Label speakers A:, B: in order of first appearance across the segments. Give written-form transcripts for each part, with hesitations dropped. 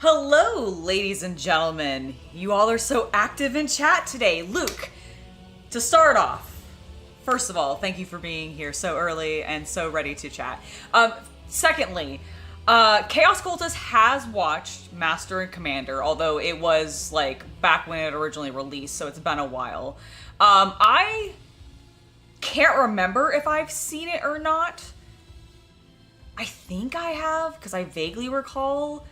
A: Hello, ladies and gentlemen. You all are so active in chat today. Luke, to start off, first of all, thank you for being here so early and so ready to chat. Secondly, Chaos Cultist has watched Master and Commander, although it was like back when it originally released, so it's been a while. I can't remember if I've seen it or not. I think I have, because I vaguely recall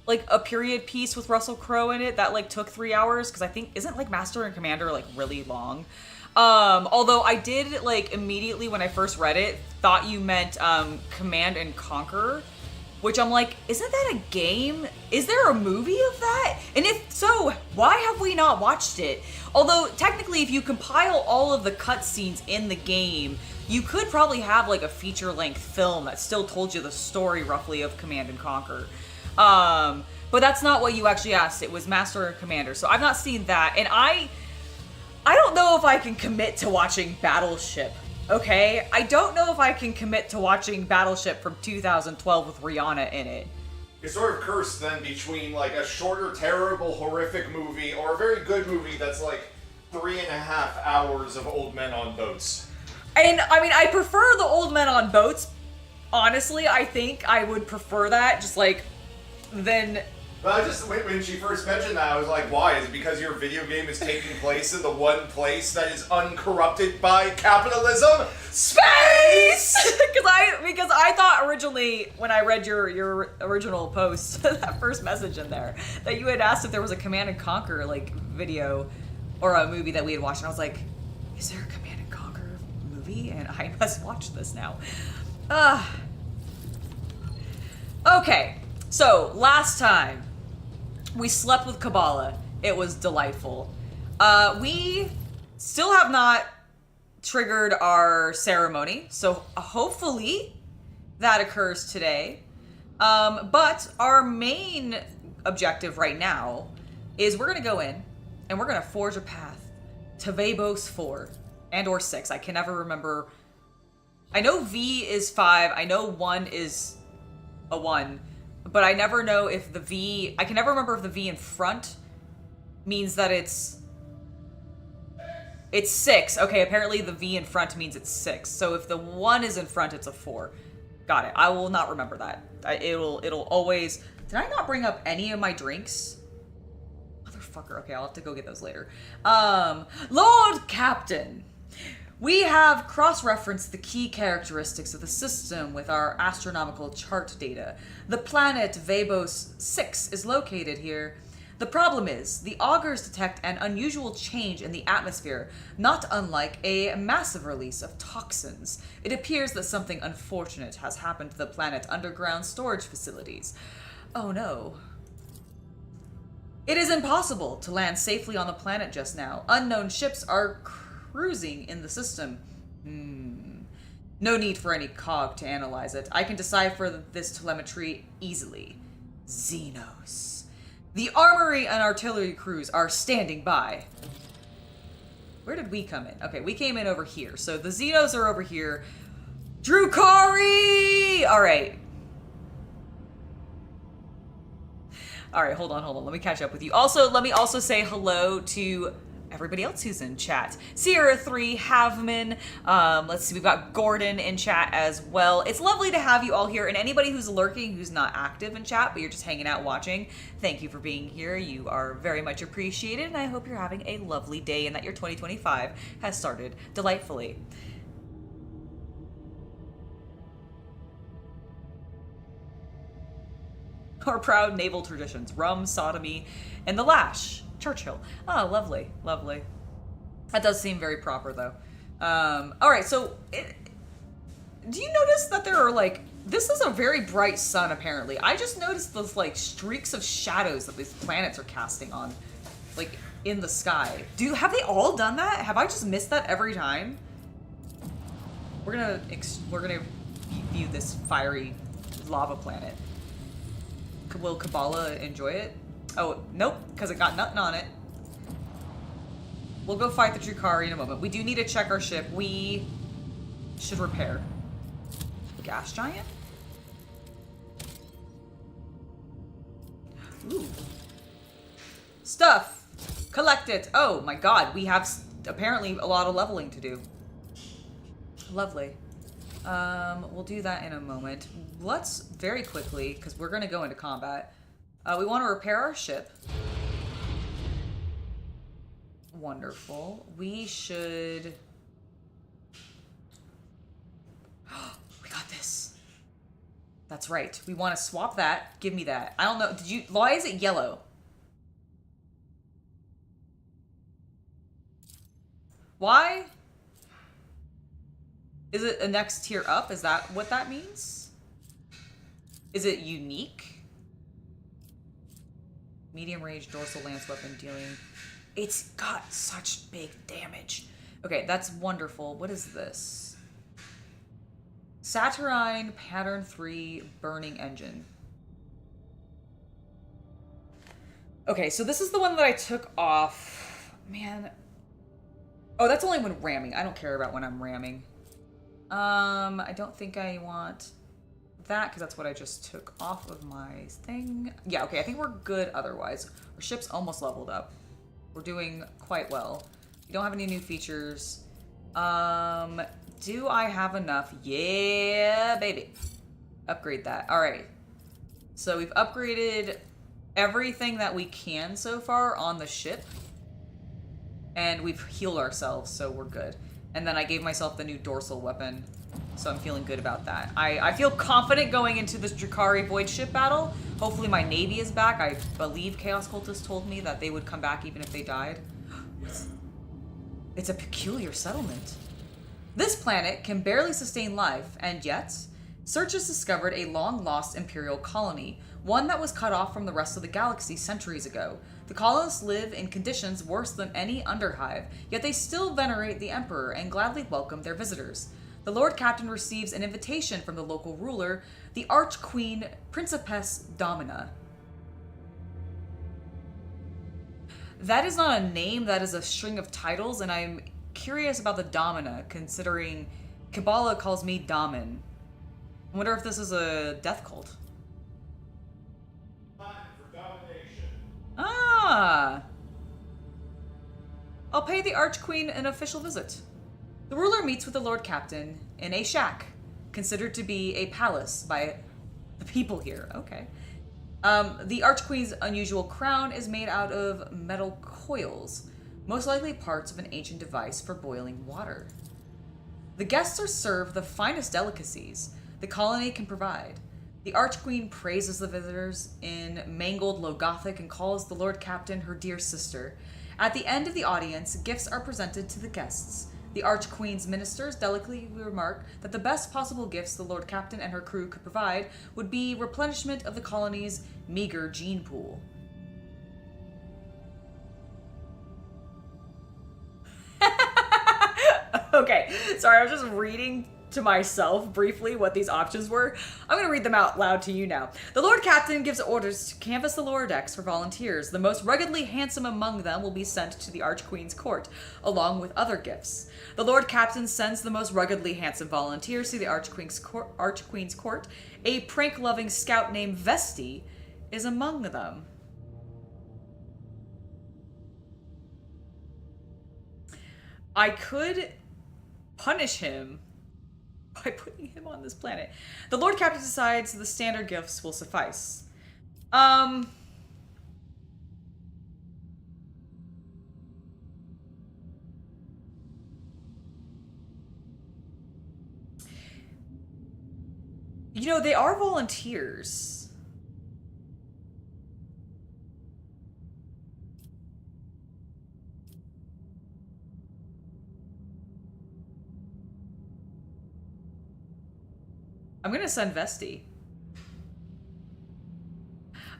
A: like a period piece with Russell Crowe in it that like took 3 hours, because I think isn't like Master and Commander like really long. Although I did like immediately when I first read it thought you meant Command and Conquer, which I'm like, isn't that a game? Is there a movie of that? And if so, why have we not watched it? Although technically if you compile all of the cutscenes in the game, you could probably have like a feature-length film that still told you the story roughly of Command and Conquer. But that's not what you actually asked. It was Master and Commander. So I've not seen that. And I don't know if I can commit to watching Battleship. Okay? I don't know if I can commit to watching Battleship from 2012 with Rihanna in it.
B: You're sort of cursed then between like a shorter, terrible, horrific movie or a very good movie that's like 3.5 hours of old men on boats.
A: And I mean, I prefer the old men on boats. Honestly, I think I would prefer that. Just like, then.
B: But I just, when she first mentioned that, I was like, why? Is it because your video game is taking place in the one place that is uncorrupted by capitalism? Space!
A: because I thought originally, when I read your original post, that first message in there, that you had asked if there was a Command and Conquer, like, video or a movie that we had watched, and I was like, is there a Command and Conquer movie? And I must watch this now. Okay, so last time we slept with Kabbalah. It was delightful. We still have not triggered our ceremony, so hopefully that occurs today. But our main objective right now is we're gonna go in and we're gonna forge a path to Vabos 4 and or 6. I can never remember. I know V is 5. I know 1 is a 1. But I never know if the V... I can never remember if the V in front means that it's 6. Okay, apparently the V in front means it's 6. So if the 1 is in front, it's a 4. Got it. I will not remember that. It'll always... Did I not bring up any of my drinks? Motherfucker. Okay, I'll have to go get those later. Lord Captain, we have cross-referenced the key characteristics of the system with our astronomical chart data. The planet Vabos 6 is located here. The problem is, the augurs detect an unusual change in the atmosphere, not unlike a massive release of toxins. It appears that something unfortunate has happened to the planet's underground storage facilities. Oh no. It is impossible to land safely on the planet just now. Unknown ships are cruising in the system. No need for any cog to analyze it. I can decipher this telemetry easily. Xenos. The armory and artillery crews are standing by. Where did we come in? Okay, we came in over here. So the Xenos are over here. Drukari! Alright. Alright, hold on. Let me catch up with you. Also, let me also say hello to everybody else who's in chat. Sierra 3, Havman, let's see, we've got Gordon in chat as well. It's lovely to have you all here, and anybody who's lurking who's not active in chat, but you're just hanging out watching, thank you for being here. You are very much appreciated, and I hope you're having a lovely day and that your 2025 has started delightfully. Our proud naval traditions, rum, sodomy, and the lash. Churchill. Oh, lovely, lovely. That does seem very proper, though. All right, so do you notice that there are like, this is a very bright sun, apparently. I just noticed those like streaks of shadows that these planets are casting on, like in the sky. Have they all done that? Have I just missed that every time? We're gonna view this fiery lava planet. Will Kabbalah enjoy it? Oh, nope, because it got nothing on it. We'll go fight the Drukari in a moment. We do need to check our ship. We should repair. Gas giant? Ooh. Stuff. Collect it. Oh my god, we have apparently a lot of leveling to do. Lovely. We'll do that in a moment. Let's very quickly, because we're going to go into combat. We want to repair our ship. Wonderful. We should... We got this. That's right. We want to swap that. Give me that. I don't know. Did you... Why is it yellow? Why? Is it a next tier up? Is that what that means? Is it unique? Medium range dorsal lance weapon dealing. It's got such big damage. Okay, that's wonderful. What is this? Saturnine Pattern 3 Burning Engine. Okay, so this is the one that I took off. Man. Oh, that's only when ramming. I don't care about when I'm ramming. I don't think I want that because that's what I just took off of my thing. Yeah, okay, I think we're good otherwise. Our ship's almost leveled up. We're doing quite well. We don't have any new features. Do I have enough? Yeah, baby. Upgrade that. All right. So we've upgraded everything that we can so far on the ship. And we've healed ourselves, so we're good. And then I gave myself the new dorsal weapon, so I'm feeling good about that. I feel confident going into this Drakari Void ship battle. Hopefully my navy is back. I believe Chaos Cultist told me that they would come back even if they died. It's a peculiar settlement. This planet can barely sustain life, and yet, search has discovered a long-lost Imperial colony, one that was cut off from the rest of the galaxy centuries ago. The colonists live in conditions worse than any underhive, yet they still venerate the Emperor and gladly welcome their visitors. The Lord Captain receives an invitation from the local ruler, the Archqueen Principess Domina. That is not a name, that is a string of titles, and I'm curious about the Domina, considering Kabbalah calls me Damin. I wonder if this is a death cult. Ah! I'll pay the Archqueen an official visit. The ruler meets with the Lord Captain in a shack, considered to be a palace by the people here. Okay. The Archqueen's unusual crown is made out of metal coils, most likely parts of an ancient device for boiling water. The guests are served the finest delicacies the colony can provide. The Archqueen praises the visitors in mangled Low Gothic and calls the Lord Captain her dear sister. At the end of the audience, gifts are presented to the guests. The Archqueen's ministers delicately remark that the best possible gifts the Lord Captain and her crew could provide would be replenishment of the colony's meager gene pool. Okay, sorry, I was just reading to myself briefly what these options were. I'm going to read them out loud to you now. The Lord Captain gives orders to canvass the lower decks for volunteers. The most ruggedly handsome among them will be sent to the Archqueen's court, along with other gifts. The Lord Captain sends the most ruggedly handsome volunteers to the Archqueen's court. A prank-loving scout named Vesti is among them. I could punish him by putting him on this planet. The Lord Captain decides the standard gifts will suffice. You know, they are volunteers. I'm gonna send Vesti.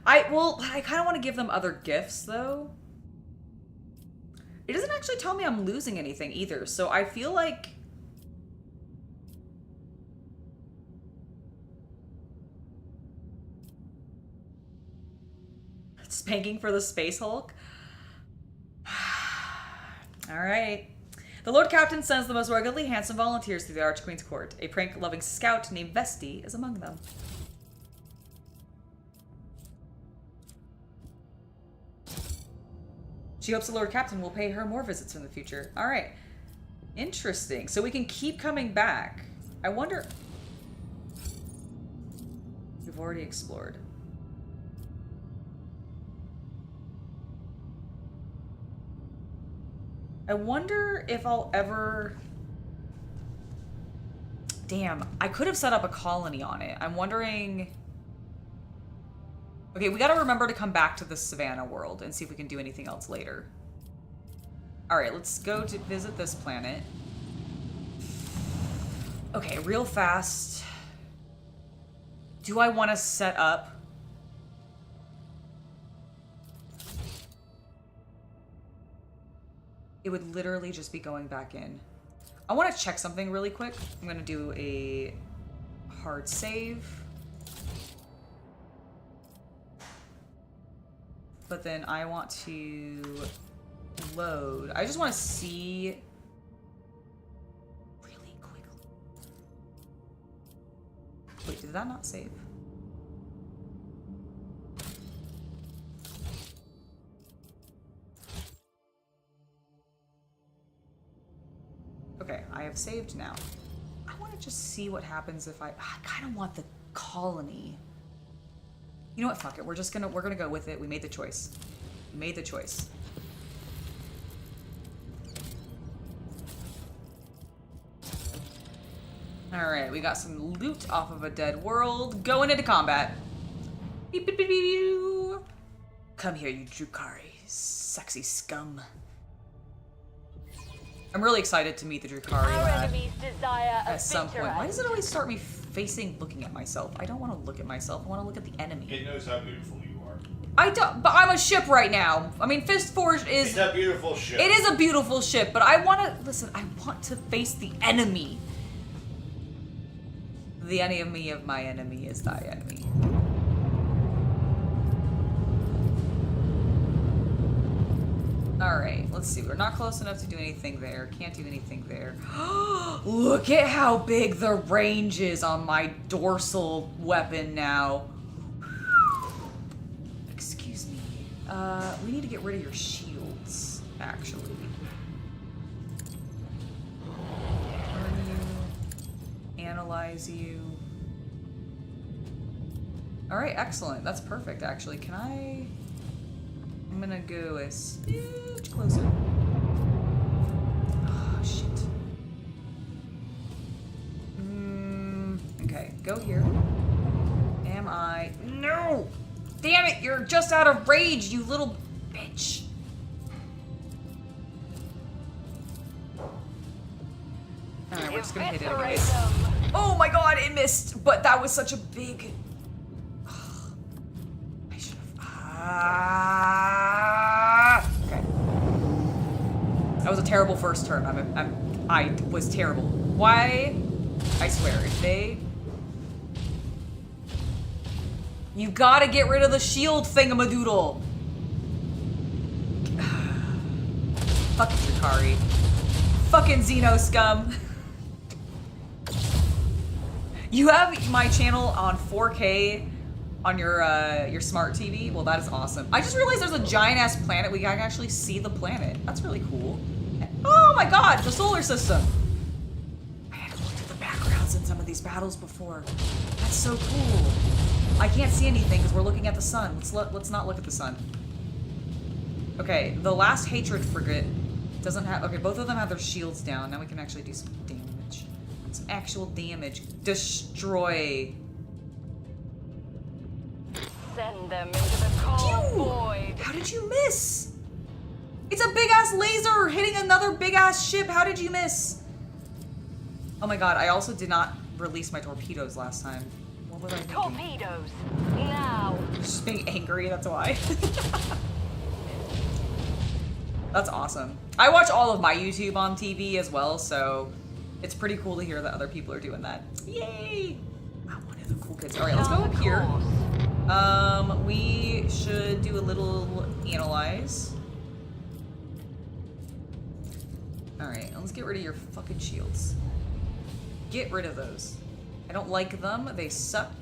A: I kind of want to give them other gifts, though. It doesn't actually tell me I'm losing anything either, so I feel like... Spanking for the Space Hulk? Alright. The Lord Captain sends the most ruggedly handsome volunteers to the Archqueen's court. A prank-loving scout named Vesti is among them. She hopes the Lord Captain will pay her more visits in the future. All right. Interesting. So we can keep coming back. I wonder... We've already explored. I wonder if I'll ever... Damn, I could have set up a colony on it. I'm wondering... Okay, we gotta remember to come back to the Savannah world and see if we can do anything else later. Alright, let's go to visit this planet. Okay, real fast. Do I want to set up... It would literally just be going back in. I want to check something really quick. I'm going to do a hard save. But then I want to load. I just want to see really quickly. Wait, did that not save? Okay, I have saved now. I want to just see what happens if I kind of want the colony. You know what? Fuck it. We're gonna go with it. We made the choice. We made the choice. All right, we got some loot off of a dead world. Going into combat. Beep, beep, beep, beep, beep. Come here, you Drukhari, sexy scum. I'm really excited to meet the Drukhari at some point. Why does it always start me looking at myself? I don't want to look at myself. I want to look at the enemy.
B: It knows how beautiful you are.
A: I don't, but I'm a ship right now. I mean, Fistforged is...
B: It's a beautiful ship.
A: It is a beautiful ship, but I want to... Listen, I want to face the enemy. The enemy of my enemy is thy enemy. Alright, let's see. We're not close enough to do anything there. Can't do anything there. Look at how big the range is on my dorsal weapon now. Excuse me. We need to get rid of your shields, actually. Burn you. Analyze you. Alright, excellent. That's perfect, actually. Can I... I'm gonna go a smidge closer. Oh, shit. Okay, go here. Am I... No! Damn it, you're just out of rage, you little bitch. Alright, we're just gonna hit it anyways. Oh my god, it missed! But that was such a big... I should have... Okay. That was a terrible first turn. I was terrible. Why? I swear, if they... You gotta get rid of the shield thingamadoodle. Fuck Drukhari. Fucking Xeno scum. You have my channel on 4K on your smart TV? Well, that is awesome. I just realized there's a giant-ass planet. We can actually see the planet. That's really cool. Oh my god, the solar system. I haven't looked at the backgrounds in some of these battles before. That's so cool. I can't see anything because we're looking at the sun. Let's not look at the sun. Okay, the last Hatred frigate doesn't have... Okay, both of them have their shields down. Now we can actually do some damage. Some actual damage. Destroy.
C: Send them into the cold void.
A: How did you miss? It's a big-ass laser hitting another big-ass ship. How did you miss? Oh my god, I also did not release my torpedoes last time. What was I thinking?
C: Torpedoes, now.
A: Just being angry, that's why. That's awesome. I watch all of my YouTube on TV as well, so it's pretty cool to hear that other people are doing that. Yay! I'm one of the cool kids. Alright, let's go up here. We should do a little analyze. Alright, let's get rid of your fucking shields. Get rid of those. I don't like them. They suck.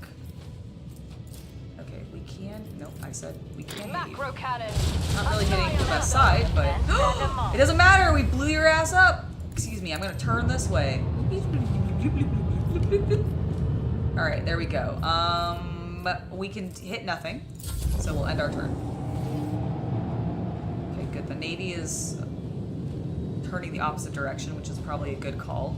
A: Okay, we can. Nope, I said we can.
C: Macro cannon.
A: Not really hitting the best side, but it doesn't matter. We blew your ass up. Excuse me. I'm gonna turn this way. All right, there we go. We can hit nothing, so we'll end our turn. Okay, good. The Navy is turning the opposite direction, which is probably a good call.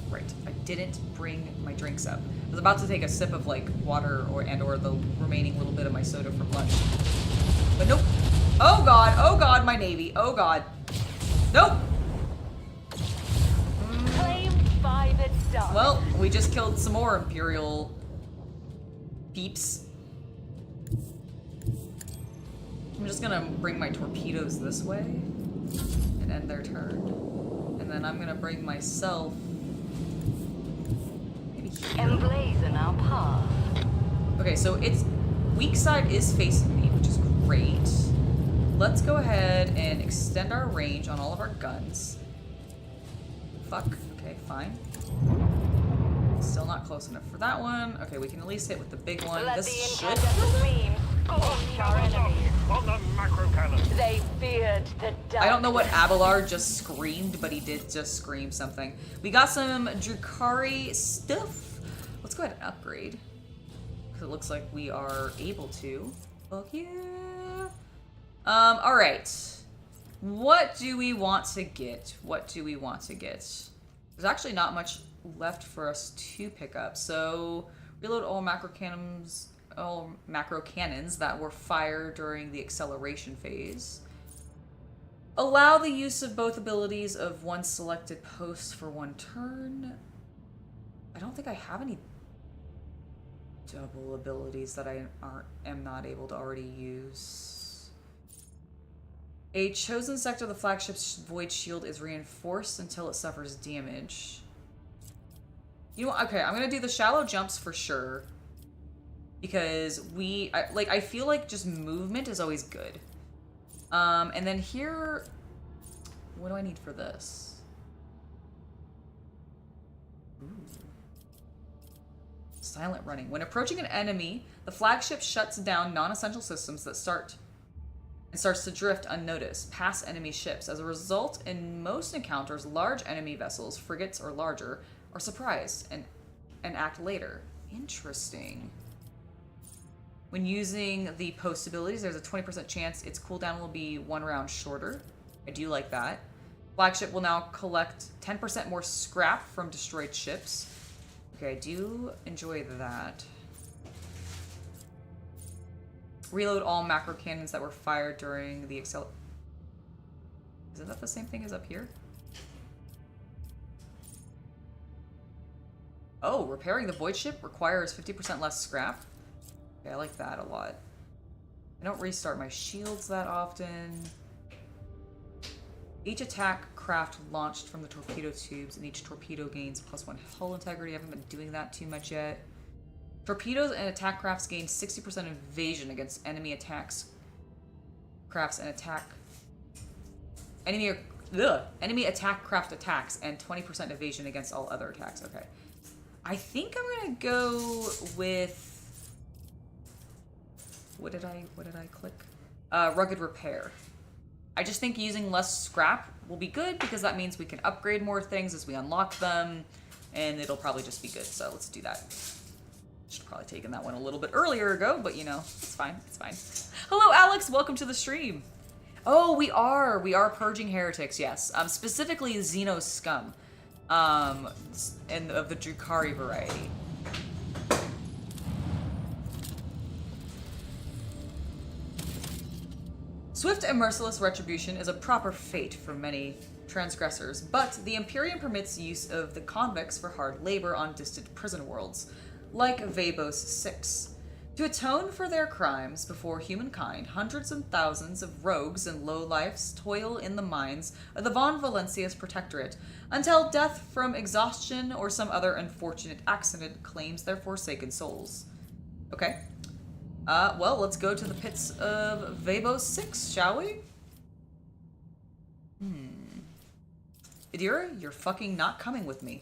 A: Right. I didn't bring my drinks up. I was about to take a sip of like water or the remaining little bit of my soda from lunch. But nope. Oh god, my Navy. Oh god. Nope.
C: Claimed by the dark.
A: Well, we just killed some more Imperial peeps. I'm just gonna bring my torpedoes this way and end their turn. And then I'm gonna bring myself maybe here.
C: Emblazon our path.
A: Okay, so its weak side is facing me, which is great. Let's go ahead and extend our range on all of our guns. Fuck. Okay, fine. Still not close enough for that one. Okay, we can at least hit with the big one.
C: Let
A: This
C: the
A: should...
C: incandescent beam scorch our enemies.
D: On the macro cannon.
C: They feared the dark.
A: I don't know what Abelard just screamed, but he did just scream something. We got some Drukhari stuff. Let's go ahead and upgrade. Because it looks like we are able to. Fuck yeah. Alright. What do we want to get? What do we want to get? There's actually not much left for us to pick up. So, reload all macro cannons that were fired during the acceleration phase. Allow the use of both abilities of one selected post for one turn. I don't think I have any double abilities that I am not able to already use. A chosen sector of the flagship's void shield is reinforced until it suffers damage. You know what? Okay, I'm gonna do the shallow jumps for sure. Because I feel like just movement is always good. And then here, what do I need for this? Ooh. Silent running. When approaching an enemy, the flagship shuts down non-essential systems that starts to drift unnoticed past enemy ships. As a result, in most encounters, large enemy vessels, frigates or larger, are surprised and act later. Interesting. When using the post abilities, there's a 20% chance its cooldown will be 1 round shorter. I do like that. Flagship will now collect 10% more scrap from destroyed ships. Okay, I do enjoy that. Reload all macro cannons that were fired during the Isn't that the same thing as up here? Oh, repairing the void ship requires 50% less scrap. Okay, I like that a lot. I don't restart my shields that often. Each attack craft launched from the torpedo tubes, and each torpedo gains +1 hull integrity. I haven't been doing that too much yet. Torpedoes and attack crafts gain 60% evasion against enemy attacks. Crafts and enemy attack craft attacks, and 20% evasion against all other attacks. Okay. I think I'm gonna go with... What did I click? Rugged repair. I just think using less scrap will be good because that means we can upgrade more things as we unlock them, and it'll probably just be good. So let's do that. Should have probably taken that one a little bit earlier ago, but you know, it's fine. It's fine. Hello, Alex. Welcome to the stream. Oh, we are purging heretics. Yes, specifically Xeno scum, and of the Drukhari variety. Swift and merciless retribution is a proper fate for many transgressors, but the Imperium permits use of the convicts for hard labor on distant prison worlds, like Vabos 6. To atone for their crimes before humankind, hundreds and thousands of rogues and lowlifes toil in the mines of the Von Valencia's protectorate until death from exhaustion or some other unfortunate accident claims their forsaken souls. Okay. Well, let's go to the pits of Vabos 6, shall we? Idira, you're fucking not coming with me.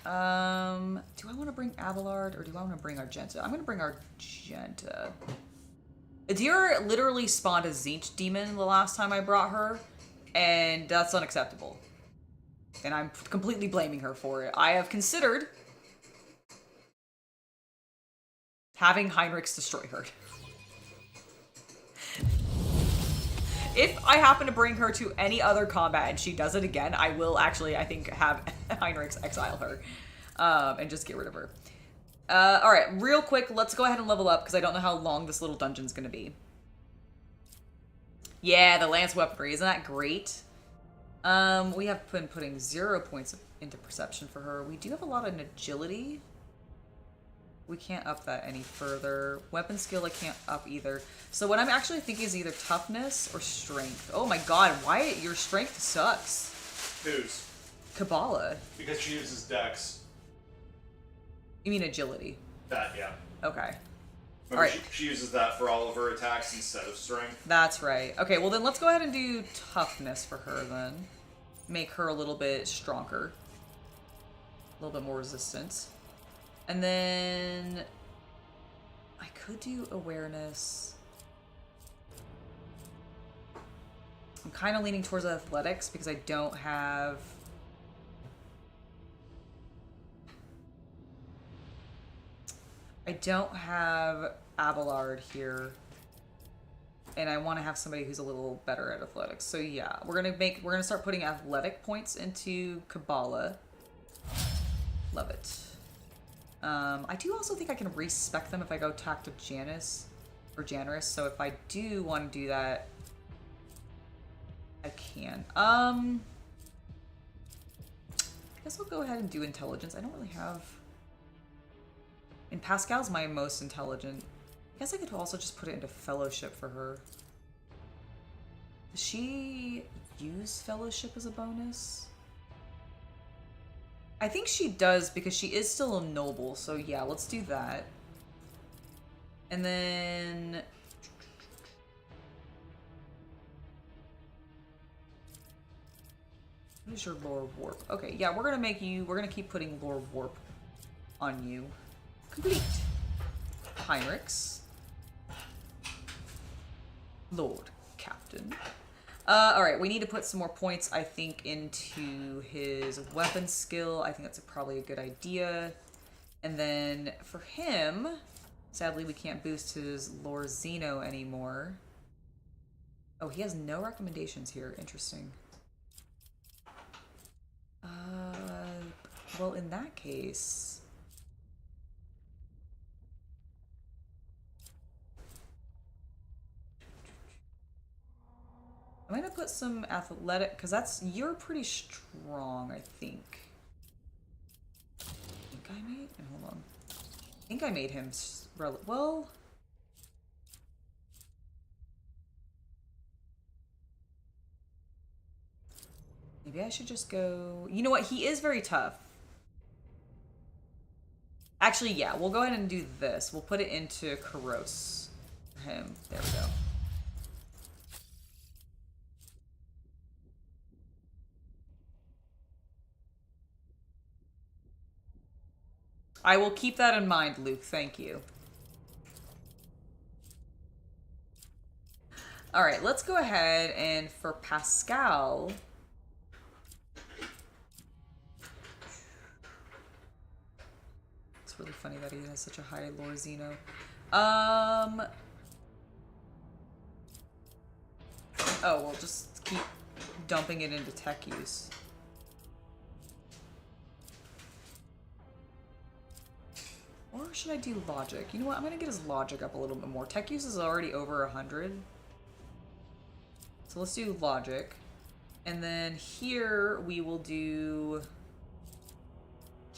A: Do I want to bring Abelard or do I want to bring Argenta? I'm going to bring Argenta. Adir literally spawned a Zinch demon the last time I brought her, and that's unacceptable. And I'm completely blaming her for it. I have considered having Heinrichs destroy her. If I happen to bring her to any other combat and she does it again, I will actually, I think, have Heinrichs exile her and just get rid of her. Alright, real quick, let's go ahead and level up because I don't know how long this little dungeon's going to be. Yeah, the lance weaponry. Isn't that great? We have been putting 0 points into perception for her. We do have a lot of agility. We can't up that any further. Weapon skill I can't up either. So what I'm actually thinking is either toughness or strength. Oh my god, Wyatt, your strength sucks.
B: Whose?
A: Kabbalah.
B: Because she uses dex.
A: You mean agility?
B: That, yeah.
A: Okay.
B: Remember,
A: Alright.
B: she uses that for all of her attacks instead of strength.
A: That's right. Okay, well then let's go ahead and do toughness for her then. Make her a little bit stronger. A little bit more resistance. And then I could do awareness. I'm kind of leaning towards athletics because I don't have... Abelard here. And I want to have somebody who's a little better at athletics. So yeah, we're gonna start putting athletic points into Kabbalah. Love it. I do also think I can respec them if I go talk to Janice or Janaris. So if I do want to do that, I can. I guess I'll go ahead and do intelligence. I don't really have. And Pascal's my most intelligent. I guess I could also just put it into fellowship for her. Does she use fellowship as a bonus? I think she does because she is still a noble, so yeah, let's do that. And then... what is your lore warp? Okay, yeah, we're gonna keep putting lore warp on you. Complete. Heinrichs. Lord Captain. Alright, we need to put some more points, I think, into his weapon skill. I think that's probably a good idea. And then for him, sadly we can't boost his Lore Zeno anymore. Oh, he has no recommendations here. Interesting. Well, in that case... I'm gonna put some athletic, because you're pretty strong, I think. Hold on. I think I made him, well... maybe I should just go... you know what, he is very tough. Actually, yeah, we'll go ahead and do this. We'll put it into Kronos for him. There we go. I will keep that in mind, Luke. Thank you. All right, let's go ahead and for Pascal... it's really funny that he has such a high lore Zeno. Oh, we'll just keep dumping it into tech use. Or should I do logic? You know what? I'm gonna get his logic up a little bit more. Tech use is already over 100. So let's do logic. And then here we will do...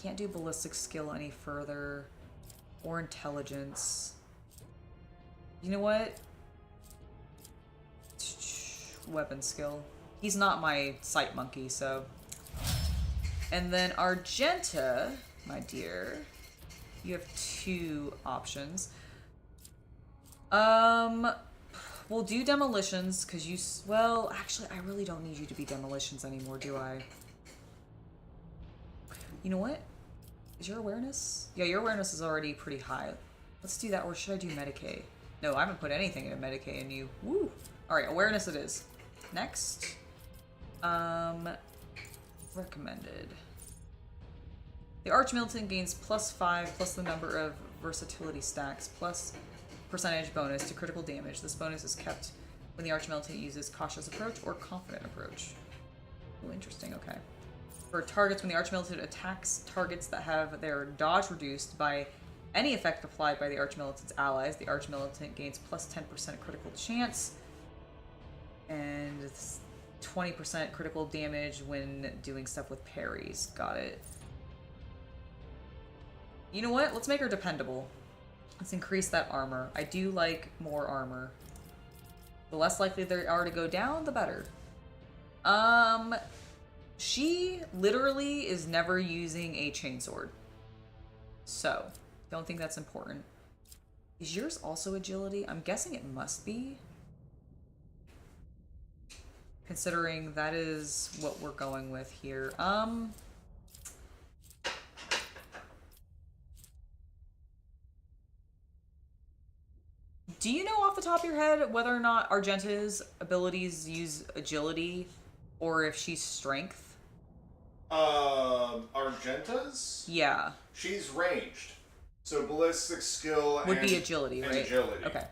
A: can't do ballistic skill any further. Or intelligence. You know what? Weapon skill. He's not my sight monkey, so... and then Argenta, my dear... you have 2 options. We'll do demolitions, because you... well, actually, I really don't need you to be demolitions anymore, do I? You know what? Is your awareness? Yeah, your awareness is already pretty high. Let's do that, or should I do Medicaid? No, I haven't put anything into Medicaid in you. Woo! Alright, awareness it is. Next. Recommended. The Archmilitant gains +5 plus the number of versatility stacks plus percentage bonus to critical damage. This bonus is kept when the Archmilitant uses cautious approach or confident approach. Oh, interesting, okay. For targets, when the Archmilitant attacks targets that have their dodge reduced by any effect applied by the Archmilitant's allies, the Archmilitant gains +10% critical chance and it's 20% critical damage when doing stuff with parries. Got it. You know what? Let's make her dependable. Let's increase that armor. I do like more armor. The less likely they are to go down, the better. She literally is never using a chainsword. So, don't think that's important. Is yours also agility? I'm guessing it must be. Considering that is what we're going with here. Do you know off the top of your head whether or not Argenta's abilities use agility or if she's strength?
B: Argenta's?
A: Yeah.
B: She's ranged. So ballistic skill
A: would be agility,
B: and
A: right?
B: Agility.
A: Okay.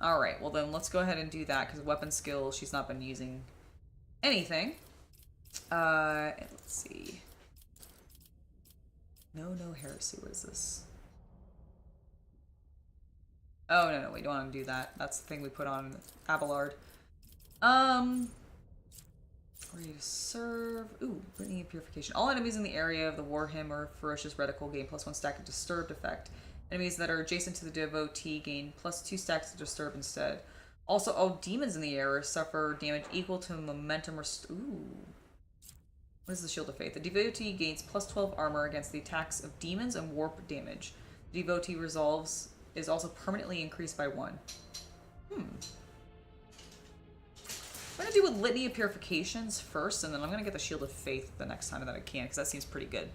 A: Alright, well then let's go ahead and do that because weapon skill, she's not been using anything. Let's see. No heresy. What is this? Oh, no, we don't want to do that. That's the thing we put on Abelard. Ready to serve. Ooh, Litany of Purification. All enemies in the area of the Warhammer Ferocious Reticle gain +1 stack of Disturbed effect. Enemies that are adjacent to the devotee gain +2 stacks of Disturb instead. Also, all demons in the area suffer damage equal to momentum Ooh. What is the Shield of Faith? The devotee gains +12 armor against the attacks of demons and warp damage. The devotee resolves is also permanently increased by 1. I'm gonna do with Litany of Purifications first, and then I'm gonna get the Shield of Faith the next time that I can, because that seems pretty good.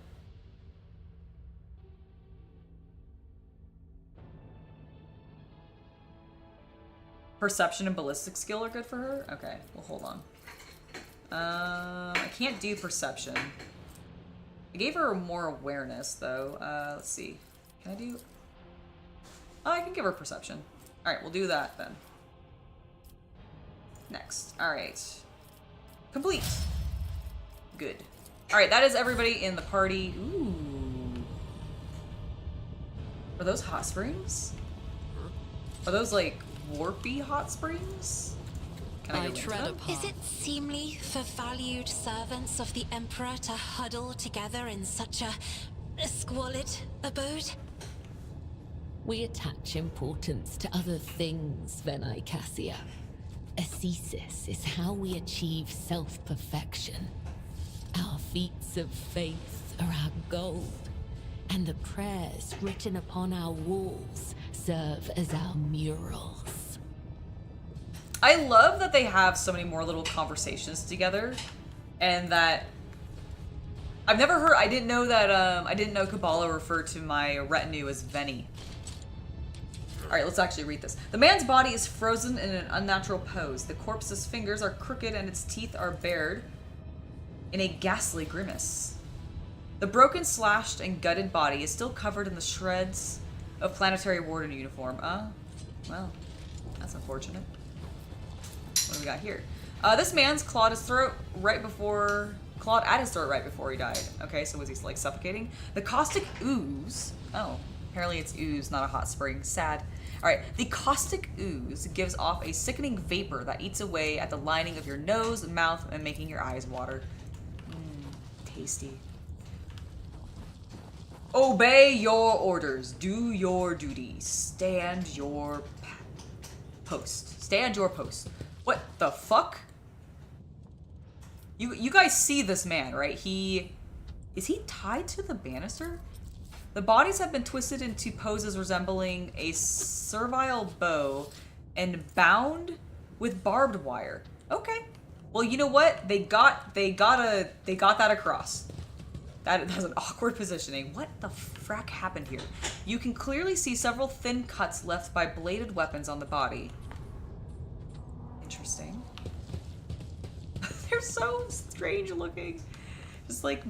A: Perception and ballistic skill are good for her? Okay, well hold on. I can't do perception. I gave her more awareness though. Let's see. Can I do... Oh, I can give her perception. Alright, we'll do that then. Next. Alright. Complete. Good. Alright, that is everybody in the party. Ooh. Are those hot springs? Are those like warpy hot springs? Can I go into them?
D: Is it seemly for valued servants of the Emperor to huddle together in such a squalid abode?
E: We attach importance to other things, Venai Cassia. Ascesis is how we achieve self-perfection. Our feats of faith are our gold, and the prayers written upon our walls serve as our murals.
A: I love that they have so many more little conversations together, and that I've never heard. I didn't know that. I didn't know Kabbalah referred to my retinue as Veni. All right, let's actually read this. The man's body is frozen in an unnatural pose. The corpse's fingers are crooked and its teeth are bared in a ghastly grimace. The broken, slashed, and gutted body is still covered in the shreds of planetary warden uniform. Well, that's unfortunate. What do we got here? This man's clawed at his throat right before he died. Okay, so was he like suffocating? The caustic ooze. Oh, apparently it's ooze, not a hot spring. Sad. All right, the caustic ooze gives off a sickening vapor that eats away at the lining of your nose, mouth, and making your eyes water. Tasty. Obey your orders. Do your duty. Stand your post. Stand your post. What the fuck? You guys see this man, right? Is he tied to the banister? The bodies have been twisted into poses resembling a servile bow and bound with barbed wire. Okay. Well, you know what? They got that across. That's an awkward positioning. What the frack happened here? You can clearly see several thin cuts left by bladed weapons on the body. Interesting. They're so strange looking. Just like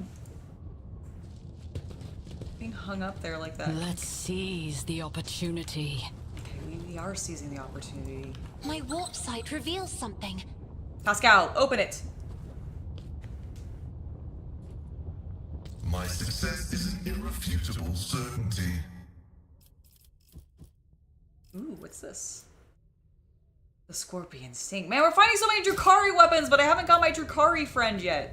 A: being hung up there like that.
C: Let's seize the opportunity.
A: Okay, we are seizing the opportunity.
D: My warp sight reveals something.
A: Pascal, open it.
F: My success is an irrefutable certainty.
A: Ooh, what's this? The Scorpion Sting. Man, we're finding so many Drukhari weapons, but I haven't got my Drukhari friend yet.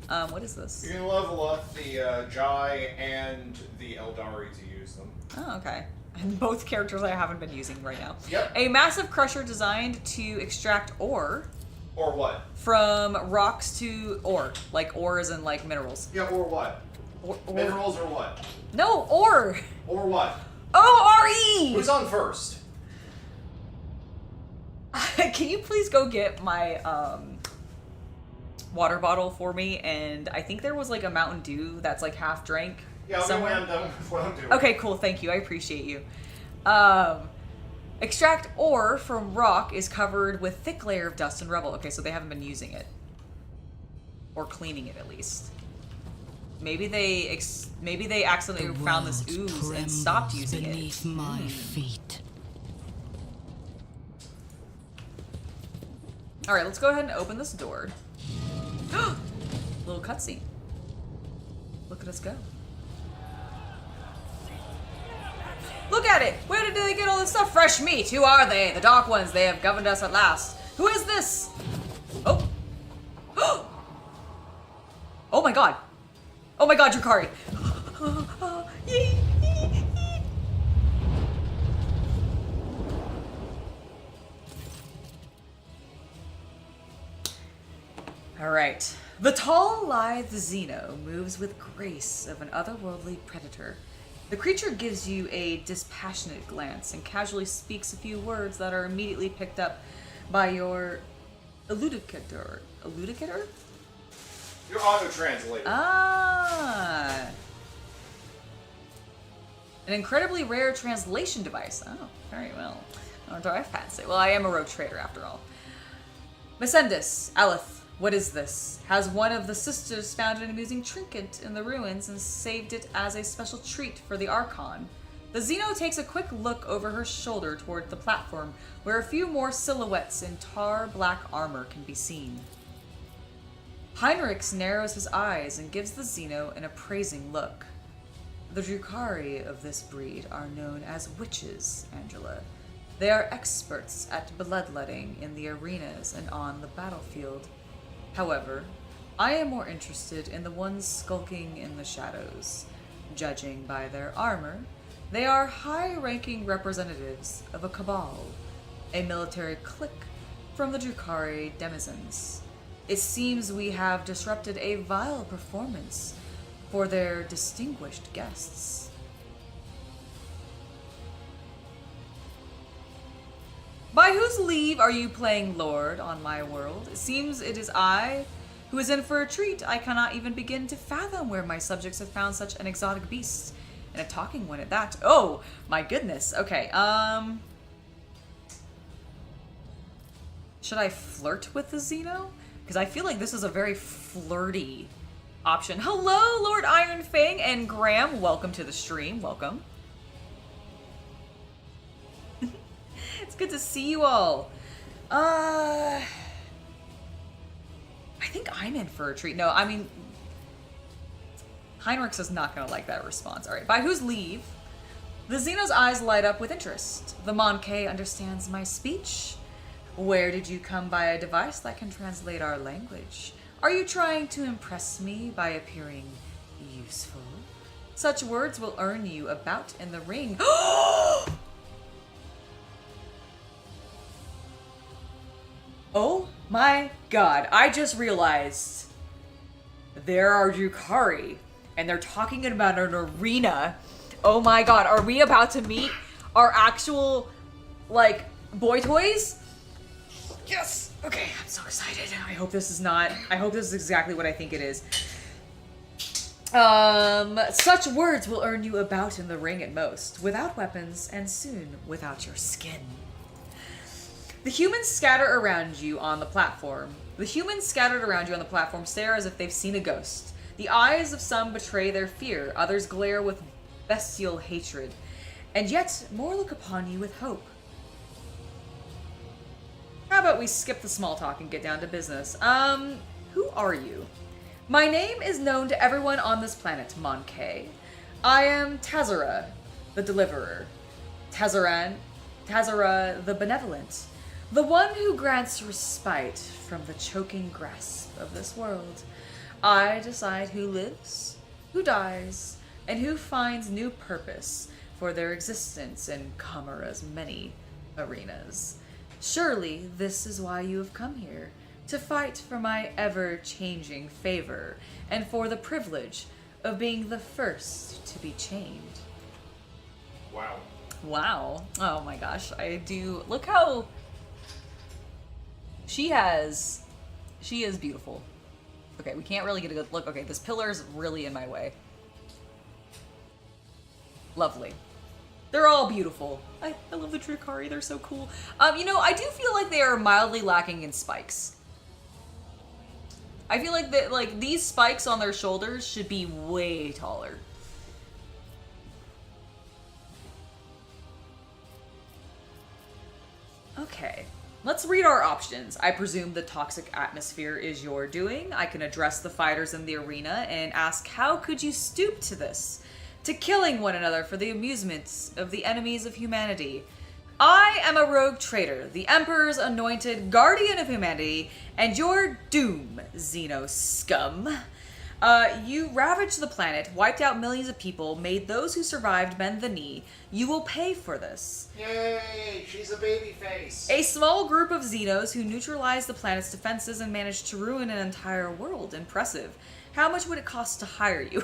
A: What is this?
B: You can level up the Jai and the Eldari to use them.
A: Oh, okay. And both characters I haven't been using right now.
B: Yep.
A: A massive crusher designed to extract ore
B: Or what?
A: from rocks to ore. Like ore as in like minerals.
B: Yeah, or what?
A: Ore.
B: Minerals or what?
A: No, ore!
B: Or what?
A: O-R-E!
B: Who's on first?
A: Can you please go get my water bottle for me? And I think there was like a Mountain Dew that's like half drank
B: Yeah, I'll
A: somewhere.
B: get when I'm done with what I'm doing.
A: Okay, cool. Thank you. I appreciate you. Extract ore from rock is covered with thick layer of dust and rubble. Okay, so they haven't been using it. Or cleaning it, at least. Maybe they accidentally found this ooze and stopped using
C: beneath
A: it.
C: my feet.
A: All right, let's go ahead and open this door. Little cutscene. Look at us go. Look at it! Where did they get all this stuff? Fresh meat! Who are they? The Dark Ones. They have governed us at last. Who is this? Oh. Oh my god. Oh my god, Drukhari. Alright. The tall, lithe Xeno moves with grace of an otherworldly predator. The creature gives you a dispassionate glance and casually speaks a few words that are immediately picked up by your eludicator. Eludicator?
B: Your auto-translator.
A: Ah. An incredibly rare translation device. Oh, very well. Oh, do I fancy? Well, I am a rogue trader after all. Mesendus, Aleth, what is this? Has one of the sisters found an amusing trinket in the ruins and saved it as a special treat for the Archon? The Xeno takes a quick look over her shoulder toward the platform, where a few more silhouettes in tar black armor can be seen. Heinrichs narrows his eyes and gives the Xeno an appraising look. The Drukhari of this breed are known as witches, Angela. They are experts at bloodletting in the arenas and on the battlefield. However, I am more interested in the ones skulking in the shadows. Judging by their armor, they are high-ranking representatives of a cabal, a military clique from the Drukhari denizens. It seems we have disrupted a vile performance for their distinguished guests. By whose leave are you playing Lord on my world? It seems it is I who is in for a treat. I cannot even begin to fathom where my subjects have found such an exotic beast. And a talking one at that. Oh, my goodness. Okay, should I flirt with the Xeno? Because I feel like this is a very flirty option. Hello, Lord Iron Fang and Graham. Welcome to the stream. Welcome. It's good to see you all. I think I'm in for a treat. No, I mean, Heinrichs is not going to like that response. All right, by whose leave? The Xeno's eyes light up with interest. The Monkey understands my speech. Where did you come by a device that can translate our language? Are you trying to impress me by appearing useful? Such words will earn you a bout in the ring. Oh my god, I just realized there are Drukhari, and they're talking about an arena. Oh my god, are we about to meet our actual, like, boy toys? Yes! Okay, I'm so excited. I hope this is exactly what I think it is. Such words will earn you a bout in the ring at most, without weapons, and soon without your skin. The humans scattered around you on the platform stare as if they've seen a ghost. The eyes of some betray their fear, others glare with bestial hatred, and yet more look upon you with hope. How about we skip the small talk and get down to business? Who are you? My name is known to everyone on this planet, Monkey. I am Tazara, the Deliverer. Tazara the Benevolent. The one who grants respite from the choking grasp of this world. I decide who lives, who dies, and who finds new purpose for their existence in Kamara's many arenas. Surely this is why you have come here, to fight for my ever-changing favor, and for the privilege of being the first to be chained.
B: Wow.
A: Wow. Oh my gosh, I do. Look how she is beautiful. Okay, we can't really get a good look. Okay, this pillar is really in my way. Lovely. They're all beautiful. I love the Drukari, they're so cool. I do feel like they are mildly lacking in spikes. I feel like that, like, these spikes on their shoulders should be way taller. Okay. Let's read our options. I presume the toxic atmosphere is your doing. I can address the fighters in the arena and ask, how could you stoop to this? To killing one another for the amusements of the enemies of humanity. I am a rogue traitor, the Emperor's anointed guardian of humanity, and your doom, Xeno scum. You ravaged the planet, wiped out millions of people, made those who survived bend the knee. You will pay for this.
B: Yay, she's a baby face.
A: A small group of Xenos who neutralized the planet's defenses and managed to ruin an entire world. Impressive. How much would it cost to hire you?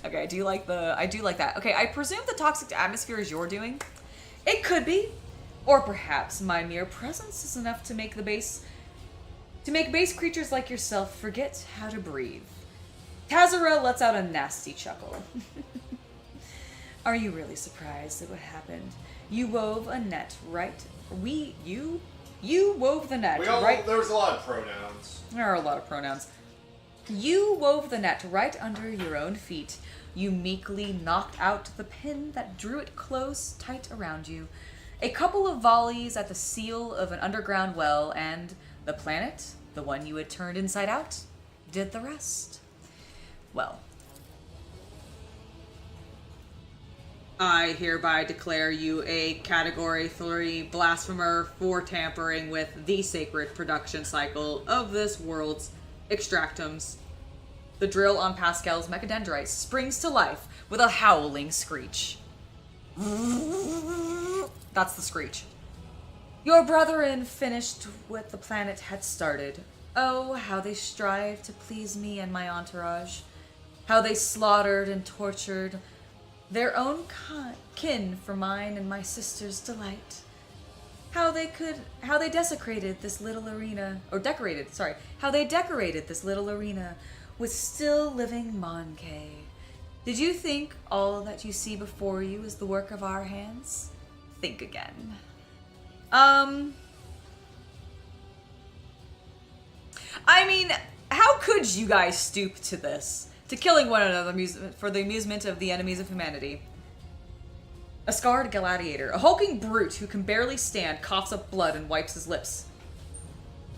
A: Okay, I do like that. Okay, I presume the toxic atmosphere is your doing. It could be. Or perhaps my mere presence is enough to make base creatures like yourself forget how to breathe. Tazara lets out a nasty chuckle. Are you really surprised at what happened? You wove a net, right? You wove the net, right?
B: There was a lot of pronouns.
A: There are a lot of pronouns. You wove the net right under your own feet. You meekly knocked out the pin that drew it close, tight around you. A couple of volleys at the seal of an underground well, and the planet, the one you had turned inside out, did the rest. Well, I hereby declare you a Category 3 blasphemer for tampering with the sacred production cycle of this world's extractums. The drill on Pascal's mechadendrite springs to life with a howling screech. That's the screech. Your brethren finished what the planet had started. Oh, how they strived to please me and my entourage. How they slaughtered and tortured their own kin for mine and my sister's delight. How they decorated this little arena with still living Monkey. Did you think all that you see before you is the work of our hands? Think again. I mean, how could you guys stoop to this? To killing one another for the amusement of the enemies of humanity. A scarred gladiator, a hulking brute who can barely stand, coughs up blood and wipes his lips.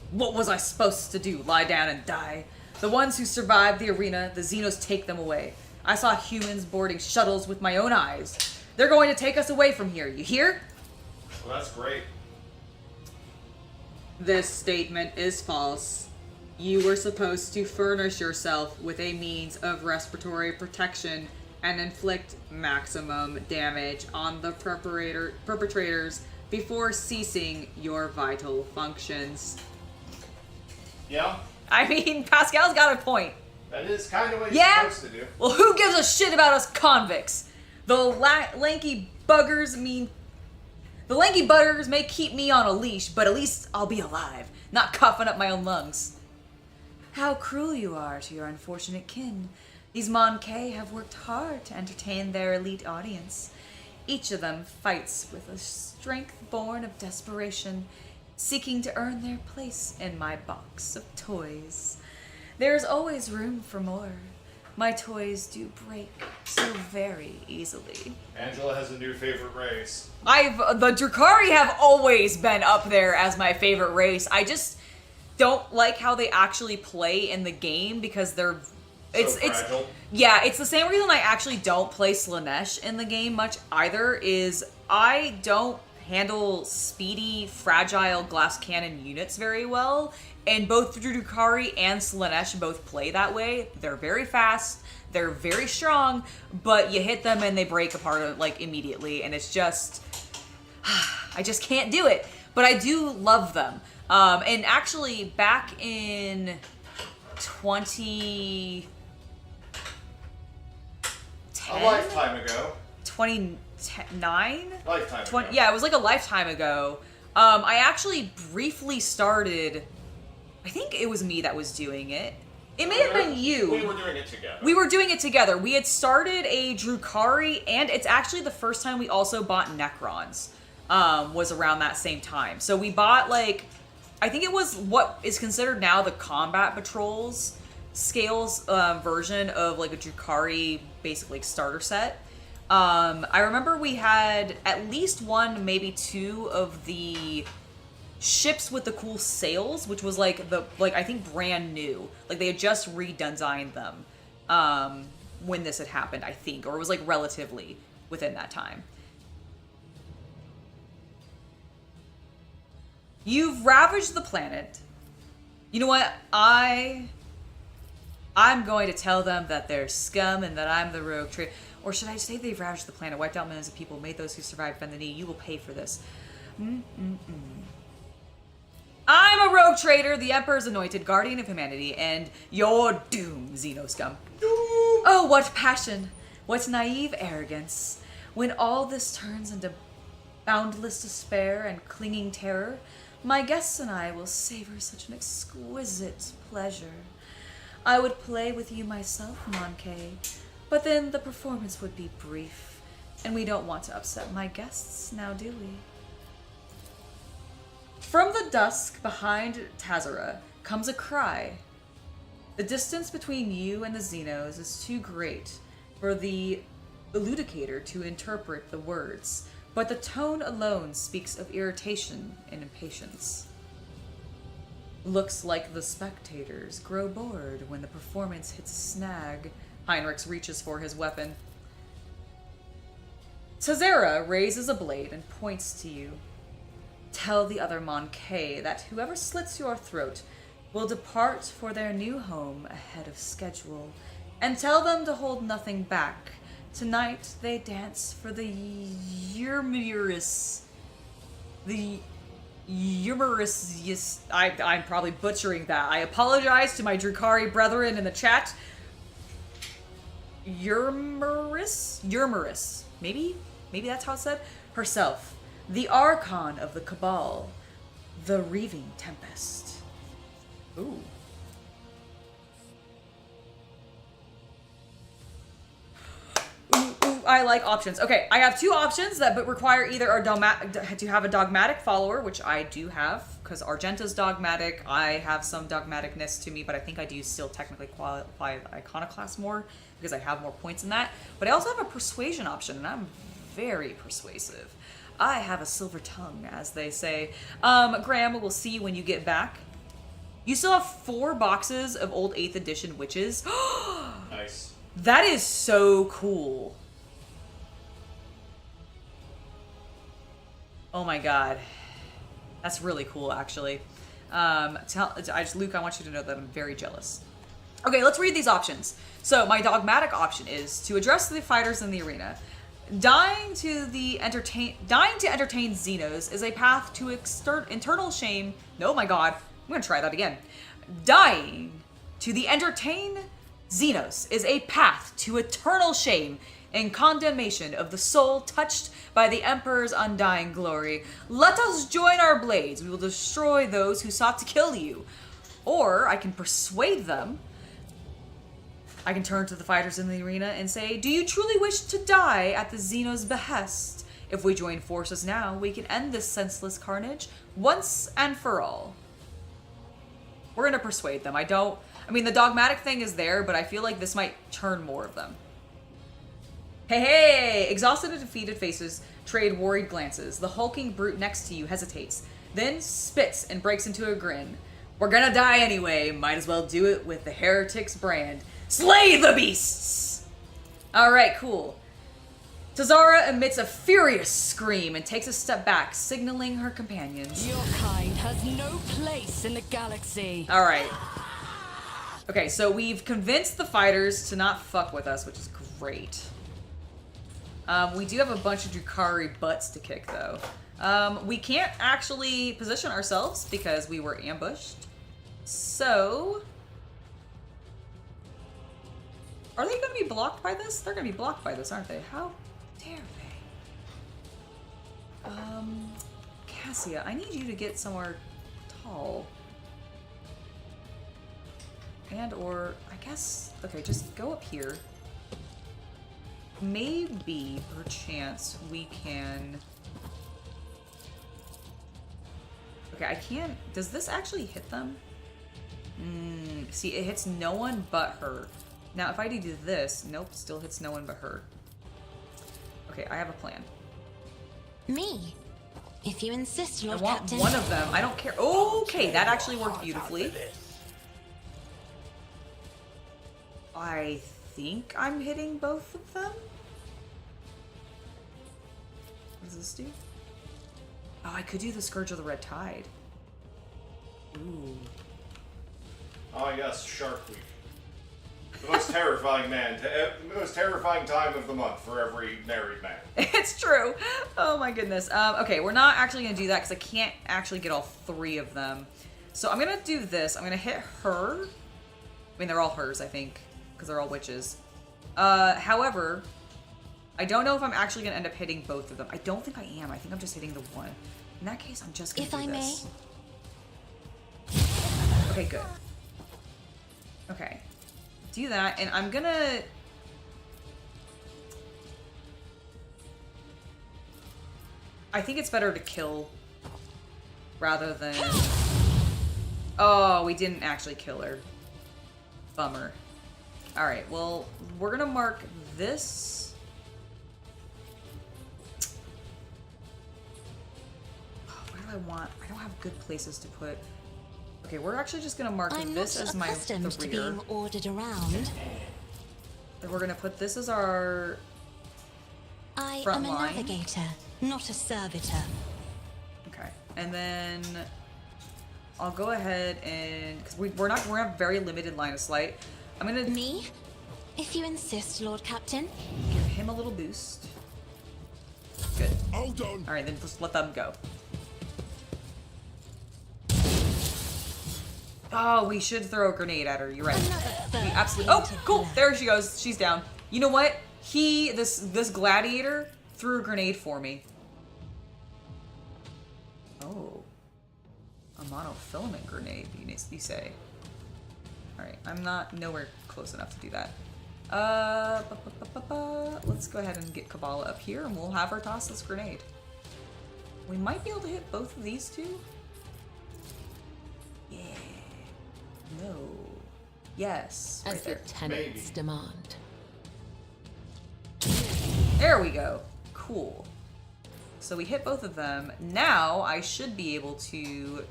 A: What was I supposed to do? Lie down and die? The ones who survived the arena, the Xenos take them away. I saw humans boarding shuttles with my own eyes. They're going to take us away from here, you hear?
B: Well, that's great.
A: This statement is false. You were supposed to furnish yourself with a means of respiratory protection and inflict maximum damage on the perpetrators before ceasing your vital functions.
B: Yeah?
A: I mean, Pascal's got a point.
B: That is kind of what you're supposed to do.
A: Well, who gives a shit about us convicts? The lanky buggers may keep me on a leash, but at least I'll be alive, not coughing up my own lungs. How cruel you are to your unfortunate kin. These Mon K have worked hard to entertain their elite audience. Each of them fights with a strength born of desperation, seeking to earn their place in my box of toys. There is always room for more. My toys do break so very easily.
B: Angela has a new favorite race.
A: The Drukhari have always been up there as my favorite race. I just don't like how they actually play in the game because it's
B: fragile.
A: Yeah, it's the same reason I actually don't play Slanesh in the game much either, is I don't handle speedy, fragile glass cannon units very well. And both Drukhari and Slanesh both play that way. They're very fast, they're very strong, but you hit them and they break apart like immediately, and it's just I just can't do it. But I do love them. And actually back in 2010,
B: A lifetime ago.
A: 29?
B: Lifetime ago.
A: Yeah, it was like a lifetime ago. I actually briefly started, I think it was me that was doing it. It may have been you.
B: We were doing it together.
A: We were doing it together. We had started a Drukhari, and it's actually the first time we also bought Necrons, was around that same time. So we bought, like, I think it was what is considered now the Combat Patrols scales version of, like, a Drukhari, basically, starter set. I remember we had at least one, maybe two of the ships with the cool sails, which was I think brand new. Like they had just redesigned them when this had happened, I think, or it was like relatively within that time. You've ravaged the planet. You know what? I'm going to tell them that they're scum and that I'm the rogue trader. Or should I say they've ravaged the planet, wiped out millions of people, made those who survived bend the knee. You will pay for this. I'm a rogue trader, the Emperor's anointed guardian of humanity, and you're doomed, Xeno scum. Oh, what passion, what naive arrogance. When all this turns into boundless despair and clinging terror, my guests and I will savor such an exquisite pleasure. I would play with you myself, Monkey, but then the performance would be brief, and we don't want to upset my guests, now do we? From the dusk behind Tazara comes a cry. The distance between you and the Xenos is too great for the eludicator to interpret the words, but the tone alone speaks of irritation and impatience. Looks like the spectators grow bored when the performance hits a snag. Heinrichs reaches for his weapon. Tazara raises a blade and points to you. Tell the other Monkey that whoever slits your throat will depart for their new home ahead of schedule, and tell them to hold nothing back. Tonight they dance for the Yermuris. Yes, I'm probably butchering that. I apologize to my Drukhari brethren in the chat. Yermuris? Maybe that's how it's said? Herself. The Archon of the Cabal. The Reaving Tempest. Ooh. Ooh, I like options. Okay, I have two options that but require either to have a dogmatic follower, which I do have, because Argenta's dogmatic. I have some dogmaticness to me, but I think I do still technically qualify Iconoclast more, because I have more points in that. But I also have a persuasion option, and I'm very persuasive. I have a silver tongue, as they say. Graham, we'll see you when you get back. You still have 4 boxes of old 8th edition witches.
B: Nice.
A: That is so cool. Oh my god. That's really cool, actually. Luke, I want you to know that I'm very jealous. Okay, let's read these options. So, my dogmatic option is to address the fighters in the arena. Dying to entertain Xenos is a path to internal shame. No, my god. I'm gonna try that again. Dying to entertain Xenos is a path to eternal shame and condemnation of the soul touched by the Emperor's undying glory. Let us join our blades. We will destroy those who sought to kill you. Or I can persuade them. I can turn to the fighters in the arena and say, do you truly wish to die at the Xeno's behest? If we join forces now, we can end this senseless carnage once and for all. We're gonna persuade them. I mean, the dogmatic thing is there, but I feel like this might turn more of them. Hey! Exhausted and defeated faces trade worried glances. The hulking brute next to you hesitates, then spits and breaks into a grin. We're gonna die anyway. Might as well do it with the Heretics brand. Slay the beasts! Alright, cool. Tazara emits a furious scream and takes a step back, signaling her companions.
C: Your kind has no place in the galaxy.
A: Alright. Okay, so we've convinced the fighters to not fuck with us, which is great. We do have a bunch of Drukhari butts to kick, though. We can't actually position ourselves because we were ambushed. So... are they going to be blocked by this? They're going to be blocked by this, aren't they? How dare they? Cassia, I need you to get somewhere tall. And or, I guess, okay, just go up here. Maybe, perchance, we can... okay, I can't... does this actually hit them? See, it hits no one but her. Now, if I do this, nope, still hits no one but her. Okay, I have a plan.
D: Me? If you insist,
A: I
D: Lord
A: want
D: Captain.
A: one of them. I don't care. Okay, that actually worked beautifully. I think I'm hitting both of them. What does this do? Oh, I could do the Scourge of the Red Tide. Ooh.
B: Oh yes, Shark Week. The most terrifying the most terrifying time of the month for every married man.
A: It's true. Oh my goodness. Okay, we're not actually going to do that because I can't actually get all three of them. So I'm going to do this. I'm going to hit her. I mean, they're all hers, I think, because they're all witches. However, I don't know if I'm actually going to end up hitting both of them. I don't think I am. I think I'm just hitting the one. In that case, I'm just going to do this. Okay, good. Okay. Do that, and I'm gonna... I think it's better to kill rather than... oh, we didn't actually kill her. Bummer. Alright, well, we're gonna mark this... oh, where do I want... I don't have good places to put... okay, we're actually just gonna mark this as my
D: accustomed to being ordered around.
A: We're gonna put this as our
D: I
A: front
D: am a
A: line.
D: navigator, not a servitor.
A: Okay, and then I'll go ahead and because we're gonna have very limited line of sight. I'm gonna
D: Me? If you insist, Lord Captain.
A: give him a little boost. Good.
F: Hold on.
A: All right, then just let them go. Oh, we should throw a grenade at her. You're right. We absolutely. Oh, cool. There she goes. She's down. You know what? This gladiator threw a grenade for me. Oh, a monofilament grenade. You say? All right. I'm not nowhere close enough to do that. Let's go ahead and get Kabbalah up here, and we'll have her toss this grenade. We might be able to hit both of these two. Yeah. No. Yes.
E: As
A: Right
E: the
A: there.
E: tenants demand.
A: There we go. Cool. So we hit both of them. Now I should be able to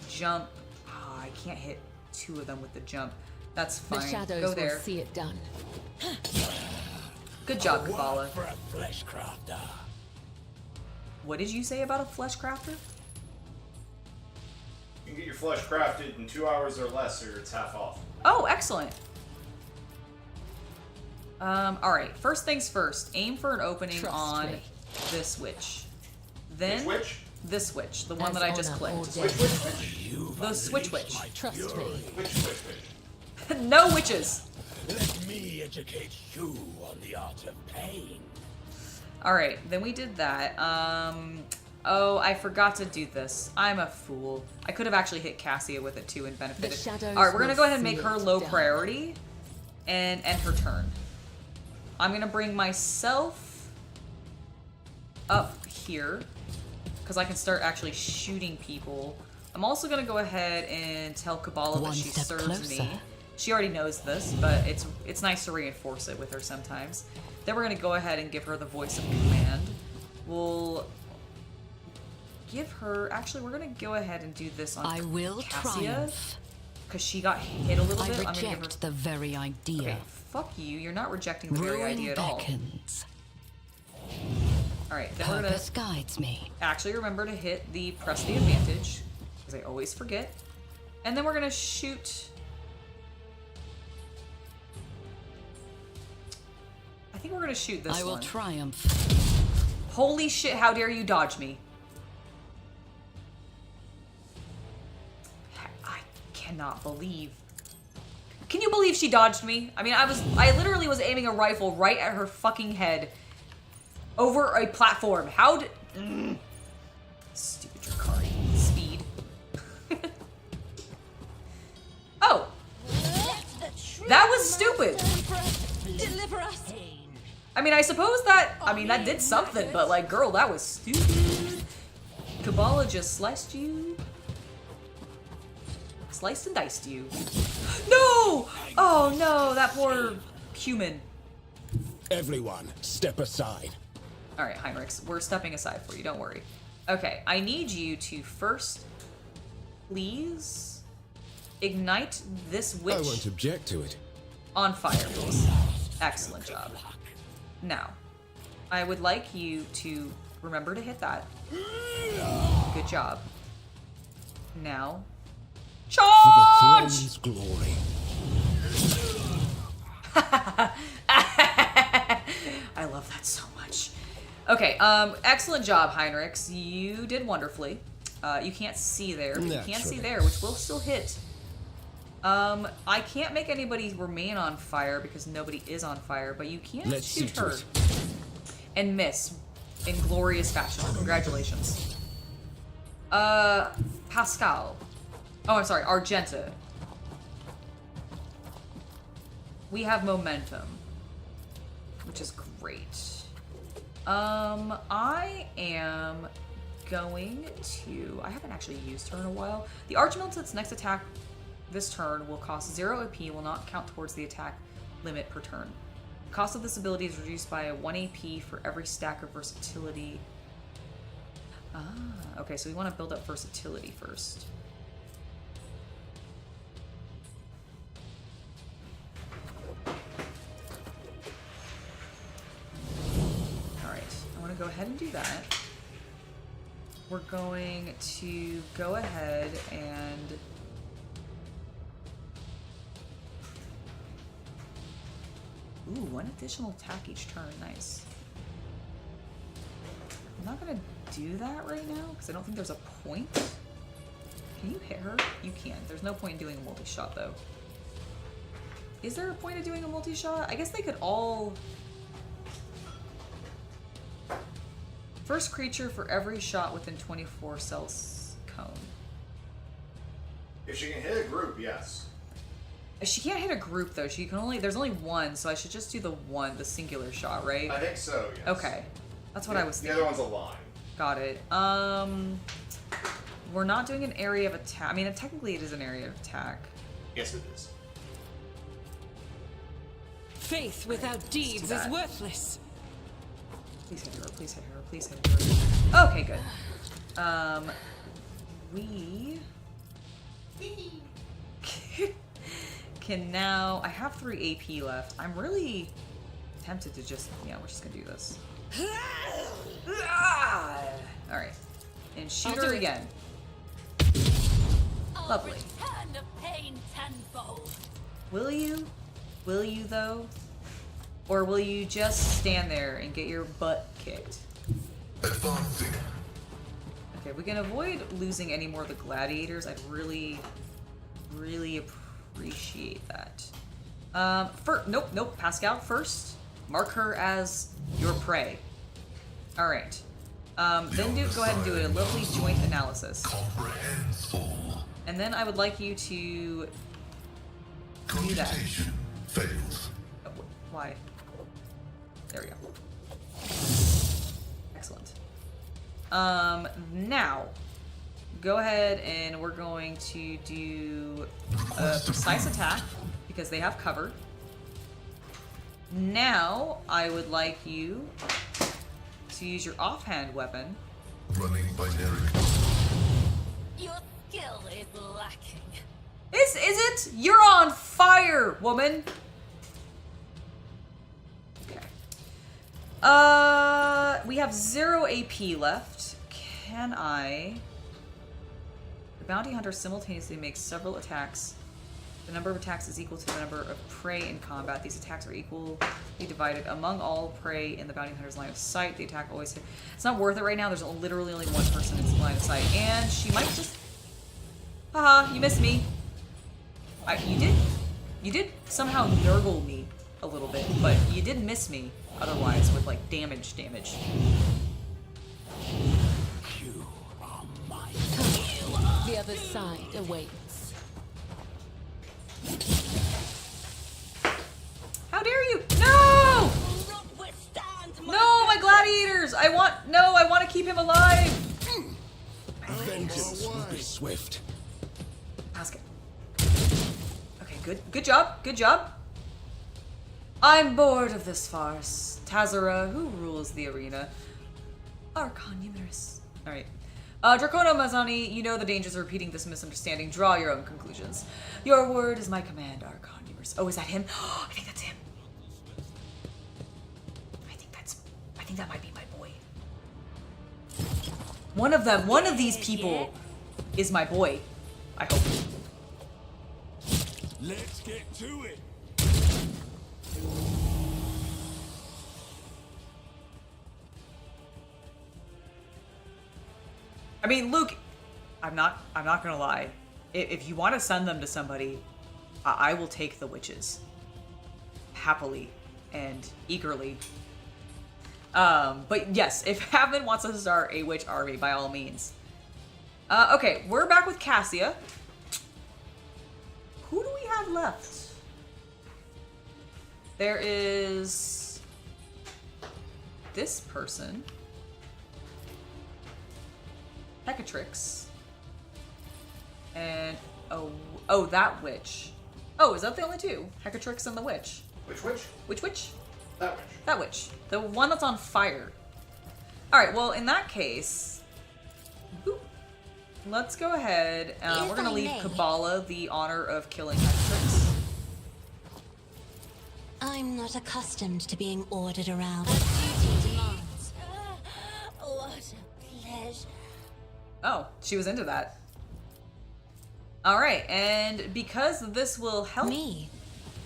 A: jump. Oh, I can't hit two of them with the jump. That's fine.
E: The shadows
A: Go
E: will
A: there.
E: see it done.
A: Good job, Kabbalah.
G: For a flesh crafter.
A: What did you say about a flesh crafter?
B: You can get your flesh crafted in 2 hours or less, or it's half off.
A: Oh, excellent. Alright, first things first. Aim for an opening
E: Trust
A: on
E: me.
A: this witch. Then
B: Which?
A: this witch, the one
E: As
A: that I just
E: honor
A: clicked.
E: ordains.
A: The switch witch.
E: Trust me.
B: Which?
A: No witches!
G: Let me educate you on the art of pain.
A: Alright, then we did that. Oh, I forgot to do this. I'm a fool. I could have actually hit Cassia with it too and benefited. Alright, we're gonna go ahead and make her low priority and end her turn. I'm gonna bring myself up here because I can start actually shooting people. I'm also gonna go ahead and tell Kabbalah that she serves me. She already knows this, but it's nice to reinforce it with her sometimes. Then we're gonna go ahead and give her the voice of command. We'll give her. Actually, we're gonna go ahead and do this on Cassia because she got hit a little bit. I'm gonna give her
H: the very idea.
A: Okay, fuck you. You're not rejecting the very idea at all. All right, then we're gonna
H: guides me.
A: actually remember to hit the press the advantage because I always forget, and then we're gonna shoot. I think we're gonna shoot this one.
H: I will triumph.
A: Holy shit, how dare you dodge me? I cannot believe. Can you believe she dodged me? I mean, I literally was aiming a rifle right at her fucking head over a platform. How did... Stupid Drakari. Speed. Oh! That was stupid!
D: Deliver us.
A: I mean, I suppose that... I mean, that did something, but like, girl, that was stupid. Kabbalah just sliced you. Sliced and diced you. No! Oh no, that poor human.
G: Everyone, step aside.
A: Alright, Heinrichs, we're stepping aside for you, don't worry. Okay, I need you to first, please, ignite this witch
G: I won't object to it.
A: on fire, please. Excellent job. Now, I would like you to remember to hit that. Good job. Now,
G: For the
A: charge!
G: throne's glory.
A: I love that so much. Okay, excellent job, Heinrichs. You did wonderfully. You can't see there, but you can see there, which will still hit. I can't make anybody remain on fire because nobody is on fire, but you can shoot her and miss in glorious fashion. Congratulations. Pascal. Oh, I'm sorry, Argenta. We have momentum, which is great. I am going to... I haven't actually used her in a while. The Archmilitant's next attack this turn will cost 0 AP, will not count towards the attack limit per turn. The cost of this ability is reduced by 1 AP for every stack of versatility. Ah, okay, so we want to build up versatility first. Go ahead and do that. We're going to go ahead and one additional attack each turn. Nice. I'm not gonna do that right now because I don't think there's a point. Can you hit her? You can. There's no point in doing a multi-shot though. Is there a point of doing a multi-shot? I guess they could all... First creature for every shot within 24 cells cone.
B: If she can hit a group, yes.
A: She can't hit a group though. She can only... There's only one, so I should just do the singular shot, right?
B: I think so, yes.
A: Okay. That's what I was thinking.
B: The other one's a line.
A: Got it. We're not doing an area of attack. I mean, technically it is an area of attack.
B: Yes, it is.
H: Faith without deeds is worthless.
A: Please hit her, please hit her, please hit her. Okay, good. We can now... I have 3 AP left. I'm really tempted to just... Yeah, we're just gonna do this. Alright. And shoot her again. Lovely. Will you? Will you, though? Or will you just stand there and get your butt kicked?
F: Advancing.
A: Okay, we can avoid losing any more of the gladiators. I'd really, really appreciate that. Nope, Pascal, first, mark her as your prey. Alright. Then go ahead and do a lovely joint analysis.
F: Comprehensible.
A: And then I would like you to do that.
F: Computation fails.
A: Oh, why? There we go. Excellent. Now, go ahead and we're going to do a precise attack because they have cover. Now, I would like you to use your offhand weapon.
F: Running binary.
D: Your skill is lacking.
A: Is it? You're on fire, woman. Okay. We have 0 AP left. Can I? The bounty hunter simultaneously makes several attacks. The number of attacks is equal to the number of prey in combat. These attacks are equally divided among all prey in the bounty hunter's line of sight. The attack always hits. It's not worth it right now. There's literally only one person in line of sight. And she might just... Haha, you missed me. You did somehow nurgle me a little bit, but you did miss me otherwise with, like, damage.
G: You are mine.
E: The other side awaits.
A: How dare you? No! No, my gladiators! I want to keep him alive!
G: Vengeance will be swift.
A: Ask it. Okay, good job. I'm bored of this farce. Tazara, who rules the arena? Archon numerous. Alright. Dracono Mazzani, you know the dangers of repeating this misunderstanding. Draw your own conclusions. Your word is my command, Archon numerous. Oh, is that him? I think that's him. I think that might be my boy. One of these people is my boy. I hope.
G: Let's get to it.
A: I mean, Luke, I'm not gonna lie. If you want to send them to somebody, I will take the witches. Happily and eagerly. But yes, if Havin wants us to start a witch army, by all means. Okay, we're back with Cassia. Who do we have left? There is this person. Hecatrix. And oh, that witch. Oh, is that the only two? Hecatrix and the witch.
B: Which witch?
A: Which witch?
B: That witch.
A: That witch. The one that's on fire. Alright, well, in that case... Boop, let's go ahead. We're going to leave Kabbalah the honor of killing Hecatrix.
D: I'm not accustomed to being ordered around. What a pleasure.
A: Oh, she was into that. Alright, and because this will help
D: Me?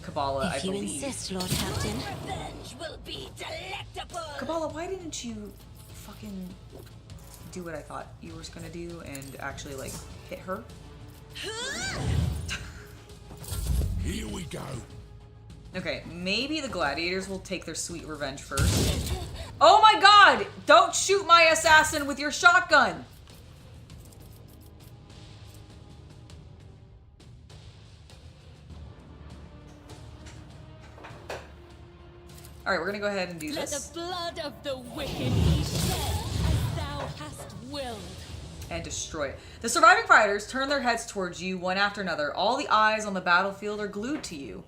A: Kabbalah, I
D: If you
A: believe.
D: insist, Lord Captain.
C: Revenge will be delectable.
A: Kabbalah, why didn't you fucking do what I thought you were gonna do and actually, like, hit her?
G: Here we go.
A: Okay, maybe the gladiators will take their sweet revenge first. Oh my god! Don't shoot my assassin with your shotgun! Alright, we're gonna go ahead and do
E: Let
A: this.
E: the blood of the wicked be shed as thou hast willed.
A: And destroy it. The surviving fighters turn their heads towards you one after another. All the eyes on the battlefield are glued to you.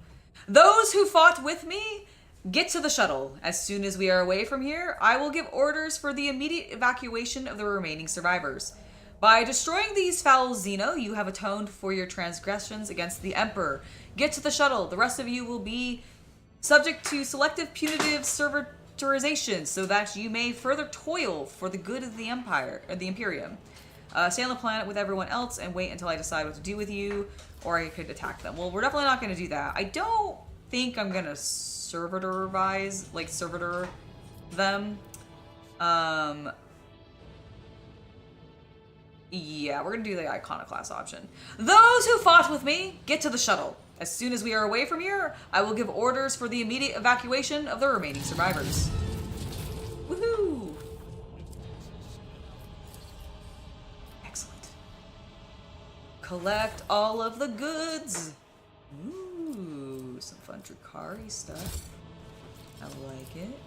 A: Those who fought with me, get to the shuttle. As soon as we are away from here, I will give orders for the immediate evacuation of the remaining survivors. By destroying these foul Xeno, you have atoned for your transgressions against the Emperor. Get to the shuttle. The rest of you will be subject to selective punitive servitorization so that you may further toil for the good of the Empire, or the Imperium. Stay on the planet with everyone else and wait until I decide what to do with you, or I could attack them. Well, we're definitely not going to do that. I don't think I'm going to servitor them. Yeah, we're going to do the iconoclast option. Those who fought with me, get to the shuttle. As soon as we are away from here, I will give orders for the immediate evacuation of the remaining survivors. Woohoo! collect all of the goods. Ooh, some fun Drukhari stuff. I like it.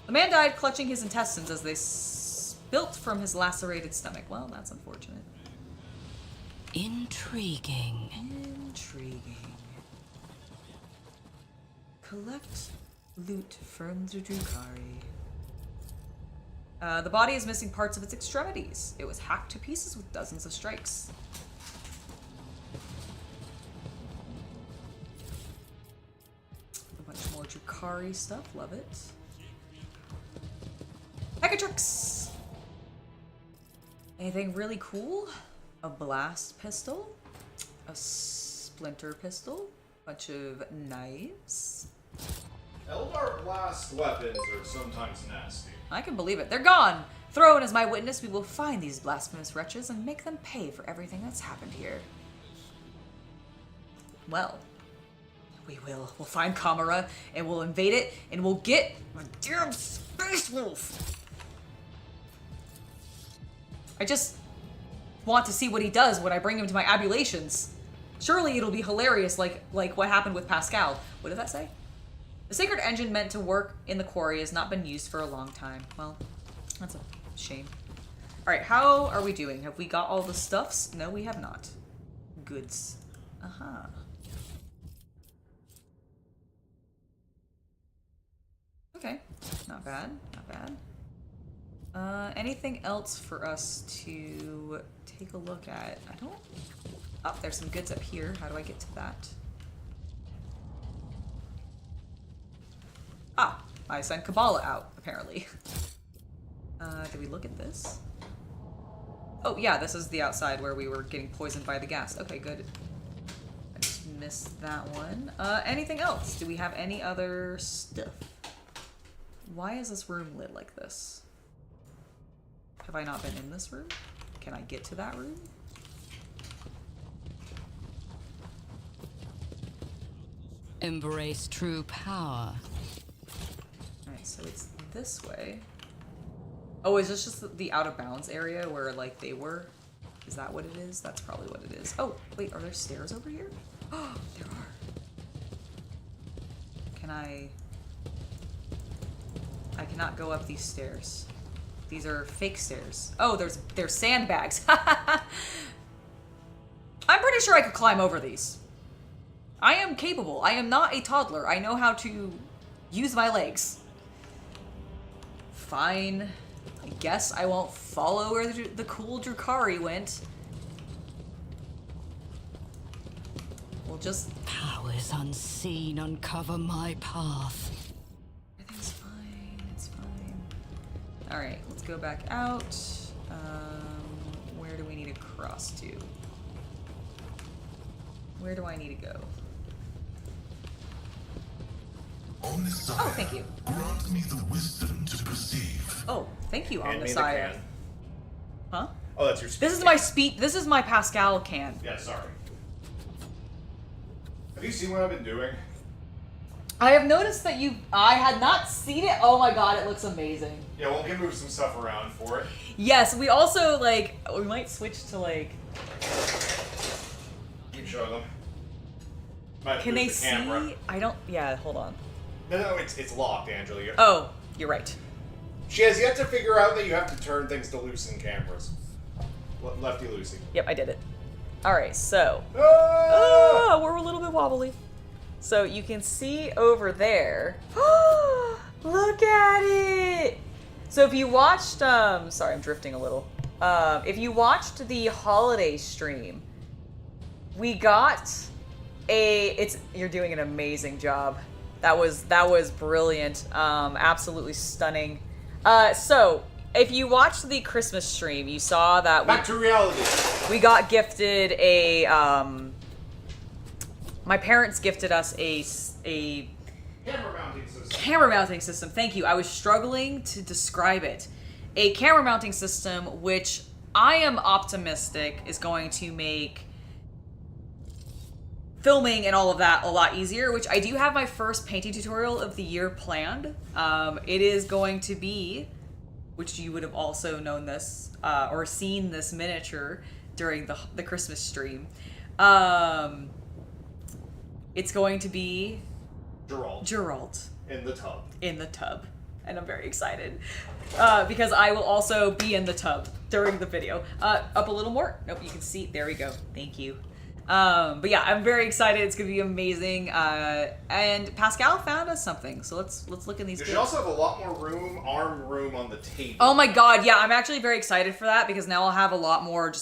A: The man died clutching his intestines as they spilt from his lacerated stomach. Well, that's unfortunate.
H: Intriguing.
A: Intriguing. Collect loot from the Drukhari. The body is missing parts of its extremities. It was hacked to pieces with dozens of strikes. A bunch more Drukhari stuff. Love it. Mechatrix! Anything really cool? A blast pistol. A splinter pistol. Bunch of knives.
B: Eldar blast weapons are sometimes nasty.
A: I can believe it. They're gone! Thrown as my witness, we will find these blasphemous wretches and make them pay for everything that's happened here. Well, we will. We'll find Kamara, and we'll invade it, and we'll get a damn space wolf! I just want to see what he does when I bring him to my abulations. Surely it'll be hilarious like what happened with Pascal. What did that say? The sacred engine meant to work in the quarry has not been used for a long time. Well, that's a shame. Alright, how are we doing? Have we got all the stuffs? No, we have not. Goods. Uh-huh. Okay. Not bad. Not bad. Anything else for us to take a look at? I don't... Oh, there's some goods up here. How do I get to that? Ah, I sent Kabbalah out, apparently. Did we look at this? Oh, yeah, this is the outside where we were getting poisoned by the gas. Okay, good. I just missed that one. Anything else? Do we have any other stuff? Why is this room lit like this? Have I not been in this room? Can I get to that room?
H: Embrace true power.
A: Alright, so it's this way. Oh, is this just the out of bounds area where, like, they were? Is that what it is? That's probably what it is. Oh, wait, are there stairs over here? Oh, there are. Can I cannot go up these stairs. These are fake stairs. Oh, there's sandbags. I'm pretty sure I could climb over these. I am capable. I am not a toddler. I know how to use my legs. Fine. I guess I won't follow where the cool Drukhari went. We'll just...
H: Powers unseen uncover my path.
A: Everything's fine. It's fine. Alright, let's go back out. Where do we need to cross to? Where do I need to go?
F: Omnissiah,
A: Oh, thank you.
F: grant me the wisdom to perceive.
A: Oh, thank you,
B: Hand me the
A: Omnissiah.
B: can.
A: Huh?
B: Oh, that's your speed
A: This is
B: can.
A: my speed. This is my Pascal can.
B: Yeah, sorry. Have you seen what I've been doing?
A: I have noticed that I had not seen it. Oh my god, it looks amazing.
B: Yeah, we'll can move some stuff around for it.
A: Yes, we also, like, we might switch to, like...
B: You can show them. Might
A: Can
B: move
A: they
B: the camera.
A: see? I don't... Yeah, hold on.
B: No, it's locked, Angela.
A: Oh, you're right.
B: She has yet to figure out that you have to turn things to loosen cameras. Lefty loosey.
A: Yep, I did it. Alright, so...
B: Ah!
A: Oh, we're a little bit wobbly. So you can see over there... Look at it! So if you watched... sorry, I'm drifting a little. If you watched the holiday stream, we got you're doing an amazing job. That was brilliant. Absolutely stunning. So if you watched the Christmas stream, you saw that
B: Back to reality.
A: we got gifted a my parents gifted us a
B: Camera mounting system.
A: camera mounting system. Thank you. I was struggling to describe it. A camera mounting system which I am optimistic is going to make filming and all of that a lot easier, which I do have my first painting tutorial of the year planned. It is going to be, which you would have also known this or seen this miniature, during the Christmas stream. It's going to be Geralt
B: in the tub.
A: In the tub. And I'm very excited because I will also be in the tub during the video. Up a little more. Nope, you can see. There we go. Thank you. But yeah, I'm very excited. It's gonna be amazing. And Pascal found us something, so let's look in these.
B: You should also have a lot more arm room on the table.
A: Oh my god, yeah, I'm actually very excited for that because now I'll have a lot more.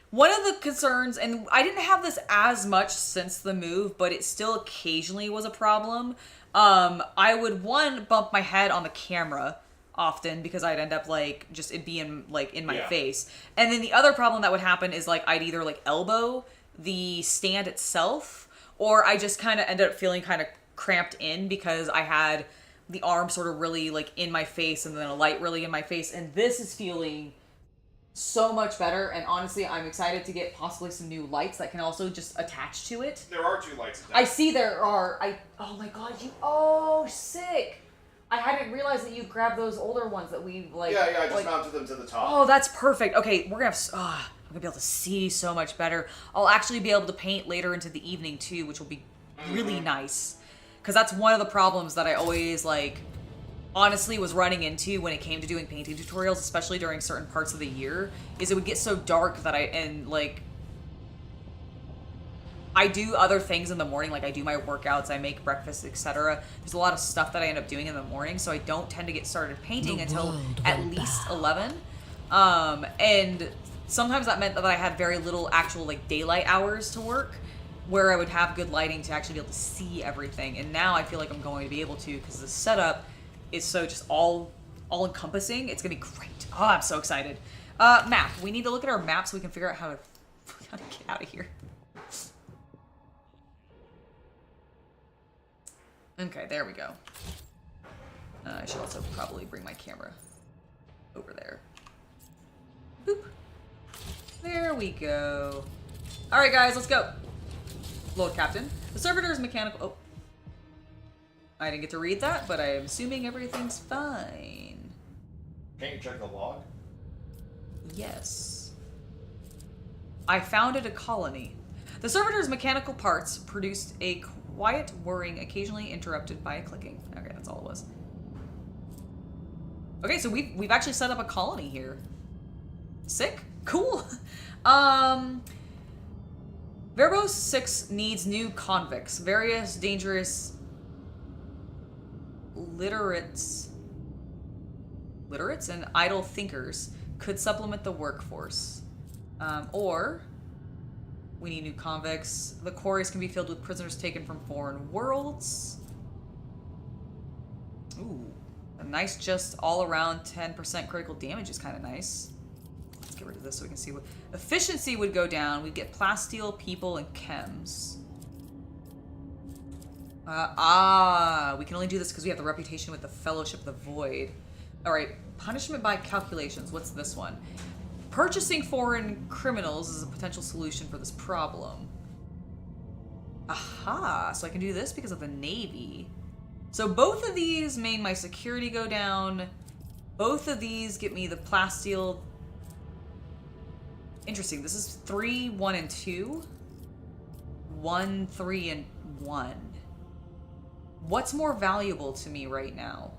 A: One of the concerns, and I didn't have this as much since the move, but it still occasionally was a problem. I would bump my head on the camera often because I'd end up just it being in my face. And then the other problem that would happen is I'd either elbow the stand itself, or I just kind of ended up feeling kind of cramped in because I had the arm sort of really in my face and then a light really in my face. And this is feeling so much better, and honestly, I'm excited to get possibly some new lights that can also just attach to it.
B: There are 2 lights attached.
A: I see there are. Oh my god, sick. I hadn't realized that you grabbed those older ones that we
B: Yeah, I just mounted them to the top.
A: Oh, that's perfect. Okay, we're gonna have. I'm gonna be able to see so much better. I'll actually be able to paint later into the evening too, which will be really nice. Because that's one of the problems that I always honestly was running into when it came to doing painting tutorials, especially during certain parts of the year, is it would get so dark that I do other things in the morning, I do my workouts, I make breakfast, etc. There's a lot of stuff that I end up doing in the morning, so I don't tend to get started painting until at least 11. And sometimes that meant that I had very little actual daylight hours to work, where I would have good lighting to actually be able to see everything. And now I feel like I'm going to be able to, because the setup is so just all encompassing. It's gonna be great. Oh, I'm so excited. Map. We need to look at our map so we can figure out how to get out of here. Okay, there we go. I should also probably bring my camera over there. Boop. There we go. All right, guys, let's go. Lord Captain. The servitor is mechanical. Oh. I didn't get to read that, but I'm assuming everything's fine.
B: Can't you check the log?
A: Yes. I founded a colony. The servitor's mechanical parts produced a quiet whirring, occasionally interrupted by a clicking. Okay, that's all it was. Okay, so we've actually set up a colony here. Sick. Cool. Verbos 6 needs new convicts. Various dangerous literates and idle thinkers could supplement the workforce. Or we need new convicts. The quarries can be filled with prisoners taken from foreign worlds. Ooh, a nice just all around 10% critical damage is kind of nice. Let's get rid of this so we can see what efficiency would go down. We'd get plasteel, people, and chems. We can only do this because we have the reputation with the Fellowship of the Void. All right, punishment by calculations. What's this one? Purchasing foreign criminals is a potential solution for this problem. Aha, so I can do this because of the Navy. So both of these made my security go down. Both of these get me the plasteel. Interesting, this is 3, 1, and 2. 1, 3, and 1. What's more valuable to me right now?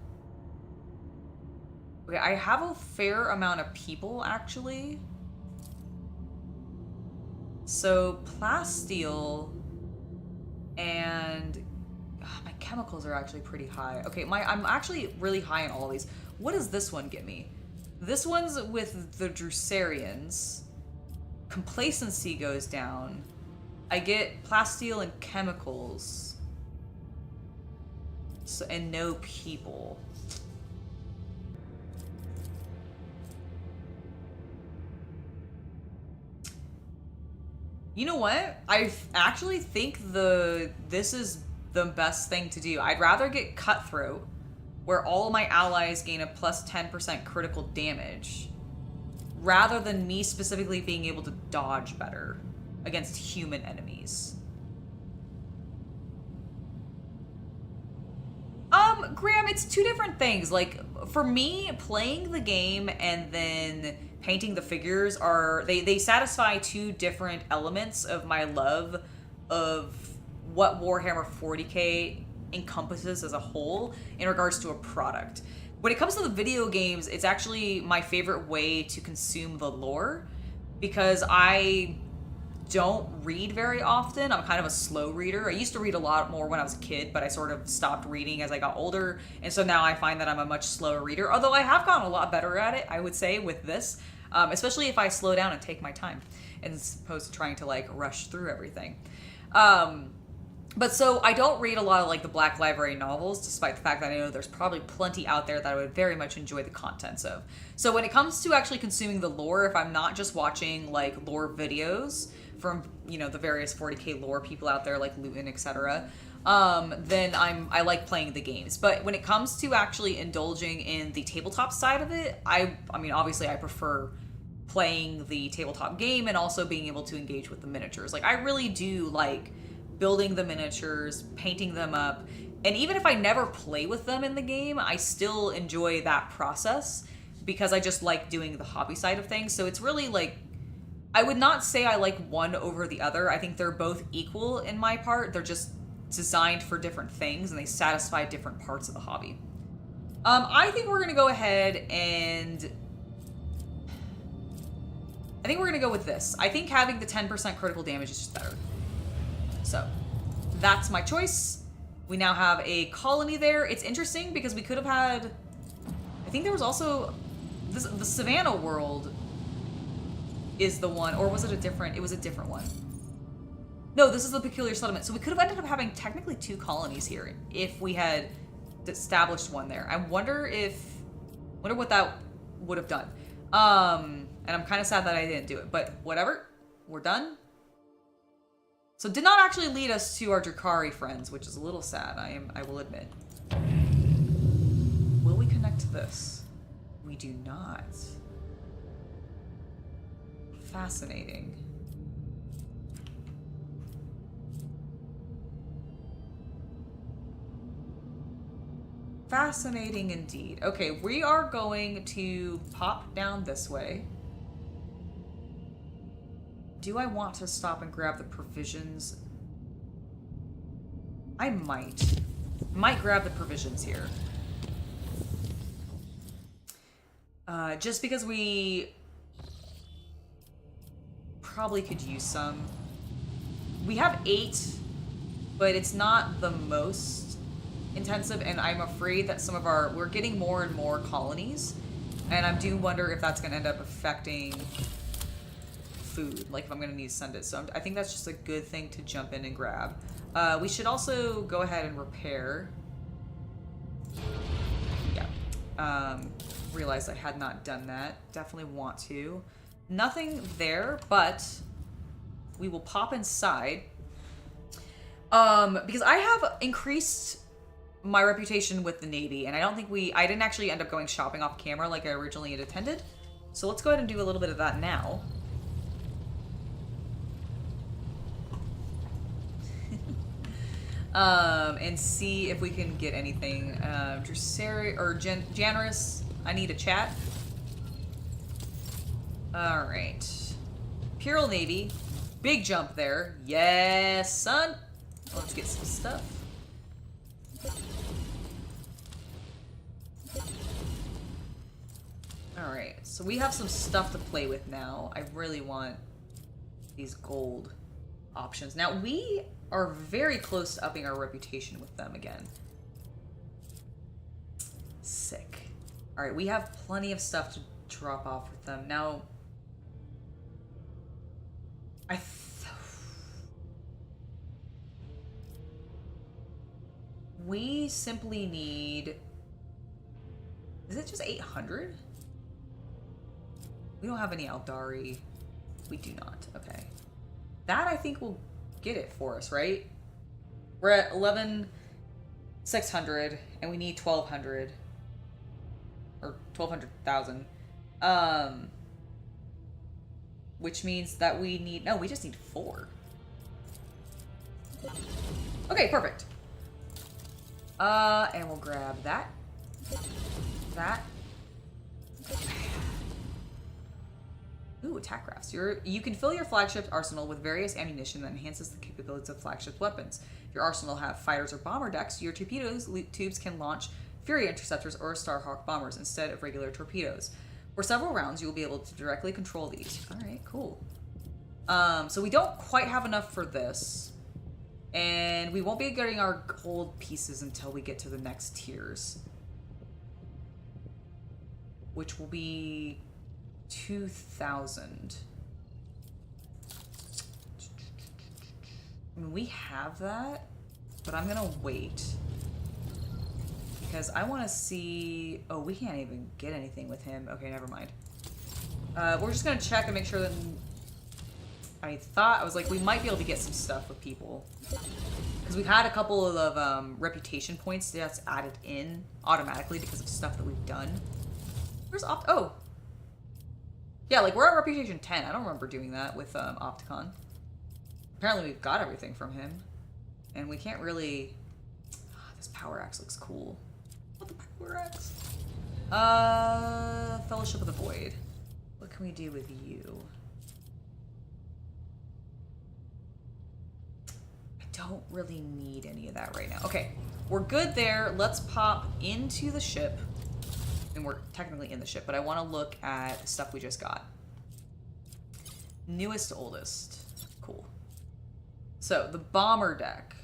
A: Okay, I have a fair amount of people, actually. So, plasteel and my chemicals are actually pretty high. Okay, I'm actually really high on all of these. What does this one get me? This one's with the Drusarians. Complacency goes down. I get plasteel and chemicals. So, and no people. You know what? I actually think this is the best thing to do. I'd rather get Cutthroat, where all my allies gain a plus 10% critical damage, rather than me specifically being able to dodge better against human enemies. Graham, it's two different things. Like, for me, playing the game and then painting the figures they satisfy two different elements of my love of what Warhammer 40k encompasses as a whole in regards to a product. When it comes to the video games, it's actually my favorite way to consume the lore, because I don't read very often. I'm kind of a slow reader. I used to read a lot more when I was a kid, but I sort of stopped reading as I got older. And so now I find that I'm a much slower reader, although I have gotten a lot better at it, I would say, with this, especially if I slow down and take my time as opposed to trying to like rush through everything. But so I don't read a lot of like the Black Library novels, despite the fact that I know there's probably plenty out there that I would very much enjoy the contents of. So when it comes to actually consuming the lore, if I'm not just watching like lore videos from, you know, the various 40k lore people out there like Luton, etc., then I like playing the games. But when it comes to actually indulging in the tabletop side of it, I mean, obviously I prefer playing the tabletop game and also being able to engage with the miniatures. Like, I really do like building the miniatures, painting them up, and even if I never play with them in the game, I still enjoy that process because I just like doing the hobby side of things. So it's really like, I would not say I like one over the other. I think they're both equal in my part. They're just designed for different things and they satisfy different parts of the hobby. I think we're gonna go ahead and I think we're gonna go with this. I think having the 10% critical damage is just better. So that's my choice. We now have a colony there. It's interesting because we could have had, I think there was also the Savannah world is the one, or was it a different, it was a different one. No, this is the Peculiar Settlement. So we could have ended up having technically two colonies here if we had established one there. I wonder what that would have done. And I'm kind of sad that I didn't do it, but whatever, we're done. So did not actually lead us to our Drakari friends, which is a little sad, I will admit. Will we connect to this? We do not. Fascinating. Fascinating indeed. Okay, we are going to pop down this way. Do I want to stop and grab the provisions? I might grab the provisions here. Just because we probably could use some. We have 8, but it's not the most intensive, and I'm afraid that some of we're getting more and more colonies, and I do wonder if that's going to end up affecting food, like if I'm going to need to send it. So I think that's just a good thing to jump in and grab. We should also go ahead and repair. Yeah. Realized I had not done that. Definitely want to. Nothing there, but we will pop inside. Because I have increased my reputation with the Navy, and I don't think I didn't actually end up going shopping off camera like I originally had intended. So let's go ahead and do a little bit of that now. And see if we can get anything. Janaris, I need a chat. Alright. Imperial Navy. Big jump there. Yes, son. Let's get some stuff. Alright, so we have some stuff to play with now. I really want these gold options. Now, we are very close to upping our reputation with them again. Sick. Alright, we have plenty of stuff to drop off with them. Now, we simply need... Is it just 800? We don't have any Aldari. We do not. Okay. That, I think, will get it for us, right? We're at 11,600, and we need 1,200. Or 1,200,000. Which means that we need... No, we just need 4. Okay, perfect. And we'll grab that. That. Ooh, attack crafts. You can fill your flagship's arsenal with various ammunition that enhances the capabilities of flagship weapons. If your arsenal have fighters or bomber decks, your torpedoes tubes can launch Fury interceptors or Starhawk bombers instead of regular torpedoes. For several rounds, you will be able to directly control these. All right, cool. So we don't quite have enough for this, and we won't be getting our gold pieces until we get to the next tiers, which will be 2,000. I mean, we have that, but I'm gonna wait because I want to see. Oh, we can't even get anything with him. Okay, never mind. We're just gonna check and make sure that. I was like, we might be able to get some stuff with people because we've had a couple of reputation points that's added in automatically because of stuff that we've done. Where's Oh, yeah, like we're at reputation 10. I don't remember doing that with Opticon. Apparently we've got everything from him, and we can't really. This power axe looks cool. What the power axe? Fellowship of the Void. What can we do with you? I don't really need any of that right now. Okay, we're good there. Let's pop into the ship. And we're technically in the ship, but I want to look at the stuff we just got. Newest to oldest. Cool. So, the bomber deck.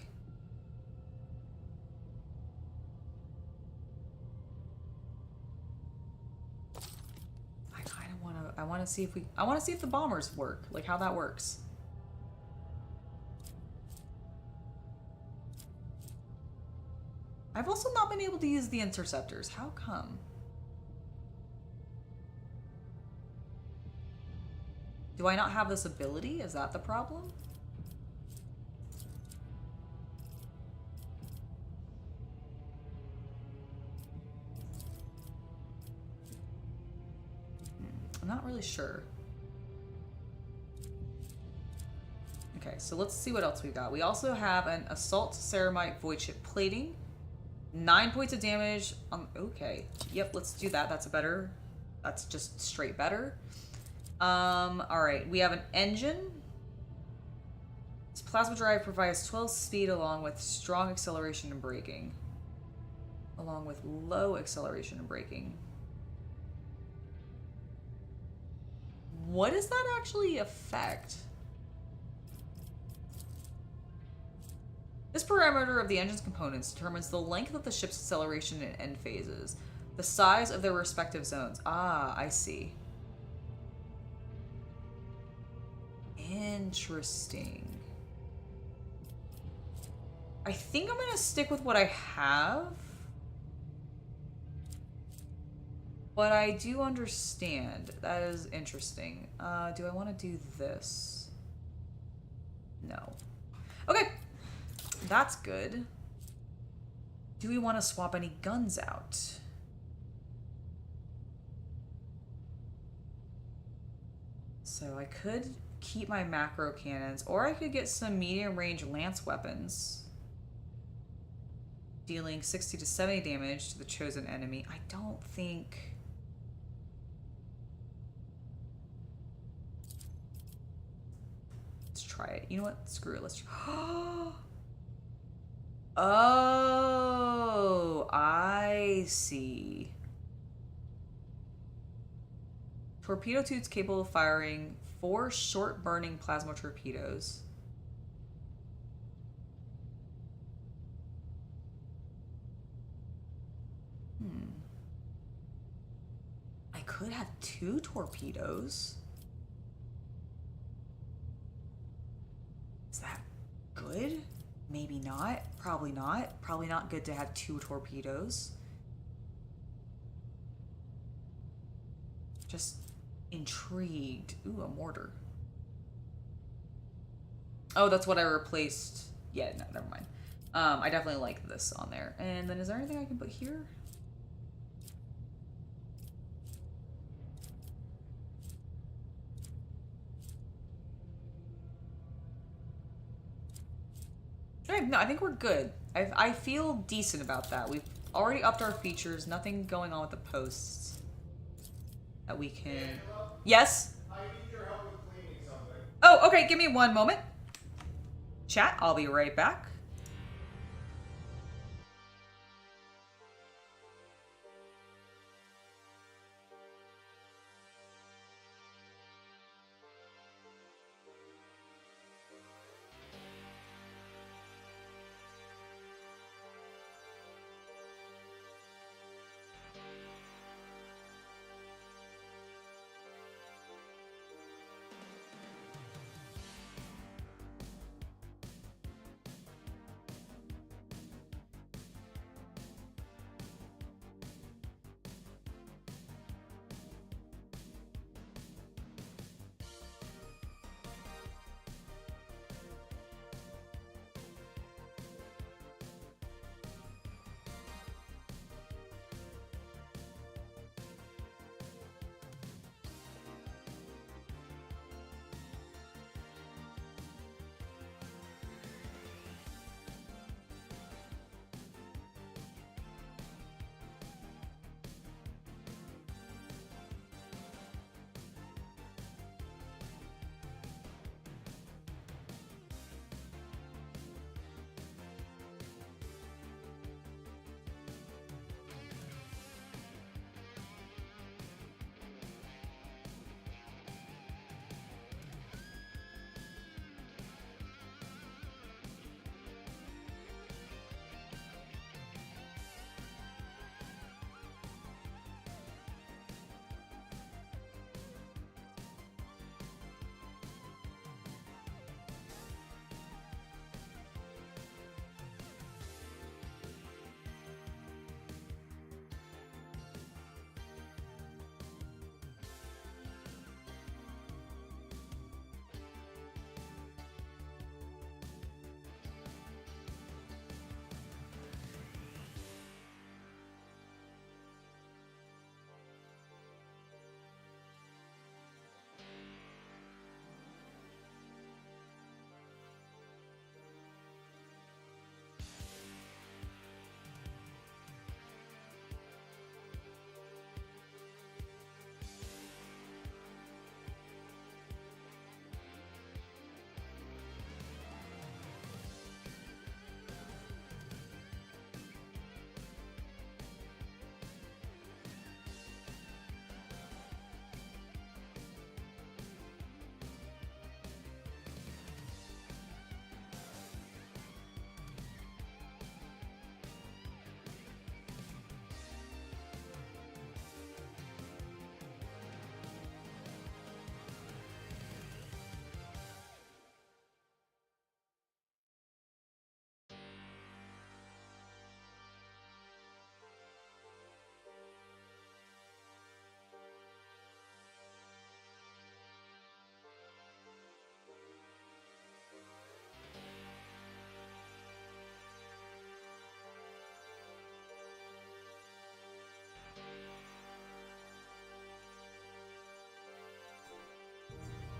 A: I want to see if the bombers work, like how that works. I've also not been able to use the interceptors. How come? Do I not have this ability? Is that the problem? I'm not really sure. Okay, so let's see what else we got. We also have an Assault Ceramite Void Chip Plating. 9 points of damage. Okay. Yep, let's do that. That's better. That's just straight better. Alright. We have an engine. This plasma drive provides 12 speed along with strong acceleration and braking. Along with low acceleration and braking. What does that actually affect? This parameter of the engine's components determines the length of the ship's acceleration and end phases, the size of their respective zones. Ah, I see. Interesting. I think I'm gonna stick with what I have. But I do understand. That is interesting. Do I want to do this? No. Okay. That's good. Do we want to swap any guns out? So I could keep my macro cannons, or I could get some medium range lance weapons. Dealing 60 to 70 damage to the chosen enemy. I don't think... Let's try it. You know what? Screw it. Let's try. Oh, I see. Torpedo tubes capable of firing 4 short burning plasma torpedoes. I could have 2 torpedoes. Is that good? Maybe not. Probably not. Probably not good to have 2 torpedoes. Just intrigued. Ooh, a mortar. Oh, that's what I replaced. Yeah, no, never mind. I definitely like this on there. And then is there anything I can put here? Okay, no, I think we're good. I feel decent about that. We've already upped our features. Nothing going on with the posts that we can. Yes.
B: I need your help with cleaning something.
A: Oh, okay. Give me one moment. Chat. I'll be right back.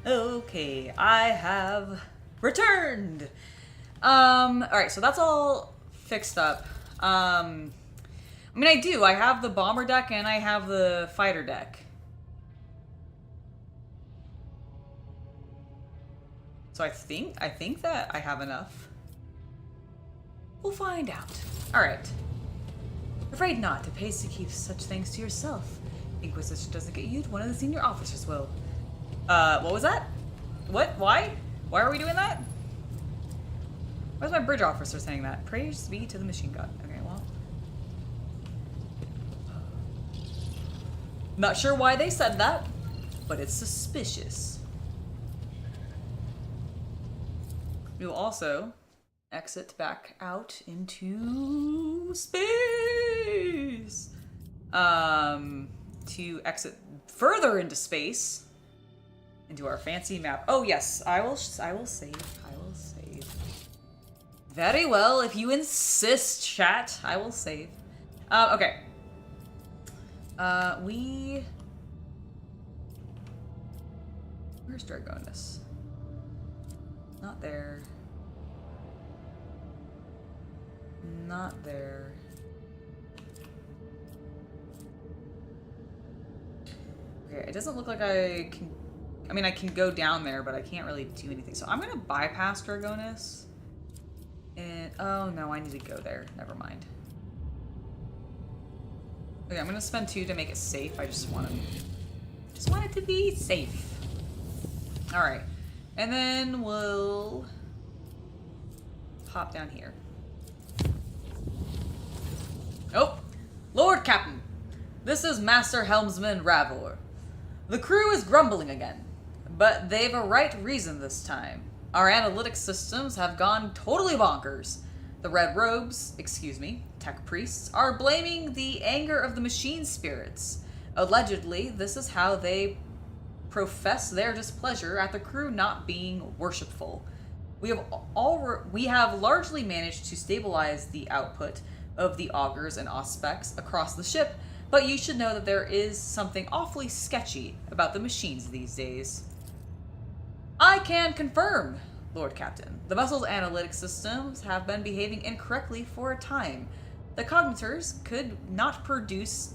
A: Okay, I have returned. Alright, so that's all fixed up. I mean, I have the bomber deck and I have the fighter deck. So I think that I have enough. We'll find out. Alright. Afraid not. It pays to keep such things to yourself. Inquisition doesn't get you, one of the senior officers will. What was that? What? Why? Why are we doing that? Why is my bridge officer saying that? Praise be to the machine god. Okay, well. Not sure why they said that, but it's suspicious. We will also exit back out into space. To exit further into space. Into our fancy map. Oh yes, I will save. I will save. Very well, if you insist, chat. I will save. Okay. Where's Dragonis? Not there. Not there. Okay, it doesn't look like I can... I mean, I can go down there, but I can't really do anything. So I'm gonna bypass Dragonus. And... oh, no, I need to go there. Never mind. Okay, I'm gonna spend 2 to make it safe. I just want it to be safe. Alright. And then we'll... pop down here. Oh! Lord Captain! This is Master Helmsman Ravor. The crew is grumbling again, but they've a right reason this time. Our analytics systems have gone totally bonkers. The Red Robes, tech priests, are blaming the anger of the machine spirits. Allegedly, this is how they profess their displeasure at the crew not being worshipful. We have largely managed to stabilize the output of the augurs and auspex across the ship, but you should know that there is something awfully sketchy about the machines these days. I can confirm, Lord Captain. The vessel's analytic systems have been behaving incorrectly for a time. The cognitors could not produce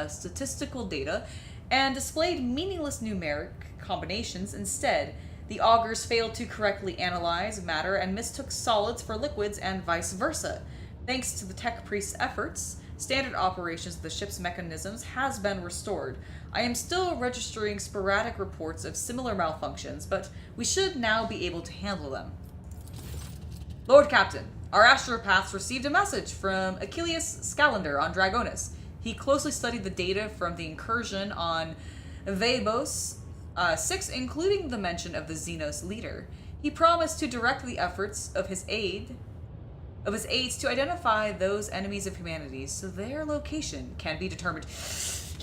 A: statistical data and displayed meaningless numeric combinations instead. The augurs failed to correctly analyze matter and mistook solids for liquids and vice versa. Thanks to the tech priest's efforts, standard operations of the ship's mechanisms has been restored. I am still registering sporadic reports of similar malfunctions, but we should now be able to handle them. Lord Captain, our astropaths received a message from Achilles Scalander on Dragonus. He closely studied the data from the incursion on Vebos 6, including the mention of the Xenos leader. He promised to direct the efforts of his aides to identify those enemies of humanity so their location can be determined.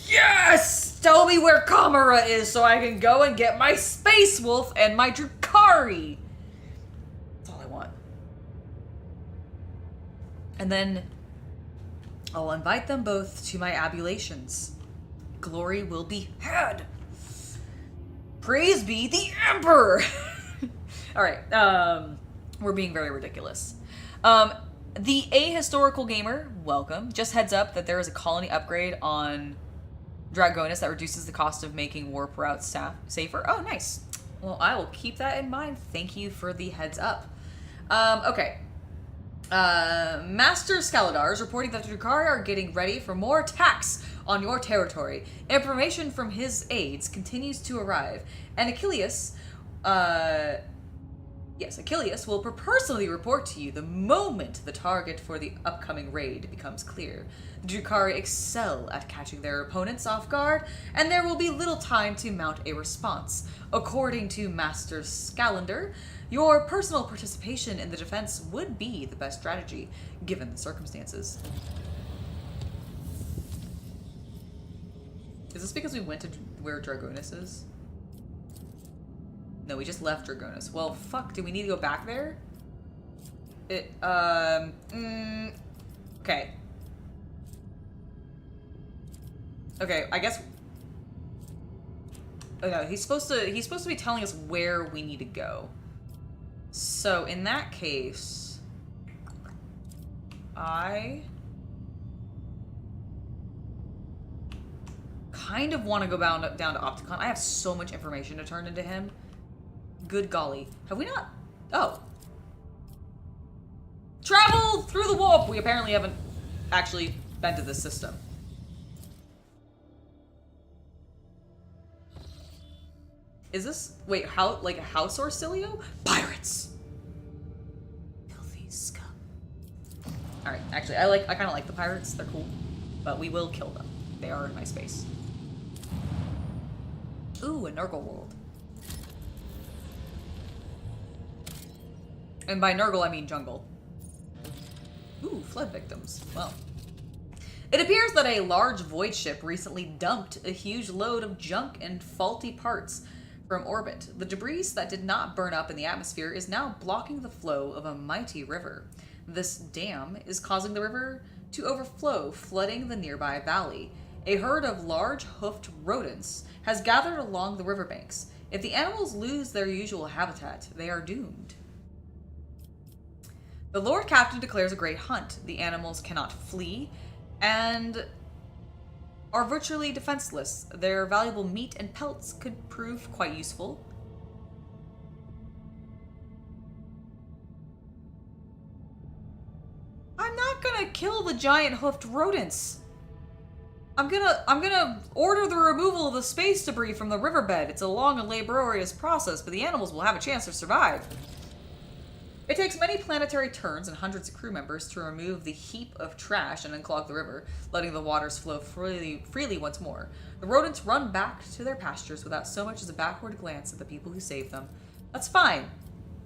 A: Yes! Tell me where Kamara is so I can go and get my Space Wolf and my Drukhari! That's all I want. And then I'll invite them both to my ablutions. Glory will be had! Praise be the Emperor! Alright, we're being very ridiculous. The Ahistorical Gamer, welcome. Just heads up that there is a colony upgrade on Dragonus that reduces the cost of making warp routes safer. Oh, nice. Well, I will keep that in mind. Thank you for the heads up. Okay. Master Scaladar is reporting that the Drukhari are getting ready for more attacks on your territory. Information from his aides continues to arrive, and Achilles will personally report to you the moment the target for the upcoming raid becomes clear. The Drukhari excel at catching their opponents off guard, and there will be little time to mount a response. According to Master Scalander, your personal participation in the defense would be the best strategy, given the circumstances. Is this because we went to where Dragonus is? No, we just left Dragonus. Well, fuck, do we need to go back there? Okay. Okay, I guess... oh no, he's supposed to be telling us where we need to go. So, in that case... I... kind of want to go down to Opticon. I have so much information to turn into him. Good golly. Have we not? Oh. Travel through the warp! We apparently haven't actually been to this system. Is this... wait, how... like a house or Cilio? Pirates! Filthy scum. Alright, actually, I kind of like the pirates. They're cool. But we will kill them. They are in my space. Ooh, a Nurgle world. And by Nurgle, I mean jungle. Ooh, flood victims. Well. It appears that a large void ship recently dumped a huge load of junk and faulty parts from orbit. The debris that did not burn up in the atmosphere is now blocking the flow of a mighty river. This dam is causing the river to overflow, flooding the nearby valley. A herd of large hoofed rodents has gathered along the riverbanks. If the animals lose their usual habitat, they are doomed. The Lord Captain declares a great hunt. The animals cannot flee and are virtually defenseless. Their valuable meat and pelts could prove quite useful. I'm not gonna kill the giant hoofed rodents. I'm gonna order the removal of the space debris from the riverbed. It's a long and laborious process, but the animals will have a chance to survive. It takes many planetary turns and hundreds of crew members to remove the heap of trash and unclog the river, letting the waters flow freely once more. The rodents run back to their pastures without so much as a backward glance at the people who saved them. That's fine.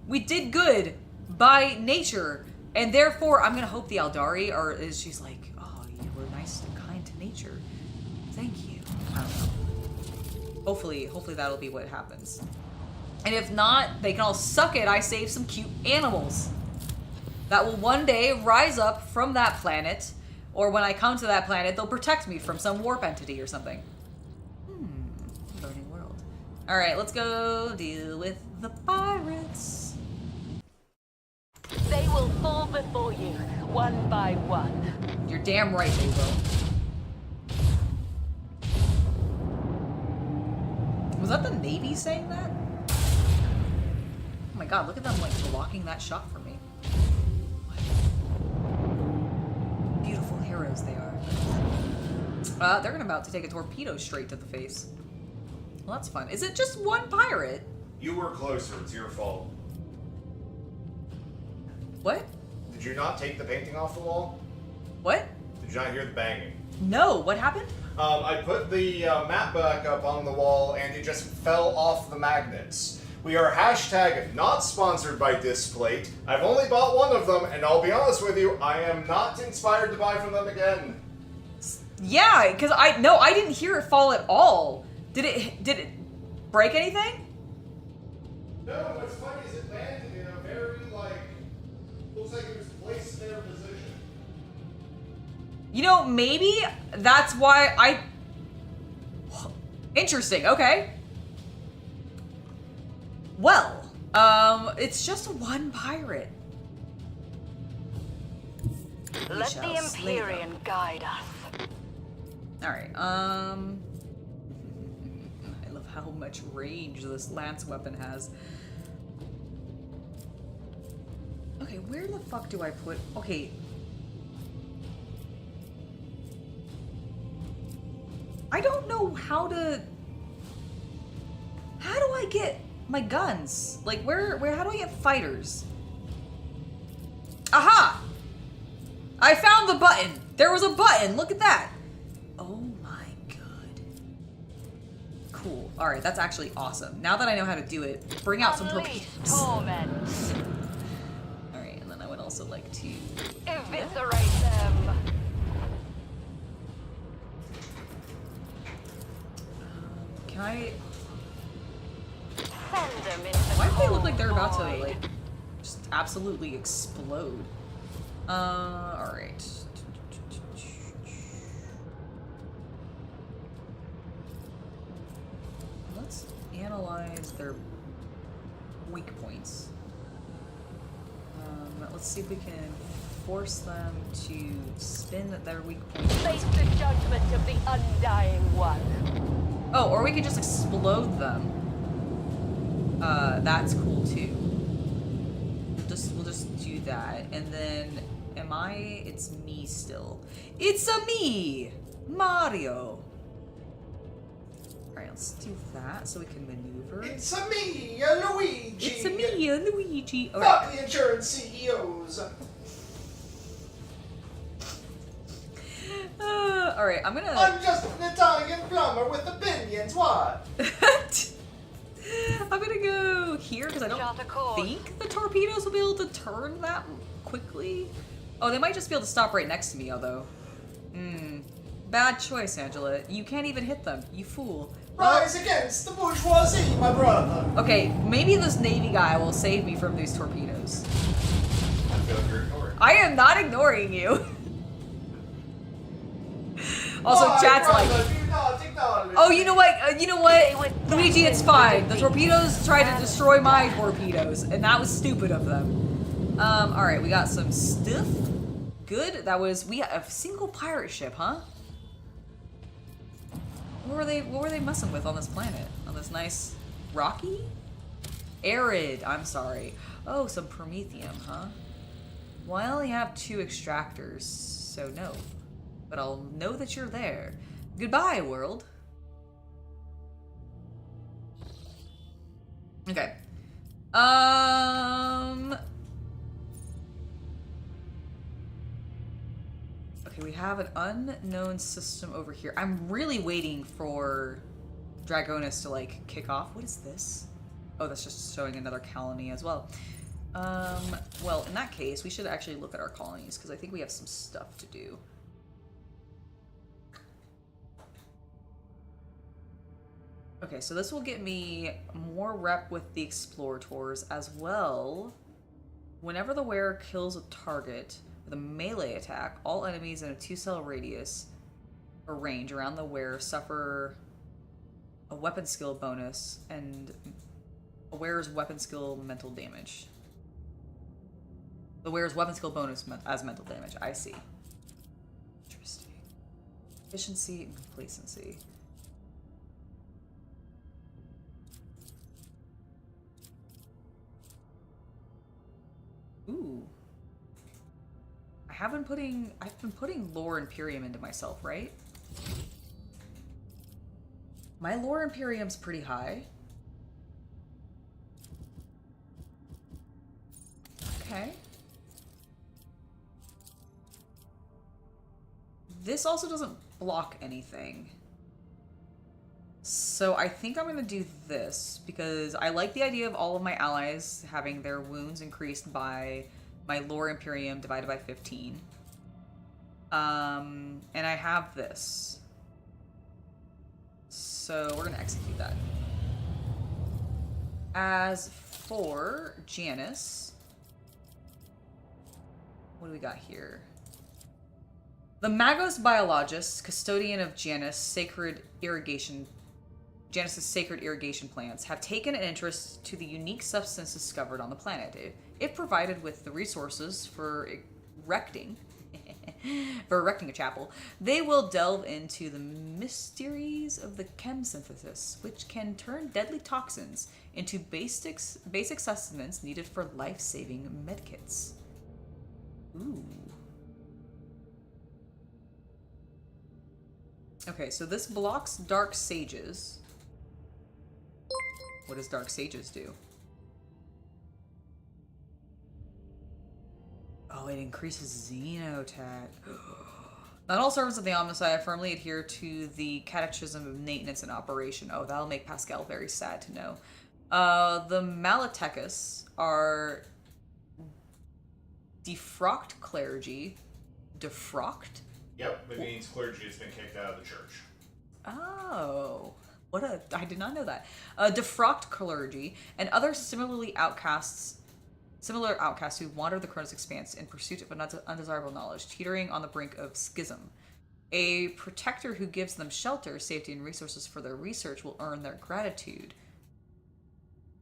A: We did good by nature, and therefore I'm gonna hope the Aldari she's like, oh, you were nice and kind to nature. Thank you. I don't know. Hopefully that'll be what happens. And if not, they can all suck it. I saved some cute animals that will one day rise up from that planet, or when I come to that planet, they'll protect me from some warp entity or something. Learning world. All right, let's go deal with the pirates.
C: They will fall before you, one by one.
A: You're damn right they will. Was that the Navy saying that? Oh my god, look at them like blocking that shot for me. What? Beautiful heroes they are. They're about to take a torpedo straight to the face. Well, that's fun. Is it just one pirate?
B: You were closer. It's your fault.
A: What?
B: Did you not take the painting off the wall?
A: What?
B: Did you not hear the banging?
A: No, what happened?
B: I put the map back up on the wall and it just fell off the magnets. We are hashtag not sponsored by Displate. I've only bought one of them, and I'll be honest with you, I am not inspired to buy from them again.
A: Yeah, because I didn't hear it fall at all. Did it break anything?
B: No, what's funny is it landed in a very, looks like it was placed in their position.
A: You know, maybe that's why Interesting, okay. Well, it's just one pirate.
C: Let the Empyrean guide us.
A: Alright, I love how much range this lance weapon has. Okay, where the fuck do I put... Okay. I don't know how to... How do I get my guns? Like, how do I get fighters? Aha! I found the button! There was a button! Look at that! Oh my god. Cool. Alright, that's actually awesome. Now that I know how to do it, bring out some torpedoes.
C: Torment.
A: Alright, and then I would also like to...
C: Eviscerate them.
A: Can I...
C: Send them into
A: Why do they look like they're
C: cold
A: about to,
C: void.
A: like, just absolutely explode? Alright. Let's analyze their weak points. Let's see if we can force them to spin their weak points.
C: Face the judgment of the Undying One.
A: Oh, or we could just explode them. That's cool too. We'll just do that, and then it's me still. It's a me, Mario. All right, let's do that so we can maneuver.
B: It's a me, Luigi.
A: It's a me, Luigi. All
B: Fuck
A: right.
B: the insurance CEOs.
A: All right, I'm
B: just an Italian plumber with opinions. What?
A: I'm gonna go here because I don't
C: Shot a chord.
A: think the torpedoes will be able to turn that quickly. Oh, they might just be able to stop right next to me, although. Bad choice, Angela. You can't even hit them, you fool.
B: Rise against the bourgeoisie, my brother.
A: Okay, maybe this Navy guy will save me from these torpedoes.
B: I feel like you're ignoring.
A: I am not ignoring you. Also, chat's like, oh, you know what? Luigi, it's fine. The torpedoes tried to destroy my torpedoes, and that was stupid of them. Alright, we got some stuff. Good. That was, we got a single pirate ship, huh? What were they messing with on this planet? On this nice rocky? Arid, I'm sorry. Oh, some Promethium, huh? Well, I only have 2 extractors, so no. But I'll know that you're there. Goodbye, world. Okay. Okay, we have an unknown system over here. I'm really waiting for Dragonus to, like, kick off. What is this? Oh, that's just showing another colony as well. Well, in that case, we should actually look at our colonies, because I think we have some stuff to do. Okay, so this will get me more rep with the Explorators as well. Whenever the wearer kills a target with a melee attack, all enemies in a 2-cell radius or range around the wearer suffer a weapon skill bonus and a wearer's weapon skill mental damage. The wearer's weapon skill bonus as mental damage. I see. Interesting. Efficiency and complacency. Ooh. I've been putting lore Imperium into myself, right? My lore Imperium's pretty high. Okay. This also doesn't block anything. So I think I'm gonna do this because I like the idea of all of my allies having their wounds increased by my lore Imperium divided by 15. And I have this. So we're gonna execute that. As for Janus, what do we got here? The Magos Biologist, custodian of Janus' sacred irrigation plants, have taken an interest to the unique substance discovered on the planet. If provided with the resources for erecting a chapel, they will delve into the mysteries of the chem synthesis, which can turn deadly toxins into basic sustenance needed for life-saving medkits. Ooh. Okay, so this blocks Dark Sages. What does Dark Sages do? Oh, it increases Xenotech. Not all servants of the Omnissiah firmly adhere to the Catechism of Maintenance and Operation. Oh, that'll make Pascal very sad to know. The Malatecus are defrocked clergy. Defrocked?
B: Yep, it means clergy has been kicked out of the church.
A: Oh. I did not know that. Defrocked clergy and other similar outcasts who wander the Kronos Expanse in pursuit of undesirable knowledge, teetering on the brink of schism. A protector who gives them shelter, safety, and resources for their research will earn their gratitude.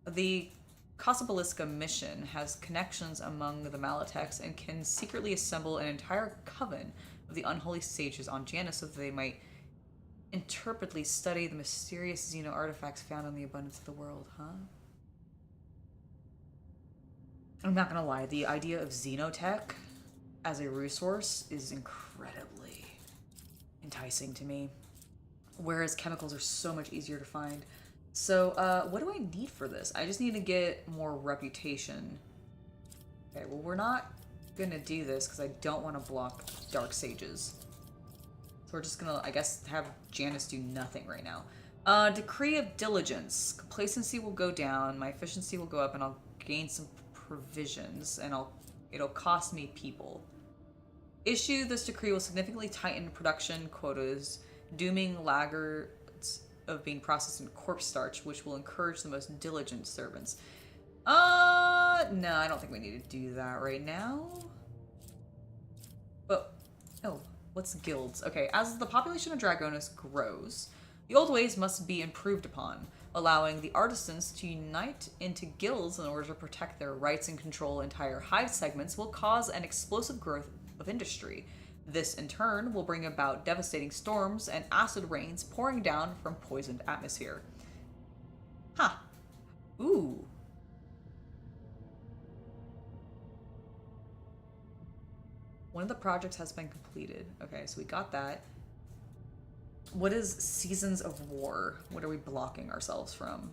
A: The Casabaliska mission has connections among the Malatex and can secretly assemble an entire coven of the unholy sages on Janus so that they might interpretedly study the mysterious Xeno artifacts found in the abundance of the world, huh? I'm not gonna lie, the idea of Xenotech as a resource is incredibly enticing to me. Whereas chemicals are so much easier to find. So, what do I need for this? I just need to get more reputation. Okay, well, we're not gonna do this because I don't want to block Dark Sages. So we're just gonna, I guess, have Janus do nothing right now. Decree of Diligence. Complacency will go down, my efficiency will go up, and I'll gain some provisions, and it'll cost me people. Issue this decree will significantly tighten production quotas, dooming laggards of being processed in corpse starch, which will encourage the most diligent servants. No, I don't think we need to do that right now. But, oh. What's guilds? Okay, as the population of Dragonus grows, the old ways must be improved upon. allowing the artisans to unite into guilds in order to protect their rights and control entire hive segments will cause an explosive growth of industry. This, in turn, will bring about devastating storms and acid rains pouring down from poisoned atmosphere. Huh. Ooh. One of the projects has been completed. Okay, so we got that. What is Seasons of War? What are we blocking ourselves from?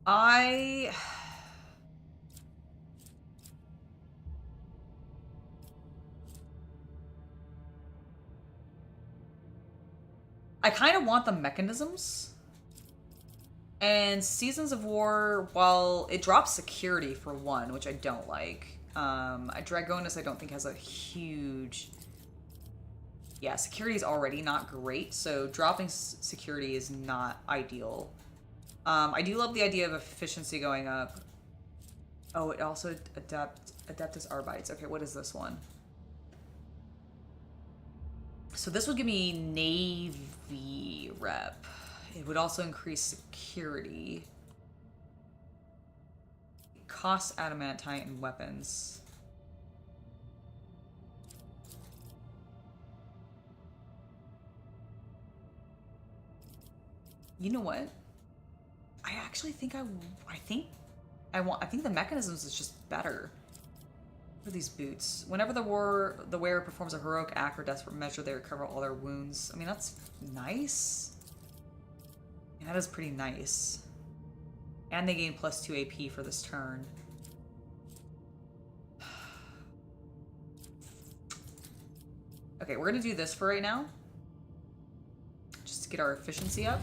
A: I kind of want the mechanisms. And Seasons of War, while it drops security for one, which I don't like. Dragonus I don't think has a huge... Yeah, security is already not great, so dropping security is not ideal. I do love the idea of efficiency going up. Oh, it also Adeptus Arbites. Okay, what is this one? So this would give me Navy rep. It would also increase security. It costs adamantite and weapons. You know what? I actually think I think the mechanisms is just better. For these boots. Whenever the wearer performs a heroic act or desperate measure, they recover all their wounds. I mean, that's nice. Yeah, that is pretty nice. And they gain plus 2 AP for this turn. Okay, we're gonna do this for right now. Just to get our efficiency up.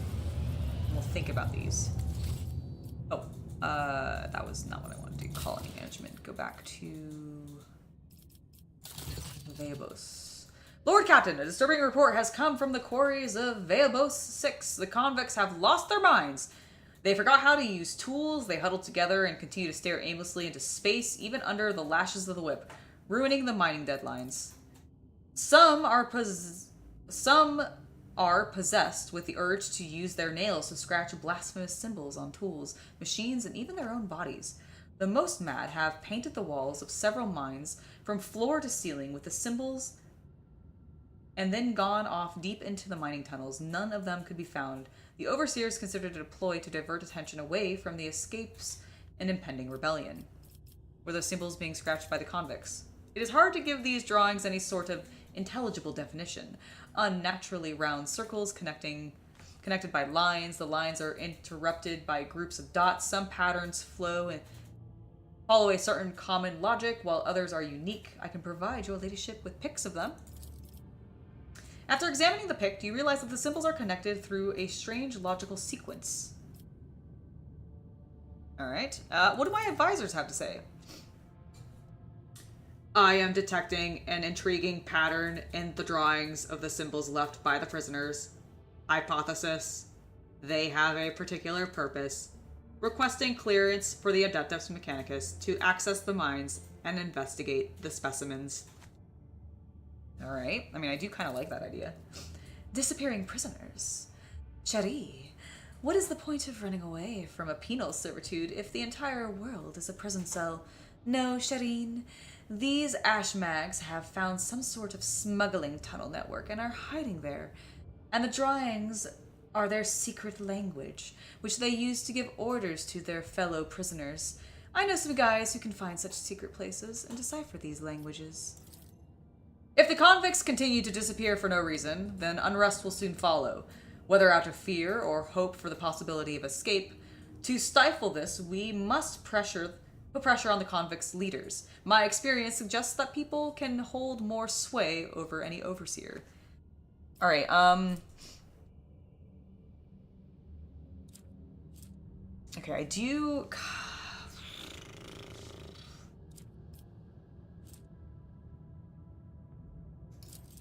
A: And we'll think about these. Oh, that was not what I wanted to do. Colony management. Go back to Veabos. Lord Captain, a disturbing report has come from the quarries of Veabos 6. The convicts have lost their minds. They forgot how to use tools, they huddle together and continue to stare aimlessly into space, even under the lashes of the whip, ruining the mining deadlines. Some are possessed with the urge to use their nails to scratch blasphemous symbols on tools, machines, and even their own bodies. The most mad have painted the walls of several mines from floor to ceiling with the symbols and then gone off deep into the mining tunnels. None of them could be found. The overseers considered it a ploy to divert attention away from the escapes and impending rebellion. Were those symbols being scratched by the convicts? It is hard to give these drawings any sort of intelligible definition. Unnaturally round circles connected by lines. The lines are interrupted by groups of dots. Some patterns flow and follow a certain common logic, while others are unique. I can provide your ladyship with pics of them. After examining the pic, you realize that the symbols are connected through a strange logical sequence. Alright, what do my advisors have to say? I am detecting an intriguing pattern in the drawings of the symbols left by the prisoners. Hypothesis: they have a particular purpose. Requesting clearance for the Adeptus Mechanicus to access the mines and investigate the specimens. Alright, I mean, I do kind of like that idea. Disappearing prisoners. Cherie, what is the point of running away from a penal servitude if the entire world is a prison cell? No, Shireen. These Ashmags have found some sort of smuggling tunnel network and are hiding there. And the drawings are their secret language, which they use to give orders to their fellow prisoners. I know some guys who can find such secret places and decipher these languages. If the convicts continue to disappear for no reason, then unrest will soon follow, whether out of fear or hope for the possibility of escape. To stifle this, we must put pressure on the convicts' leaders. My experience suggests that people can hold more sway over any overseer. Alright, okay, I do...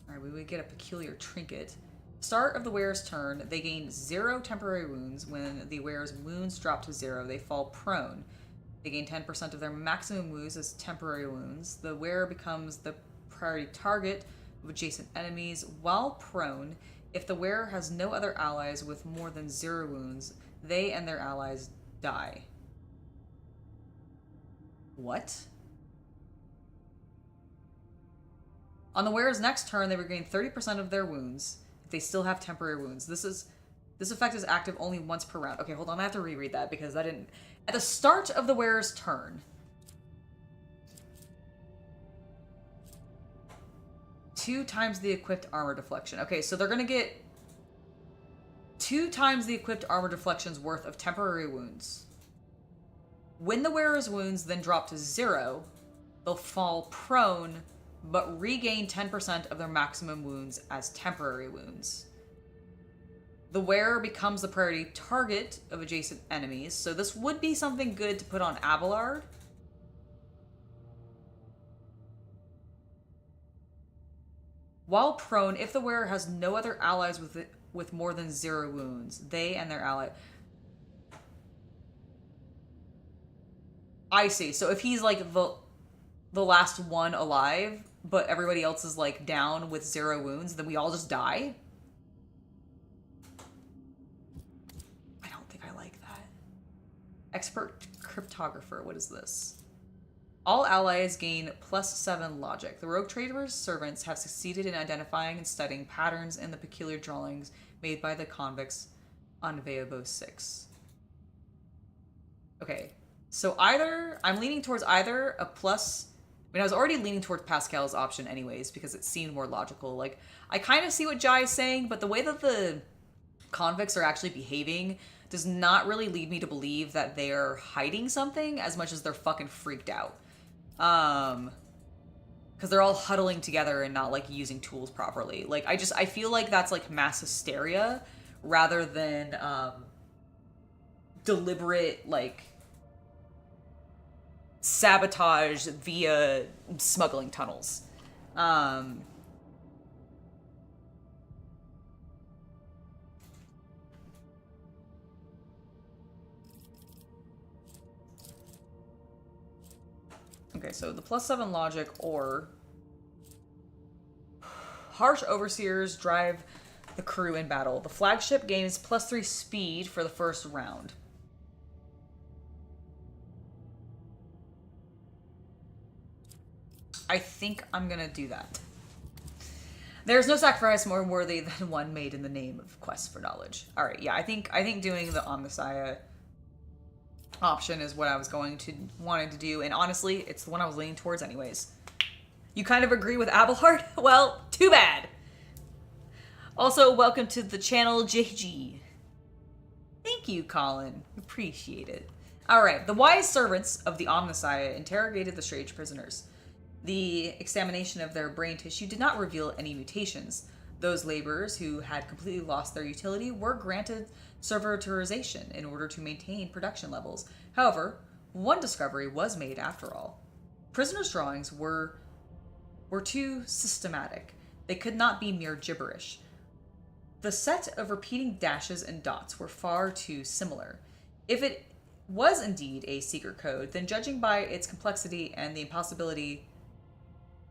A: Alright, we would get a peculiar trinket. Start of the wearer's turn, they gain 0 temporary wounds. When the wearer's wounds drop to 0, they fall prone. They gain 10% of their maximum wounds as temporary wounds. The wearer becomes the priority target of adjacent enemies while prone. If the wearer has no other allies with more than 0 wounds, they and their allies die. What? On the wearer's next turn, they regain 30% of their wounds if they still have temporary wounds. This effect is active only once per round. Okay, hold on. I have to reread that because that didn't... At the start of the wearer's turn, 2 times the equipped armor deflection. Okay, so they're going to get 2 times the equipped armor deflection's worth of temporary wounds. When the wearer's wounds then drop to 0, they'll fall prone, but regain 10% of their maximum wounds as temporary wounds. The wearer becomes the priority target of adjacent enemies, so this would be something good to put on Abelard. While prone, if the wearer has no other allies with more than 0 wounds, they and their ally... I see. So if he's like the last one alive, but everybody else is like down with 0 wounds, then we all just die? I don't think I like that. Expert cryptographer, what is this? All allies gain +7 logic. The rogue trader's servants have succeeded in identifying and studying patterns in the peculiar drawings made by the convicts on Veabo 6. Okay, so either, I'm leaning towards either a plus... I mean, I was already leaning towards Pascal's option anyways, because it seemed more logical. Like, I kind of see what Jai is saying, but the way that the convicts are actually behaving does not really lead me to believe that they're hiding something as much as they're fucking freaked out. Because they're all huddling together and not, like, using tools properly. Like, I feel like that's, like, mass hysteria rather than, deliberate, like, sabotage via smuggling tunnels. Okay, so the +7 logic or harsh overseers drive the crew in battle. The flagship gains +3 speed for the first round. I think I'm gonna do that. There's no sacrifice more worthy than one made in the name of quest for knowledge. All right, yeah, I think doing the Omnissiah option is what I was wanting to do, and honestly, it's the one I was leaning towards anyways. You kind of agree with Abelhard? Well, too bad. Also, welcome to the channel, JG. Thank you, Colin. Appreciate it. All right, the wise servants of the Omnissiah interrogated the strange prisoners. The examination of their brain tissue did not reveal any mutations. Those laborers who had completely lost their utility were granted servitorization in order to maintain production levels. However, one discovery was made after all. Prisoners' drawings were too systematic. They could not be mere gibberish. The set of repeating dashes and dots were far too similar. If it was indeed a secret code, then judging by its complexity and the impossibility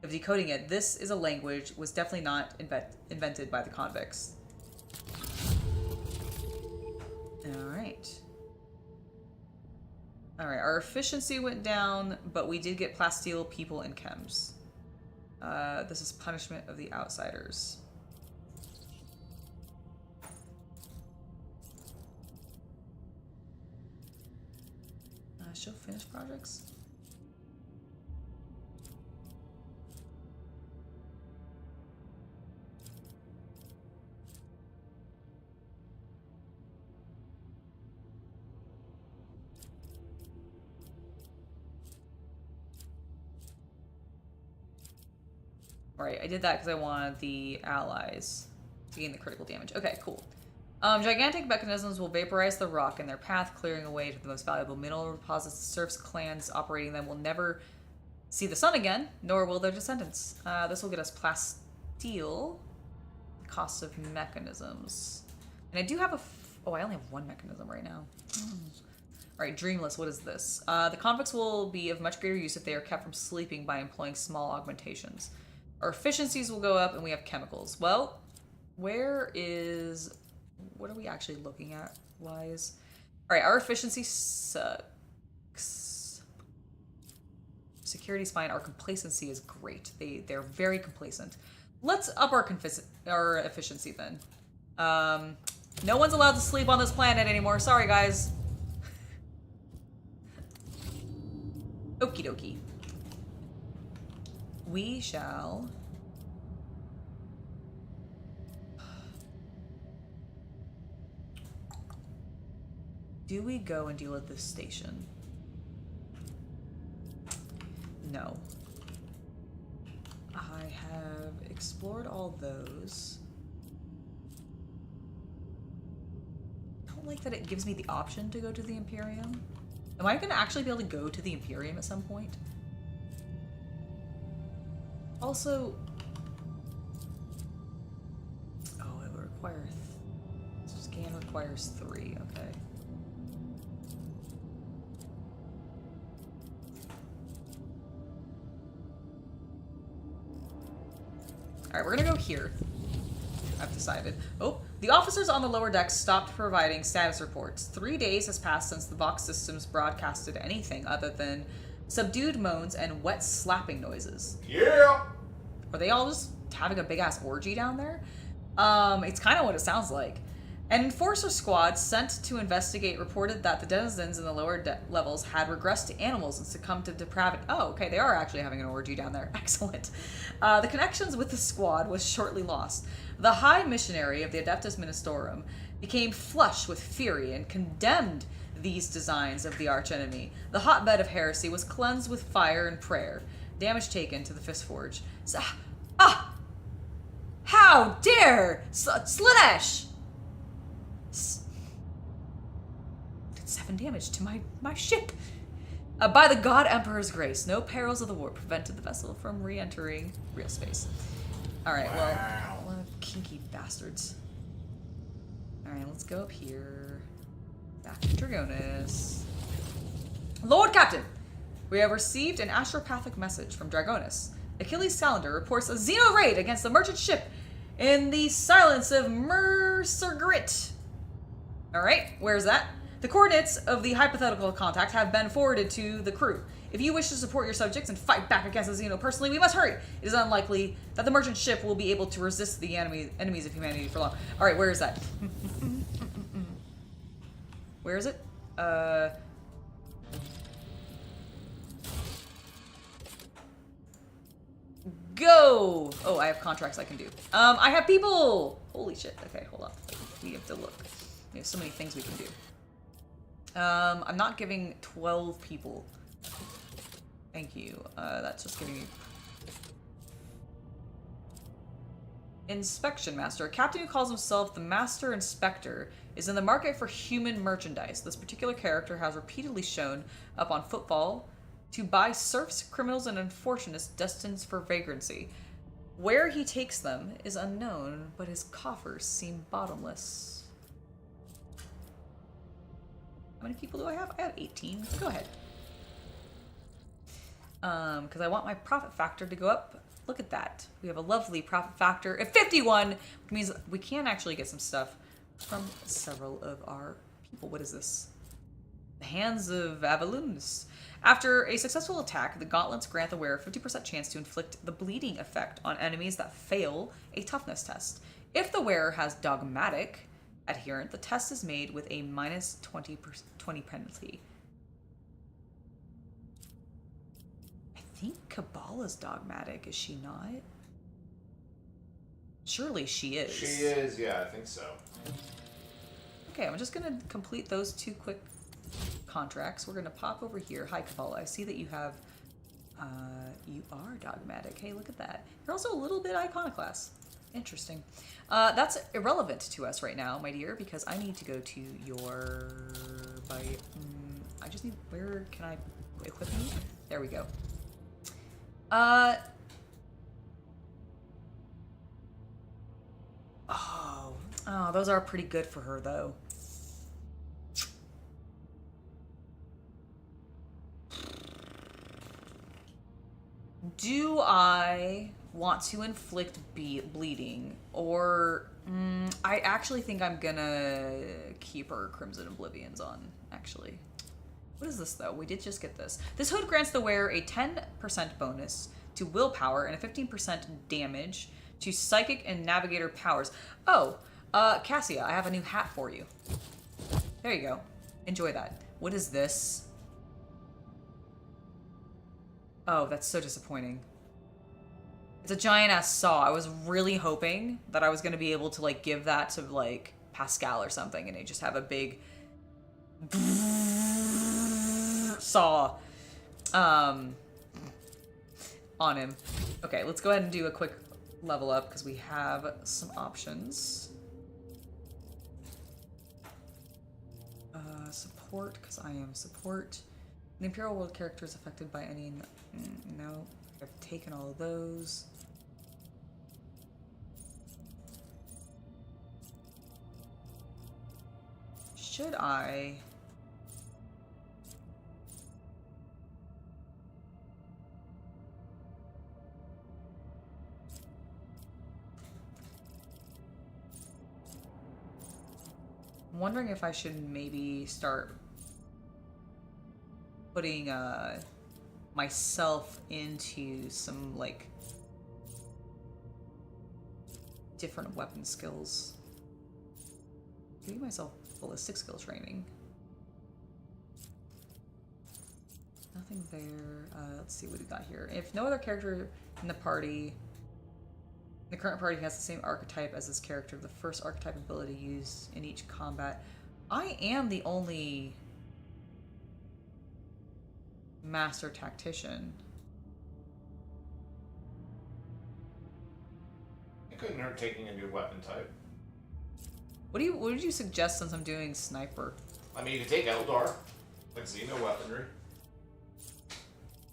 A: of decoding it, this is a language was definitely not invented by the convicts. Alright, our efficiency went down, but we did get plasteel, people, and chems. This is punishment of the outsiders. Show finished projects? Right, I did that because I wanted the allies to gain the critical damage. Okay, cool. Gigantic mechanisms will vaporize the rock in their path, clearing away to the most valuable mineral deposits. The serfs clans operating them will never see the sun again, nor will their descendants. This will get us plasteel, cost of mechanisms. And I do have I only have 1 mechanism right now. Alright, Dreamless, what is this? The convicts will be of much greater use if they are kept from sleeping by employing small augmentations. Our efficiencies will go up, and we have chemicals. Well, where is... What are we actually looking at, wise? Alright, our efficiency sucks. Security's fine. Our complacency is great. They're very complacent. Let's up our efficiency then. No one's allowed to sleep on this planet anymore. Sorry, guys. Okie dokie. We shall... Do we go and deal at this station? No. I have explored all those. I don't like that it gives me the option to go to the Imperium. Am I gonna actually be able to go to the Imperium at some point? Also... Oh, it would require... Scan requires 3, okay. Alright, we're gonna go here. I've decided. Oh, the officers on the lower decks stopped providing status reports. 3 days has passed since the Vox systems broadcasted anything other than subdued moans and wet slapping noises.
B: Yeah!
A: Are they all just having a big-ass orgy down there? It's kind of what it sounds like. An enforcer squad sent to investigate reported that the denizens in the lower levels had regressed to animals and succumbed to depravity. Oh, okay, they are actually having an orgy down there. Excellent. The connections with the squad was shortly lost. The High Missionary of the Adeptus Ministorum became flush with fury and condemned these designs of the archenemy. The hotbed of heresy was cleansed with fire and prayer. Damage taken to the Fistforge. How dare Slanesh! Did 7 damage to my ship. By the God Emperor's grace, no perils of the war prevented the vessel from re-entering real space. Alright,
B: Wow.
A: well, kinky bastards. Alright, let's go up here. Back to Dragonis. Lord Captain, we have received an astropathic message from Dragonis. Achilles' calendar reports a Xeno raid against the merchant ship in the silence of Mercergrit. Alright, where's that? The coordinates of the hypothetical contact have been forwarded to the crew. If you wish to support your subjects and fight back against the Xeno personally, we must hurry. It is unlikely that the merchant ship will be able to resist the enemies of humanity for long. Alright, where is that? Where is it? Go! Oh, I have contracts I can do. I have people! Holy shit. Okay, hold on. We have to look. We have so many things we can do. I'm not giving 12 people. Thank you. That's just giving me... Inspection Master. A captain who calls himself the Master Inspector is in the market for human merchandise. This particular character has repeatedly shown up on football to buy serfs, criminals, and unfortunates destined for vagrancy. Where he takes them is unknown, but his coffers seem bottomless. How many people do I have? I have 18. Go ahead. Because I want my profit factor to go up. Look at that. We have a lovely profit factor at 51, which means we can actually get some stuff from several of our people. What is this? The Hands of Avalunus. After a successful attack, the gauntlets grant the wearer 50% chance to inflict the bleeding effect on enemies that fail a toughness test. If the wearer has dogmatic adherent, the test is made with a minus 20 penalty. I think Kabbalah's dogmatic, is she not? Surely she is.
B: She is, yeah, I think so.
A: Okay, I'm just gonna complete those 2 quick contracts. We're gonna pop over here. Hi, Kabbalah. I see that you have, you are dogmatic. Hey, look at that. You're also a little bit iconoclast. Interesting. That's irrelevant to us right now, my dear, because I need to go to your... I just need... Where can I equip you? There we go. Oh, those are pretty good for her, though. do I want to inflict bleeding, or I actually think I'm gonna keep our Crimson Oblivions on, actually. What is this, though? We did just get this. This hood grants the wearer a 10% bonus to willpower and a 15% damage to psychic and navigator powers. Oh, Cassia, I have a new hat for you. There you go. Enjoy that. What is this? Oh, that's so disappointing. It's a giant-ass saw. I was really hoping that I was going to be able to, like, give that to, like, Pascal or something, and they just have a big saw on him. Okay, let's go ahead and do a quick level up, because we have some options. Support, because I am support. The Imperial World character is affected by any... no. I've taken all of those. Should I... I'm wondering if I should maybe start putting myself into some, like, different weapon skills. Giving myself ballistic skill training. Nothing there. Let's see what we got here. If no other character in the party, the current party has the same archetype as this character, the first archetype ability used in each combat. I am the only master tactician.
B: It couldn't hurt taking a new weapon type.
A: What would you suggest since I'm doing sniper?
B: I mean, you could take Eldar, like Xeno weaponry.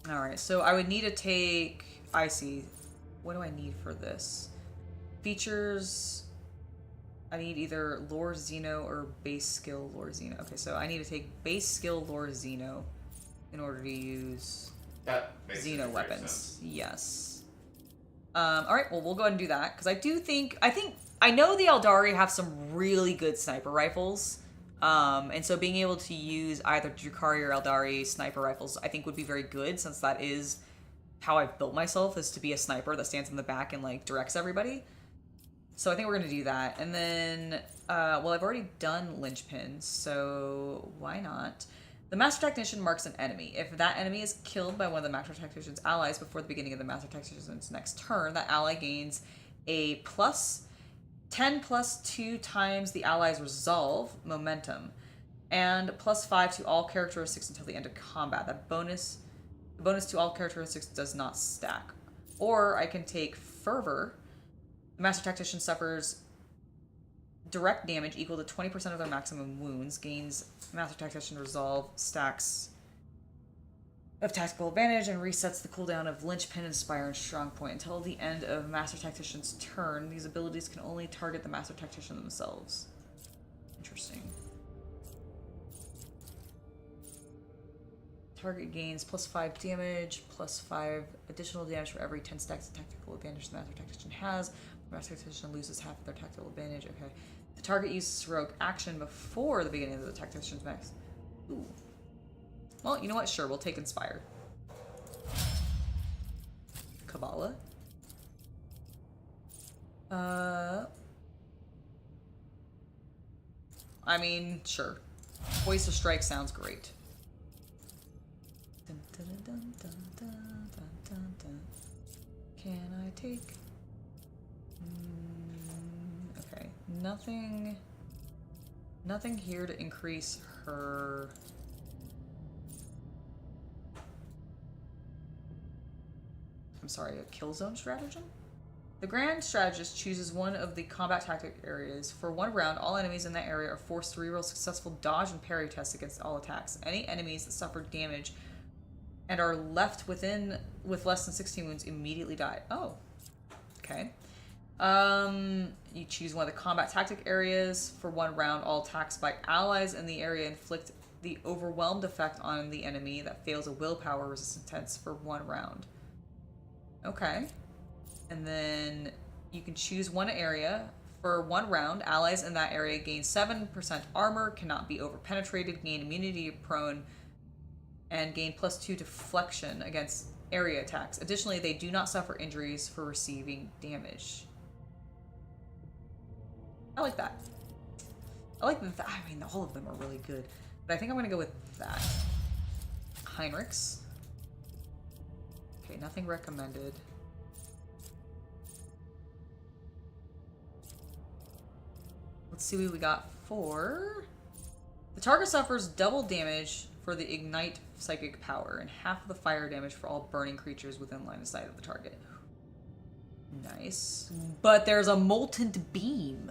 A: Alright, so I would need to take... I see. What do I need for this? Features... I need either Lore Xeno or base skill Lore Xeno. Okay, so I need to take base skill Lore Xeno in order to use
B: That makes
A: Xeno weapons.
B: sense.
A: Yes. Alright, well, we'll go ahead and do that, because I know the Eldari have some really good sniper rifles, and so being able to use either Drukhari or Eldari sniper rifles I think would be very good, since that is how I've built myself, is to be a sniper that stands in the back and, like, directs everybody. So I think we're going to do that. And then, well, I've already done linchpins, so why not? The Master Tactician marks an enemy. If that enemy is killed by one of the Master Tactician's allies before the beginning of the Master Tactician's next turn, that ally gains a plus 10 plus 2 times the ally's resolve momentum, and plus 5 to all characteristics until the end of combat. The bonus to all characteristics does not stack. Or I can take Fervor. The Master Tactician suffers direct damage equal to 20% of their maximum wounds, gains Master Tactician resolve, stacks of tactical advantage, and resets the cooldown of Linchpin, Inspire, and Strong Point until the end of Master Tactician's turn. These abilities can only target the Master Tactician themselves. Interesting. Target gains plus 5 damage, plus 5 additional damage for every 10 stacks of tactical advantage the Master Tactician has. The Master Tactician loses half of their tactical advantage. Okay. The target uses heroic action before the beginning of the Tactician's max. Ooh. Well, you know what? Sure, we'll take Inspire. Kabbalah. I mean, sure. Voice of Strike sounds great. Dun, dun, dun, dun, dun, dun, dun, dun. Can I take... okay. Nothing here to increase her... I'm sorry, a kill zone stratagem? The Grand Strategist chooses one of the combat tactic areas. For one round, all enemies in that area are forced to reroll successful dodge and parry tests against all attacks. Any enemies that suffer damage and are left with less than 16 wounds immediately die. Oh, okay. You choose one of the combat tactic areas. For one round, all attacks by allies in the area inflict the overwhelmed effect on the enemy that fails a willpower resistance test for one round. Okay. And then you can choose one area. For 1 round, allies in that area gain 7% armor, cannot be overpenetrated, gain immunity to prone, and gain +2 deflection against area attacks. Additionally, they do not suffer injuries for receiving damage. I like that. I like that. I mean, all of them are really good. But I think I'm going to go with that. Heinrichs. Okay, nothing recommended. Let's see what we got for... The target suffers double damage for the ignite psychic power and half of the fire damage for all burning creatures within line of sight of the target. Nice. But there's a molten beam.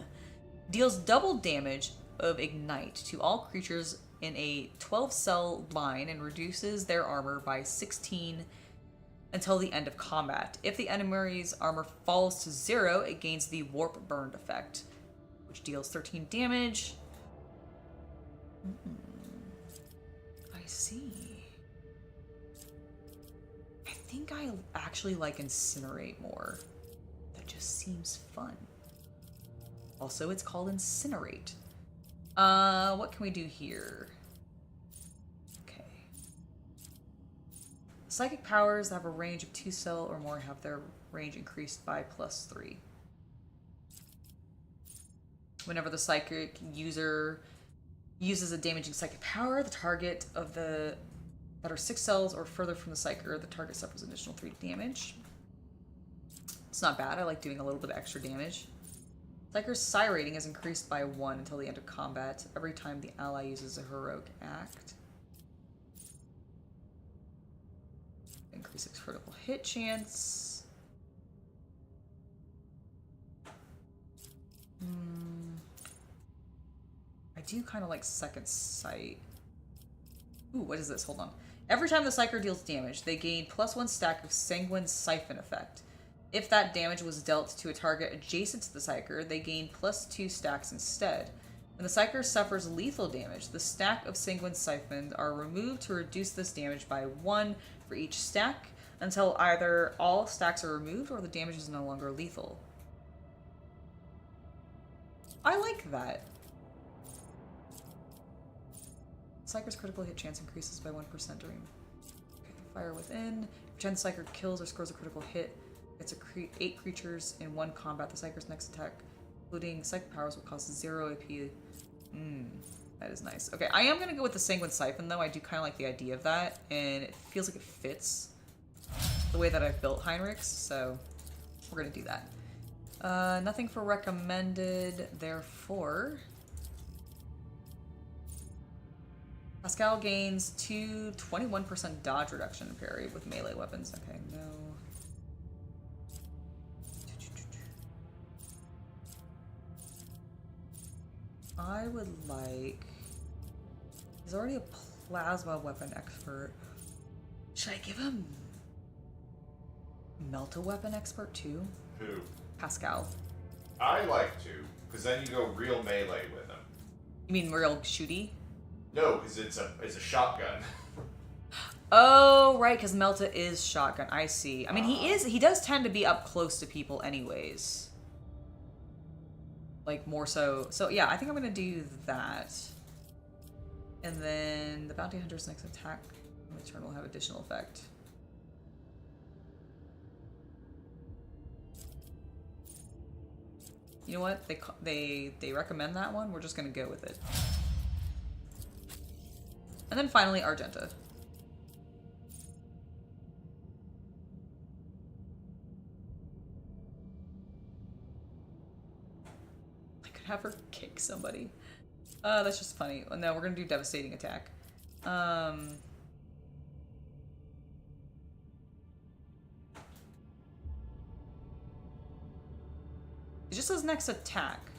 A: Deals double damage of ignite to all creatures in a 12-cell line and reduces their armor by 16 until the end of combat. If the enemy's armor falls to 0, it gains the warp burned effect, which deals 13 damage. I see. I think I actually like Incinerate more. That just seems fun. Also, it's called Incinerate. What can we do here? Okay. Psychic powers that have a range of 2 cell or more have their range increased by +3. Whenever the psychic user uses a damaging psychic power, the target of that are 6 cells or further from the psyker, the target suffers an additional 3 damage. It's not bad. I like doing a little bit of extra damage. Psyker's psi rating is increased by 1 until the end of combat every time the ally uses a heroic act. Increases critical hit chance. I do kind of like Second Sight. Ooh, what is this? Hold on. Every time the Psyker deals damage, they gain +1 stack of Sanguine Siphon effect. If that damage was dealt to a target adjacent to the Psyker, they gain +2 stacks instead. When the Psyker suffers lethal damage, the stack of Sanguine Siphon are removed to reduce this damage by 1 for each stack until either all stacks are removed or the damage is no longer lethal. I like that. Psyker's critical hit chance increases by 1% during fire within. Pretend the Psyker kills or scores a critical hit. It's 8 creatures in 1 combat. The Psyker's next attack, including Psychic powers, will cost 0 AP. That is nice. Okay, I am going to go with the Sanguine Siphon, though. I do kind of like the idea of that, and it feels like it fits the way that I've built Heinrichs, so we're going to do that. Nothing for recommended, therefore. Pascal gains 21% dodge reduction and parry with melee weapons. Okay, no. I would like... He's already a plasma weapon expert. Should I give him Melt-A-Weapon expert too?
B: Who?
A: Pascal.
B: I like to, because then you go real melee with him.
A: You mean real shooty?
B: No, because it's a shotgun.
A: Oh, right, because Melta is shotgun. I see. I mean, he does tend to be up close to people anyways. Like, more so. So, yeah, I think I'm going to do that. And then the Bounty Hunter's next attack on the turn will have additional effect. You know what? They recommend that one. We're just going to go with it. And then finally, Argenta. I could have her kick somebody. That's just funny. No, we're gonna do Devastating Attack. It just says next attack.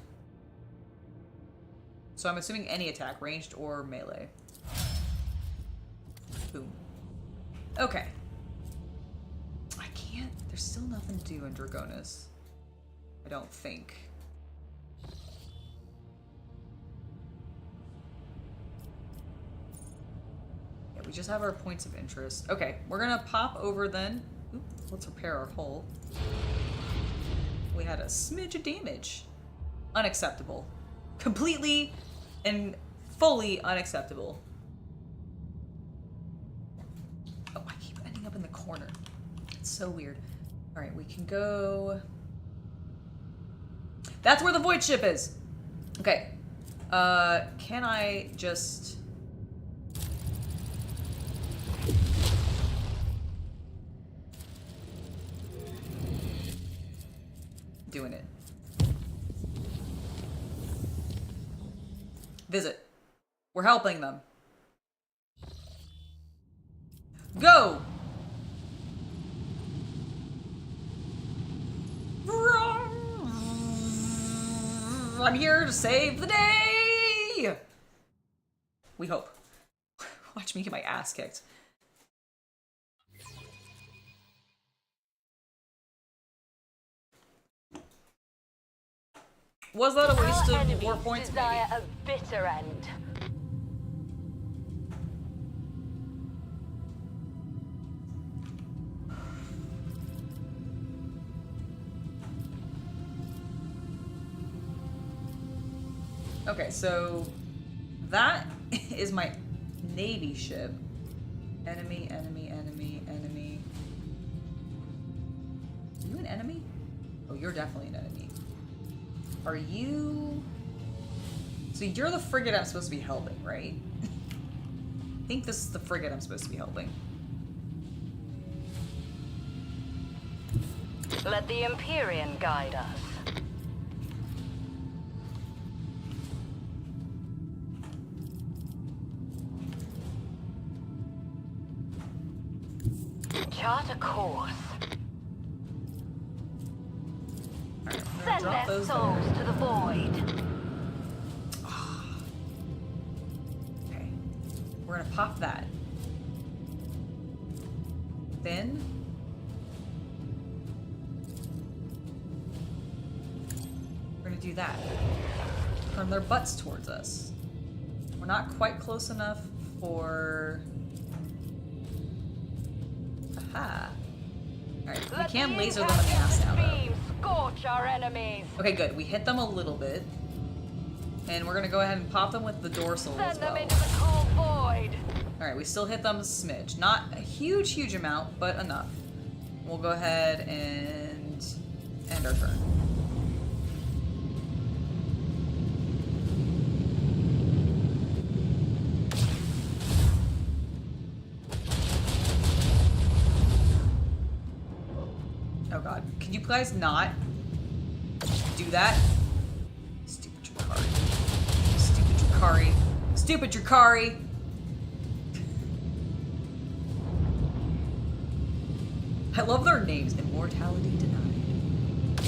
A: So I'm assuming any attack, ranged or melee. Boom. Okay. I can't... There's still nothing to do in Dragonis. I don't think. Yeah, we just have our points of interest. Okay, we're gonna pop over then. Oop. Let's repair our hull. We had a smidge of damage. Unacceptable. Completely and fully unacceptable. Oh, I keep ending up in the corner. It's so weird. Alright, we can go... That's where the void ship is! Okay. Can I just... Doing it. Visit. We're helping them. Go! I'm here to save the day! We hope. Watch me get my ass kicked. Was that a waste of war points?
C: Desire a bitter end.
A: Okay, so that is my Navy ship. Enemy, enemy, enemy, enemy. Are you an enemy? Oh, you're definitely an enemy. Are you... So you're the frigate I'm supposed to be helping, right? I think this is the frigate I'm supposed to be helping.
C: Let the Empyrean guide us. Chart a course.
A: Alright, I'm gonna
C: Send
A: drop
C: their
A: those
C: souls
A: there.
C: to the void.
A: Okay. We're gonna pop that. Then... we're gonna do that. Turn their butts towards us. We're not quite close enough for... Aha. Alright, we can laser them in the ass now, though.
C: Beam scorch our enemies.
A: Okay, good. We hit them a little bit. And we're gonna go ahead and pop them with the dorsal
C: Send
A: as
C: them
A: well.
C: into the cold void.
A: Alright, we still hit them a smidge. Not a huge, huge amount, but enough. We'll go ahead and end our turn. Oh god. Can you guys not do that? Stupid Drakari. Stupid Drakari. Stupid Drakari! I love their names. Immortality denied.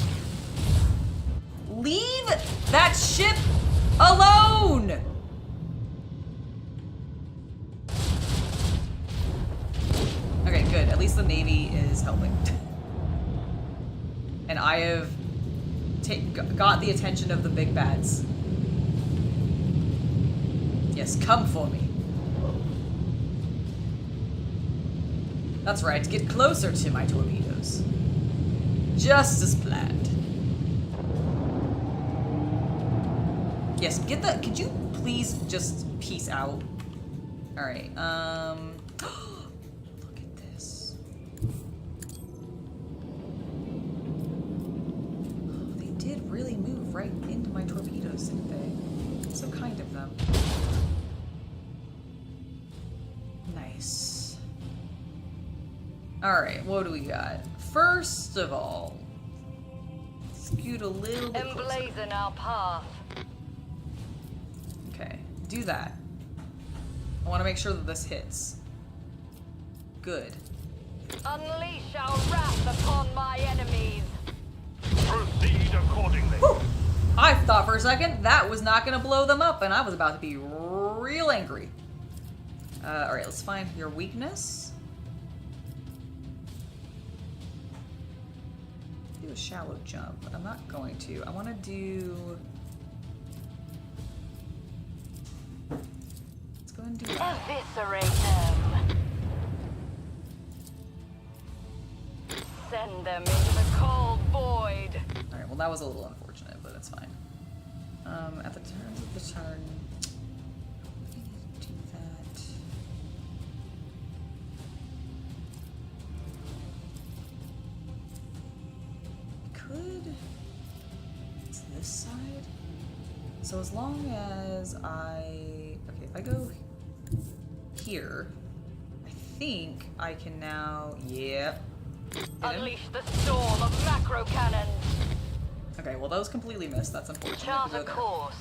A: Leave that ship alone! Okay, good. At least the Navy is helping. And I have got the attention of the big bads. Yes, come for me. That's right, get closer to my torpedoes. Just as planned. Yes, get the... Could you please just peace out? Alright, look at this. Oh, they did really move right into my torpedoes, didn't they? So kind of them. Nice. Alright, what do we got? First of all, scoot a little bit closer.
C: Emblazon our path.
A: Okay, do that. I want to make sure that this hits. Good.
C: Unleash our wrath upon my enemies.
F: Proceed accordingly.
A: Whew. I thought for a second that was not going to blow them up, and I was about to be real angry. Alright, let's find your weakness. Do a shallow jump, but I'm not going to. I want to do... Let's go ahead and do that.
C: Eviscerate them. Send them into the cold void.
A: Alright, well that was a little unfortunate, but it's fine. At the turn of the turn... do that. Could... It's this side? So as long as I... Okay, if I go here, I think I can now... Yep.
C: Unleash the storm of macro cannons.
A: Okay, well those completely missed. That's unfortunate.
C: Chart
A: We'll
C: a
A: go there.
C: course.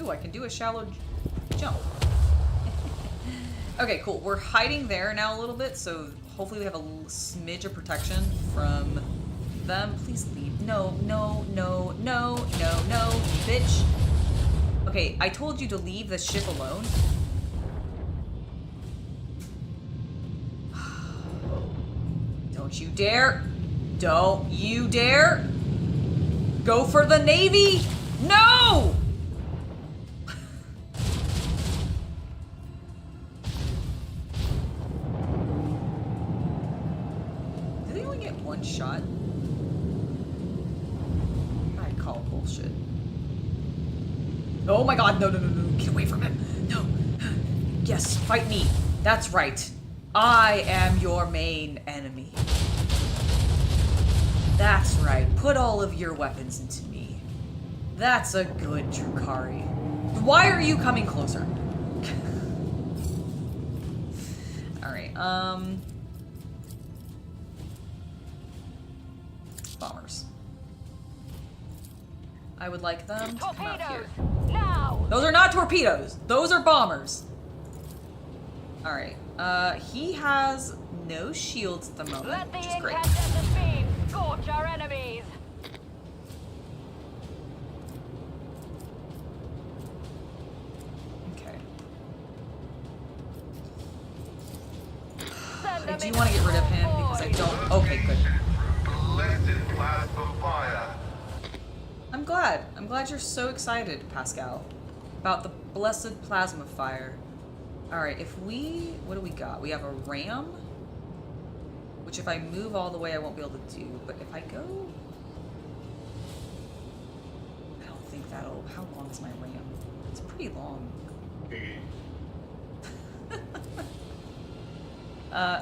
A: Ooh, I can do a shallow jump. Okay, cool. We're hiding there now a little bit, so hopefully we have a smidge of protection from them. Please leave. No, no, no, no, no, no, bitch. Okay, I told you to leave the ship alone. Don't you dare. Don't you dare. Go for the Navy. No! Do they only get one shot? I call bullshit. Oh my god, no, no, no, no. Get away from him. No. Yes, fight me. That's right. I am your main enemy. That's right. Put all of your weapons into me. That's a good Drukari. Why are you coming closer? Alright, bombers. I would like them to come out here.
C: Torpedoes! Now!
A: Those are not torpedoes! Those are bombers! Alright, he has no shields at the moment,
C: Let the
A: which is great.
C: incandescent beam scorch our enemies!
A: Okay.
C: Send
A: I
C: them
A: do
C: into
A: want to get rid of
C: the
A: him because I
C: void.
A: don't... Okay, good.
F: Blessed plasma fire.
A: I'm glad. I'm glad you're so excited, Pascal, about the blessed plasma fire. Alright, if we... What do we got? We have a ram, which if I move all the way I won't be able to do, but if I go... I don't think that'll... How long is my ram? It's pretty long.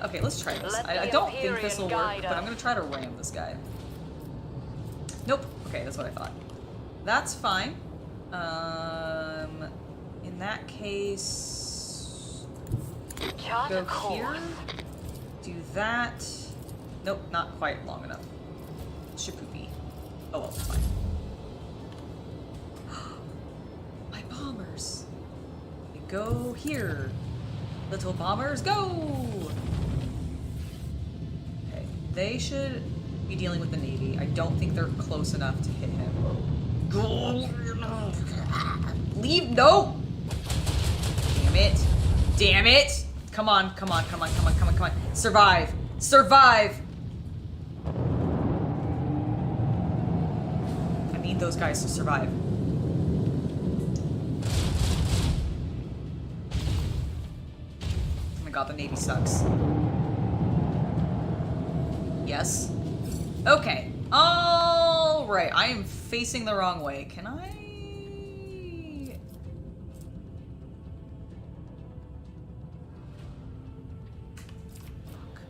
A: Okay, let's try this.
C: Let
A: I
C: the
A: don't think this will
C: Empyrean
A: work,
C: guide
A: but I'm
C: us.
A: gonna try to ram this guy. Nope. Okay, that's what I thought. That's fine. In that case,
C: Chart a
A: go
C: course.
A: here. Do that. Nope, not quite long enough. Shapoopy. Oh well, it's fine. My bombers. They go here. Little bombers, go! Okay, they should be dealing with the Navy. I don't think they're close enough to hit him. Leave, no! Damn it. Damn it! Come on, come on, come on, come on, come on, come on. Survive. Survive! I need those guys to survive. Oh my god, the Navy sucks. Yes. Okay. Alright, I am facing the wrong way. Can I... Fuck.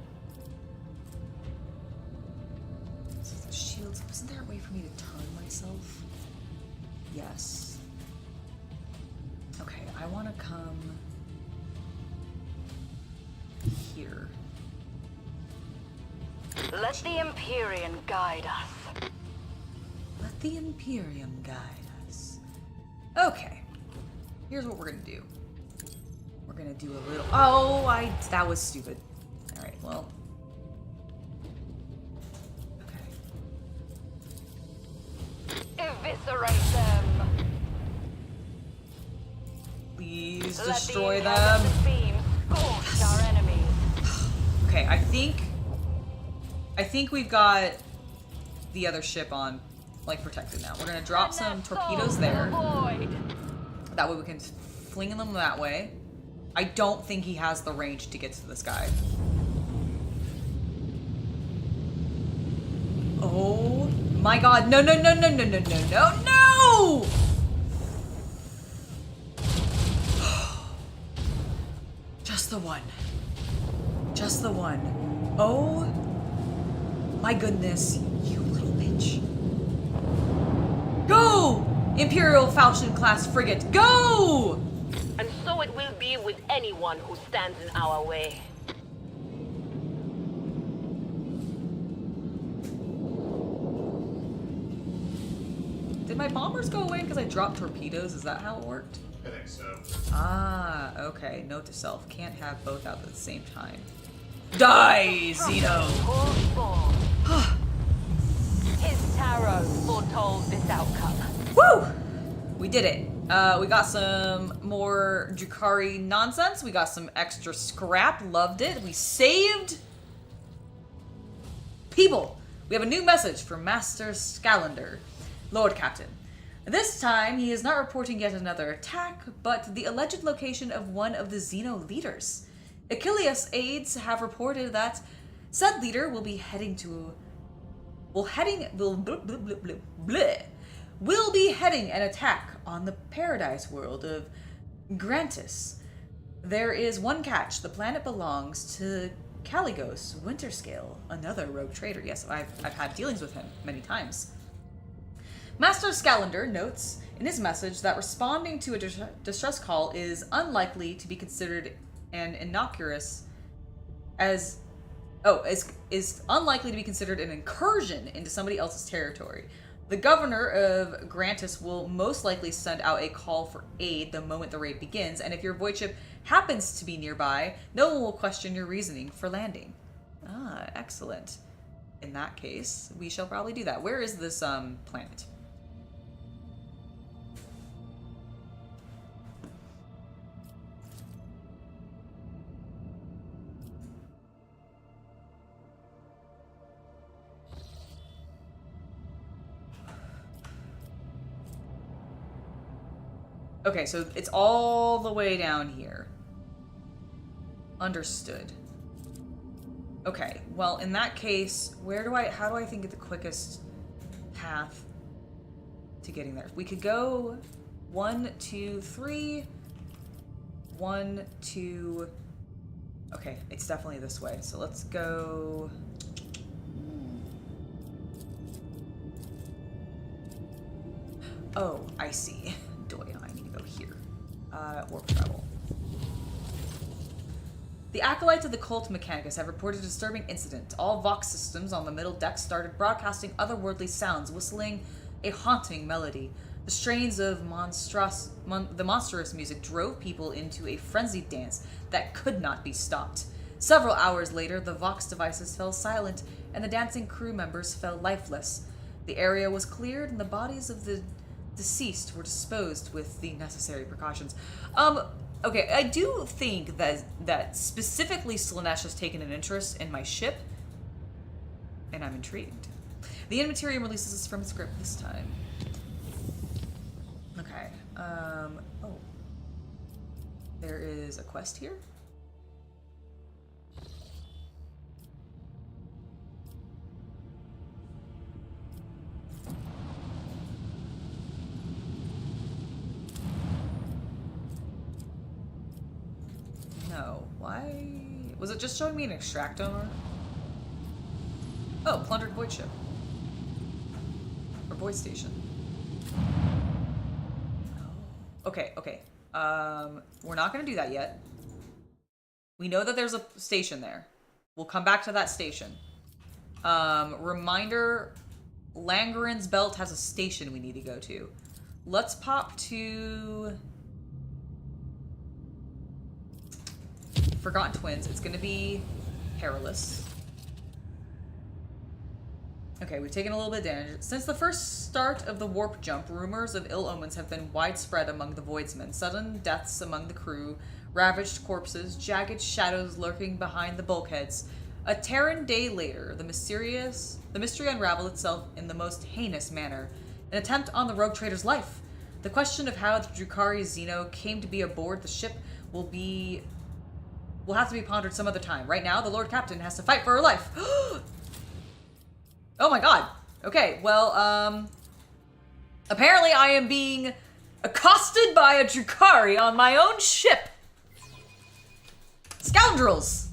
A: So the shields... Wasn't there a way for me to turn myself? Yes. Okay, I want to come... here.
C: Let the Empyrean guide us.
A: Let the Imperium guide us. Okay. Here's what we're gonna do. We're gonna do a little... Oh, that was stupid. Alright, well... Okay.
C: Eviscerate them.
A: Please
C: Let
A: destroy
C: the
A: them.
C: incandescent beam scorch our enemies.
A: Okay, I think we've got the other ship on, like, protected now. We're gonna drop some
C: Send their
A: torpedoes
C: souls to the
A: there.
C: void.
A: That way we can fling them that way. I don't think he has the range to get to this guy. Oh my god. No, no, no, no, no, no, no, no, no! Just the one. Just the one. Oh my goodness, you little bitch. Go! Imperial Falchion class frigate, go!
C: And so it will be with anyone who stands in our way.
A: Did my bombers go away because I dropped torpedoes? Is that how it worked?
B: I think so.
A: Ah, okay. Note to self, can't have both out at the same time. Die, Xeno!
C: His tarot foretold this outcome.
A: Woo! We did it. We got some more Drukhari nonsense. We got some extra scrap. Loved it. We saved people. We have a new message from Master Scalander, Lord Captain. This time, he is not reporting yet another attack, but the alleged location of one of the Xeno leaders. Achilles aides have reported that said leader will be heading an attack on the paradise world of Grantis. There is one catch. The planet belongs to Caligos Winterscale, another rogue trader. Yes, I've had dealings with him many times. Master Scalander notes in his message that responding to a distress call is unlikely to be considered an innocuous is unlikely to be considered an incursion into somebody else's territory. The governor of Grantis will most likely send out a call for aid the moment the raid begins, and if your void ship happens to be nearby, no one will question your reasoning for landing. Ah, excellent. In that case, we shall probably do that. Where is this planet? Okay, so it's all the way down here. Understood. Okay, well, in that case, how do I think of the quickest path to getting there? We could go 1, 2, 3. 1, 2. Okay, it's definitely this way. So let's go. Oh, I see. I need to go here. Warp travel. The acolytes of the cult Mechanicus have reported a disturbing incident. All Vox systems on the middle deck started broadcasting otherworldly sounds, whistling a haunting melody. The strains of the monstrous music drove people into a frenzied dance that could not be stopped. Several hours later, the Vox devices fell silent, and the dancing crew members fell lifeless. The area was cleared, and the bodies of the deceased were disposed with the necessary precautions. Okay, I do think that specifically Slaanesh has taken an interest in my ship, and I'm intrigued. The Immaterium releases us from its grip this time. Okay, oh. There is a quest here? No. Why? Was it just showing me an extract owner? Oh, plundered void ship. Or void station. Oh. Okay, okay. We're not gonna do that yet. We know that there's a station there. We'll come back to that station. Reminder, Langeren's Belt has a station we need to go to. Let's pop to Forgotten Twins. It's gonna be perilous. Okay, we've taken a little bit of damage. Since the first start of the warp jump, rumors of ill omens have been widespread among the Voidsmen. Sudden deaths among the crew, ravaged corpses, jagged shadows lurking behind the bulkheads. A Terran day later, the mystery unraveled itself in the most heinous manner. An attempt on the rogue trader's life. The question of how the Drukhari Xeno came to be aboard the ship will have to be pondered some other time. Right now, the Lord Captain has to fight for her life. Oh my god. Okay, well, apparently I am being accosted by a Drukhari on my own ship. Scoundrels!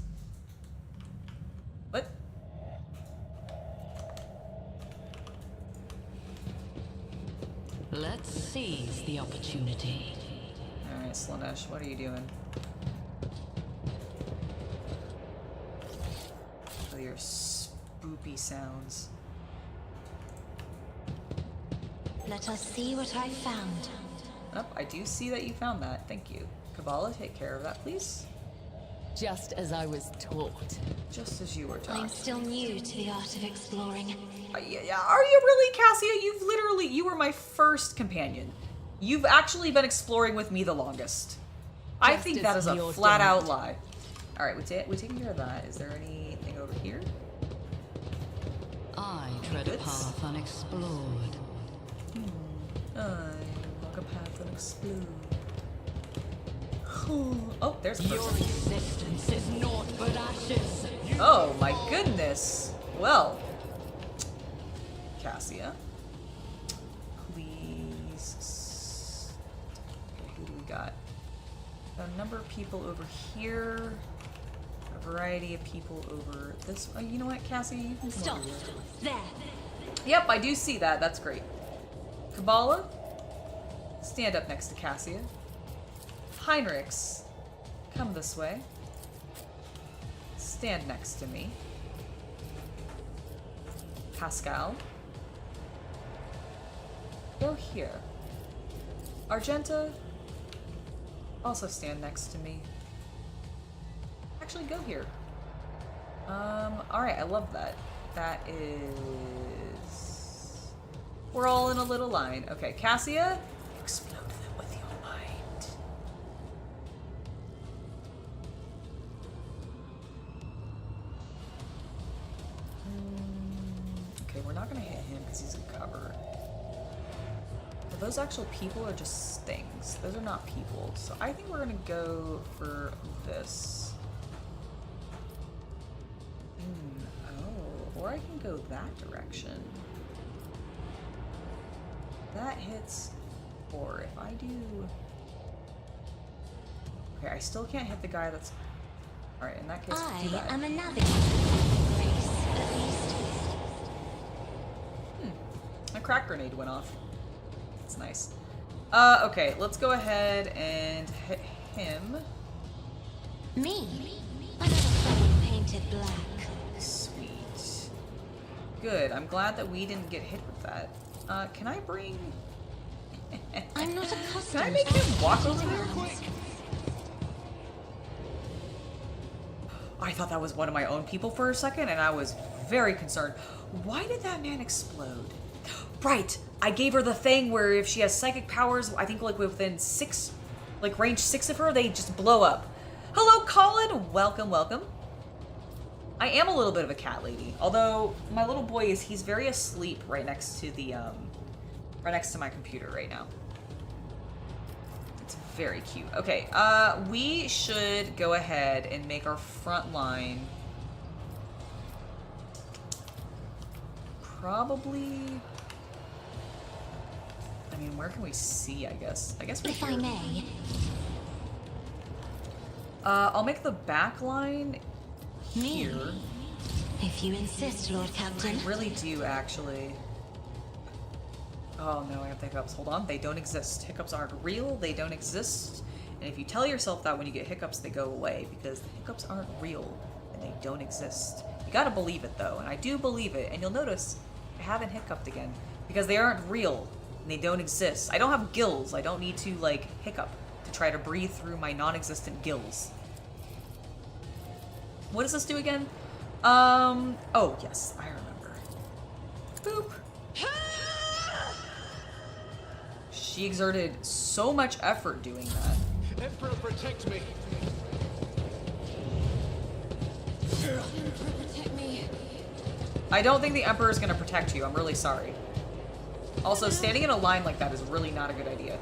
A: What?
H: Let's seize the opportunity.
A: Alright, Slanesh, what are you doing? With your spoopy sounds.
D: Let us see what I found.
A: Oh, I do see that you found that. Thank you. Kabbalah, take care of that, please.
E: Just as I was taught.
A: Just as you were taught.
D: I'm still new to the art of exploring.
A: Yeah, are you really, Cassia? You were my first companion. You've actually been exploring with me the longest. I
E: Just
A: think
E: as
A: that is a
E: you're
A: flat-out
E: done.
A: lie. Alright, we're taking care of that. Is there anything over here?
H: I tread a
A: Goods?
H: path unexplored.
A: I walk a path unexplored. Oh, there's a
H: Your
A: person.
H: existence is naught but ashes.
A: Oh my goodness. Well, Cassia, please. Okay, who do we got? Got a number of people over here. A variety of people over this. Oh, you know what, Cassia? You can come
D: Stop.
A: over here.
D: There.
A: Yep, I do see that. That's great. Kabbalah, stand up next to Cassia. Heinrichs, come this way. Stand next to me. Pascal, go here. Argenta, also stand next to me. Actually, go here. Alright, I love that. That is... We're all in a little line. Okay, Cassia, explode them with your mind. Okay, we're not gonna hit him because he's in cover. Are those actual people or just things? Those are not people. So I think we're gonna go for this. Oh, or I can go that direction. That hits 4. If I do... Okay, I still can't hit the guy that's... Alright, in that case, do
D: I
A: that.
D: am a navigator. Grace, at least.
A: A crack grenade went off. That's nice. Okay, let's go ahead and hit him.
D: Me? Another flame painted black.
A: Sweet. Good, I'm glad that we didn't get hit with that. Can I bring...
D: I'm not accustomed.
A: Can I make him walk over there? I thought that was one of my own people for a second, and I was very concerned. Why did that man explode? Right! I gave her the thing where if she has psychic powers, I think like within 6, like range 6 of her, they just blow up. Hello, Colin! Welcome, welcome. I am a little bit of a cat lady, although my little boy he's very asleep right next to the, right next to my computer right now. It's very cute. Okay, we should go ahead and make our front line probably... I mean, where can we see, I guess? I guess we're
D: If I
A: here.
D: may.
A: I'll make the back line here.
D: If you insist, Lord Captain.
A: I really do, actually. Oh no, I have the hiccups. Hold on, they don't exist. Hiccups aren't real, they don't exist. And if you tell yourself that when you get hiccups, they go away, because the hiccups aren't real, and they don't exist. You gotta believe it, though, and I do believe it, and you'll notice I haven't hiccuped again, because they aren't real, and they don't exist. I don't have gills, I don't need to, like, hiccup to try to breathe through my non-existent gills. What does this do again? Oh, yes, I remember. Boop. She exerted so much effort doing that.
G: Emperor, protect me.
E: Protect me.
A: I don't think the Emperor is going to protect you. I'm really sorry. Also, standing in a line like that is really not a good idea.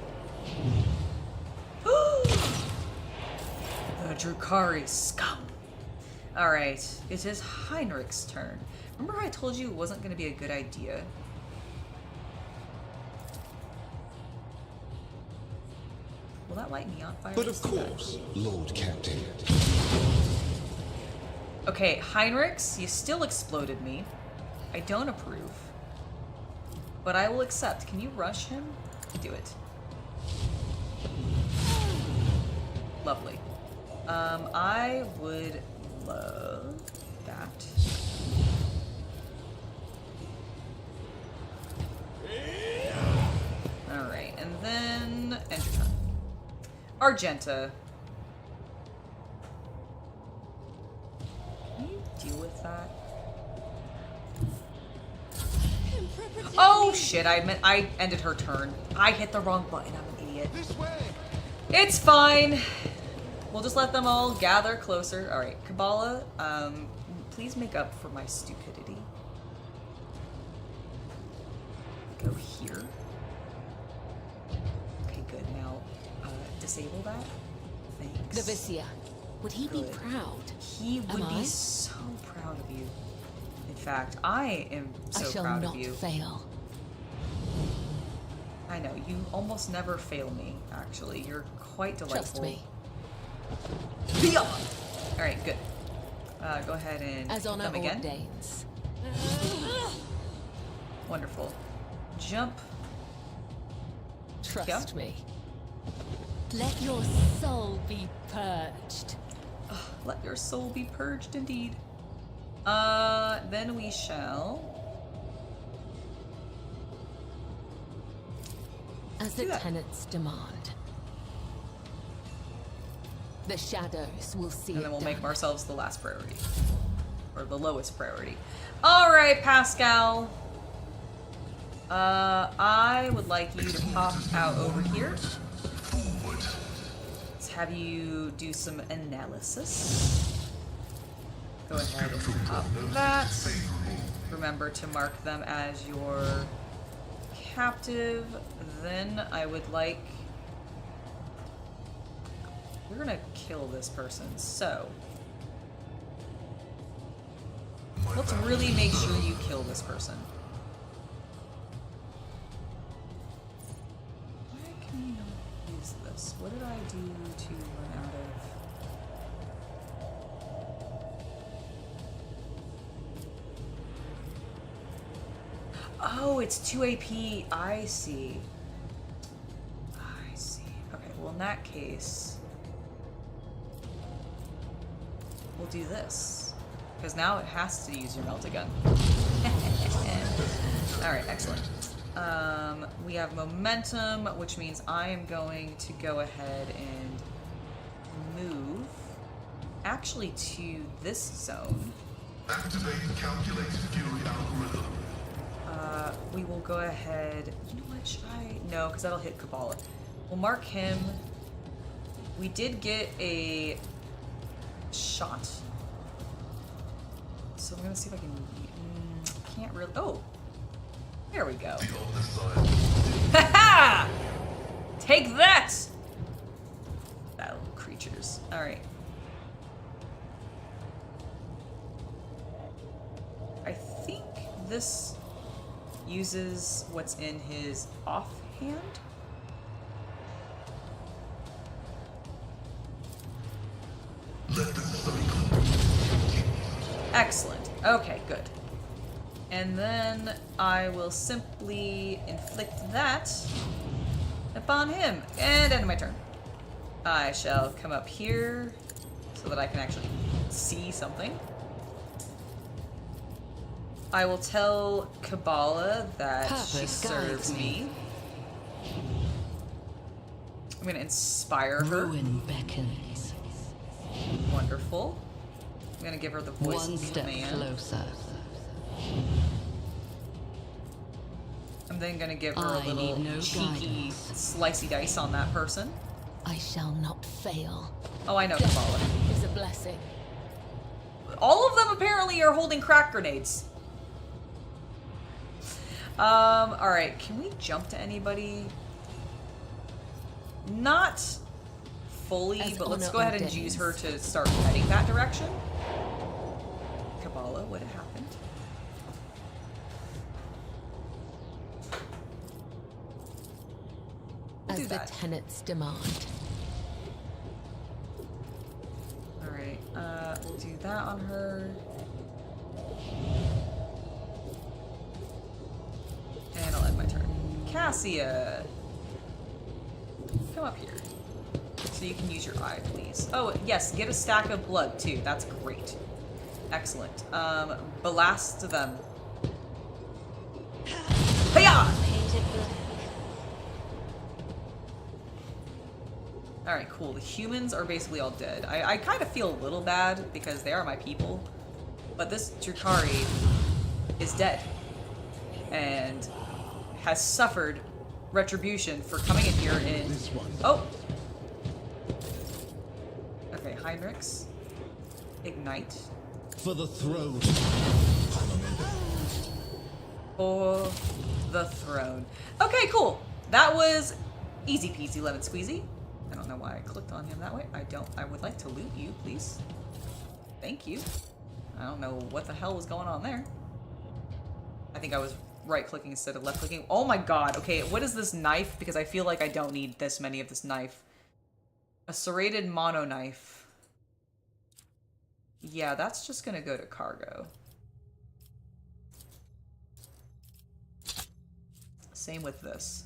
A: Drukari scum. Alright, it is Heinrich's turn. Remember how I told you it wasn't going to be a good idea? Will that light me on fire?
G: But of course, Lord Captain.
A: Okay, Heinrichs, you still exploded me. I don't approve. But I will accept. Can you rush him? Do it. Lovely. I would love that. Alright, and then end your turn. Argenta. Can you deal with that? Oh shit, I ended her turn. I hit the wrong button, I'm an idiot.
G: This way.
A: It's fine. We'll just let them all gather closer. Alright, Kabbalah, please make up for my stupidity. Go here. Okay, good. Now, disable that. Thanks.
E: Novicia, would he be
A: Good.
E: proud?
A: He would
E: Am
A: be
E: I?
A: so proud of you. In fact, I am
E: I
A: so
E: shall
A: proud
E: not
A: of you.
E: fail.
A: I know, you almost never fail me, actually. You're quite delightful.
E: Trust me.
A: Beyond! Alright, good. Go ahead and
E: As
A: hit
E: honor
A: them again.
E: ordains.
A: Wonderful. Jump.
E: Trust me. Let your soul be purged.
A: Let your soul be purged, indeed. Then we shall...
E: As the
A: do that.
E: tenets demand. The shadows will see
A: And then
E: it
A: we'll make
E: done.
A: ourselves the last priority. Or the lowest priority. Alright, Pascal. I would like you to pop out over here. Let's have you do some analysis. Go ahead and pop that. Remember to mark them as your captive. Then I would like... We're gonna kill this person, so... Let's really make sure you kill this person. Why can we not use this? What did I do to run out of... Oh, it's 2 AP. I see. I see. Okay, well in that case... We'll do this. Because now it has to use your melta gun. Alright, excellent. We have momentum, which means I am going to go ahead and move actually to this zone.
F: Activate calculated fury algorithm.
A: We will go ahead... You know what, should I... No, because that'll hit Kabbalah. We'll mark him. We did get a shot. So I'm gonna see if I can... can't really... Oh! There we go.
F: The other side.
A: Ha-ha! Take that! Battle creatures. Alright. I think this uses what's in his offhand.
F: Let the cycle.
A: Excellent. Okay, good. And then I will simply inflict that upon him. And end my turn. I shall come up here so that I can actually see something. I will tell Kabbalah that she
H: Purpose
A: serves
H: guides
A: me. I'm going to inspire her.
H: Ruin beckons.
A: Wonderful. I'm going to give her the voice
H: One
A: of
H: step
A: command.
H: closer.
A: I'm then going to give her a
H: I
A: little
H: need no
A: cheeky
H: guidance.
A: slicey dice on that person.
E: I shall not fail.
A: Oh, I know Kabbalah.
E: Death is a blessing.
A: All of them apparently are holding crack grenades. Alright, can we jump to anybody? Not fully,
E: As
A: but let's
E: honor
A: go ahead and
E: ordains.
A: use her to start heading that direction. Kabbalah, what had happened? We'll
E: As
A: do
E: the
A: that.
E: tenets demand.
A: Alright, we'll do that on her. And I'll end my turn. Cassia! Come up here. So you can use your eye, please. Oh, yes, get a stack of blood, too. That's great. Excellent. Blast them. Hiya!
D: Painted black.
A: Alright, cool. The humans are basically all dead. I kind of feel a little bad because they are my people. But this Drukhari is dead. And has suffered retribution for coming in here in...
G: This one.
A: Oh! Okay, Heinrichs. Ignite.
G: For the throne.
A: For the throne. Okay, cool. That was easy peasy lemon squeezy. I don't know why I clicked on him that way. I would like to loot you, please. Thank you. I don't know what the hell was going on there. I think I was right-clicking instead of left-clicking. Oh my god. Okay, what is this knife? Because I feel like I don't need this many of this knife. A serrated mono knife. Yeah, that's just gonna go to cargo. Same with this.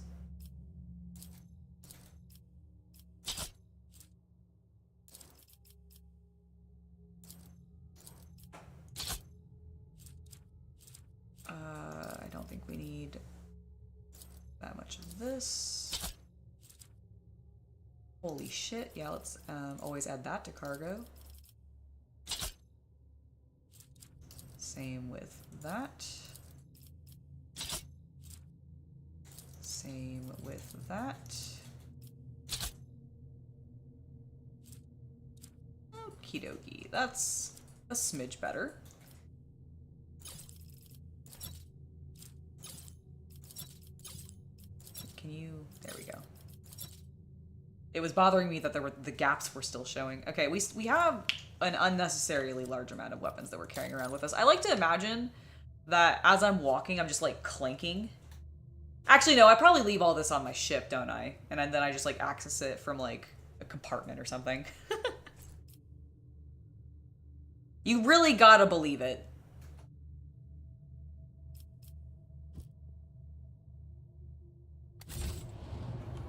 A: I don't think we need that much of this. Holy shit. Yeah, let's always add that to cargo. Same with that. Same with that. Okie dokie. That's a smidge better. Can you... There we go. It was bothering me that the gaps were still showing. Okay, we have an unnecessarily large amount of weapons that we're carrying around with us. I like to imagine that as I'm walking, I'm just like clanking. Actually, no, I probably leave all this on my ship, don't I? And then I just like access it from like a compartment or something. You really gotta believe it.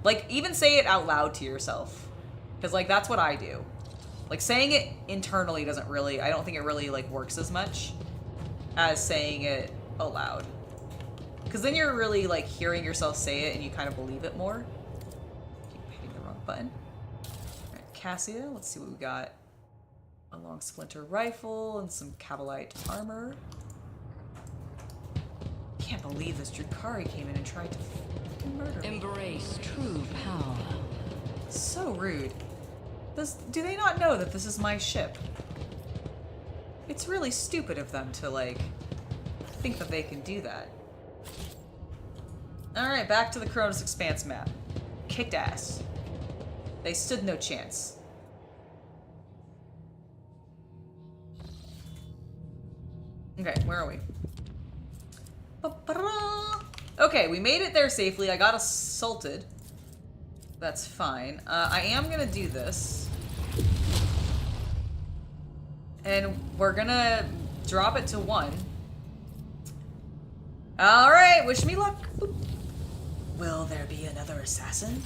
A: Like, even say it out loud to yourself. Because, like, that's what I do. Like, saying it internally doesn't really... I don't think it really, like, works as much as saying it aloud. Because then you're really, like, hearing yourself say it and you kind of believe it more. Keep hitting the wrong button. Alright, Cassia. Let's see what we got. A long splinter rifle and some Cabalite armor. Can't believe this Drukhari came in and tried to fucking murder me.
H: Embrace true power.
A: So rude. Do they not know that this is my ship? It's really stupid of them to, like, think that they can do that. Alright, back to the Kronos Expanse map. Kicked ass. They stood no chance. Okay, where are we? Okay, we made it there safely. I got assaulted. That's fine. I am gonna do this. And we're gonna drop it to 1. Alright, wish me luck. Boop. Will there be another assassin?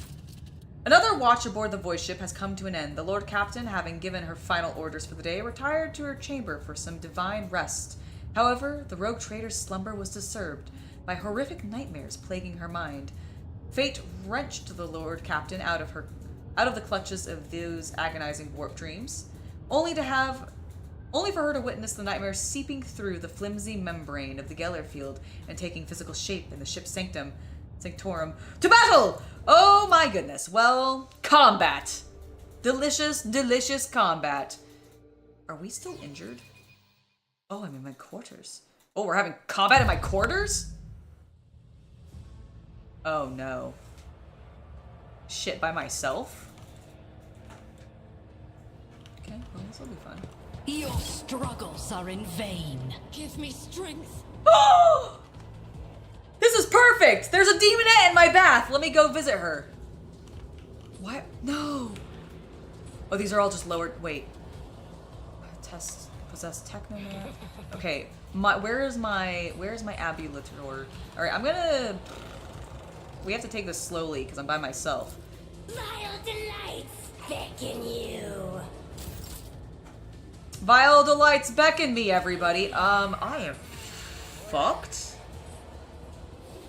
A: Another watch aboard the voice ship has come to an end. The Lord Captain, having given her final orders for the day, retired to her chamber for some divine rest. However, the rogue trader's slumber was disturbed by horrific nightmares plaguing her mind. Fate wrenched the Lord Captain out of the clutches of those agonizing warp dreams, only for her to witness the nightmares seeping through the flimsy membrane of the Geller field and taking physical shape in the ship's sanctorum. To battle! Oh my goodness. Well, combat. Delicious, delicious combat. Are we still injured? Oh, I'm in my quarters. Oh, we're having combat in my quarters? Oh no. Shit, by myself? Well, this will be fun.
H: Your struggles are in vain.
D: Give me strength.
A: Oh! This is perfect! There's a demonette in my bath! Let me go visit her. What? No! Oh, these are all just lowered. Wait. Test. Possess Technomat. Okay. Where's my Abulator? Alright, I'm gonna... We have to take this slowly, because I'm by myself.
D: Vile delights beckon you.
A: Vile delights beckon me, everybody. I am fucked.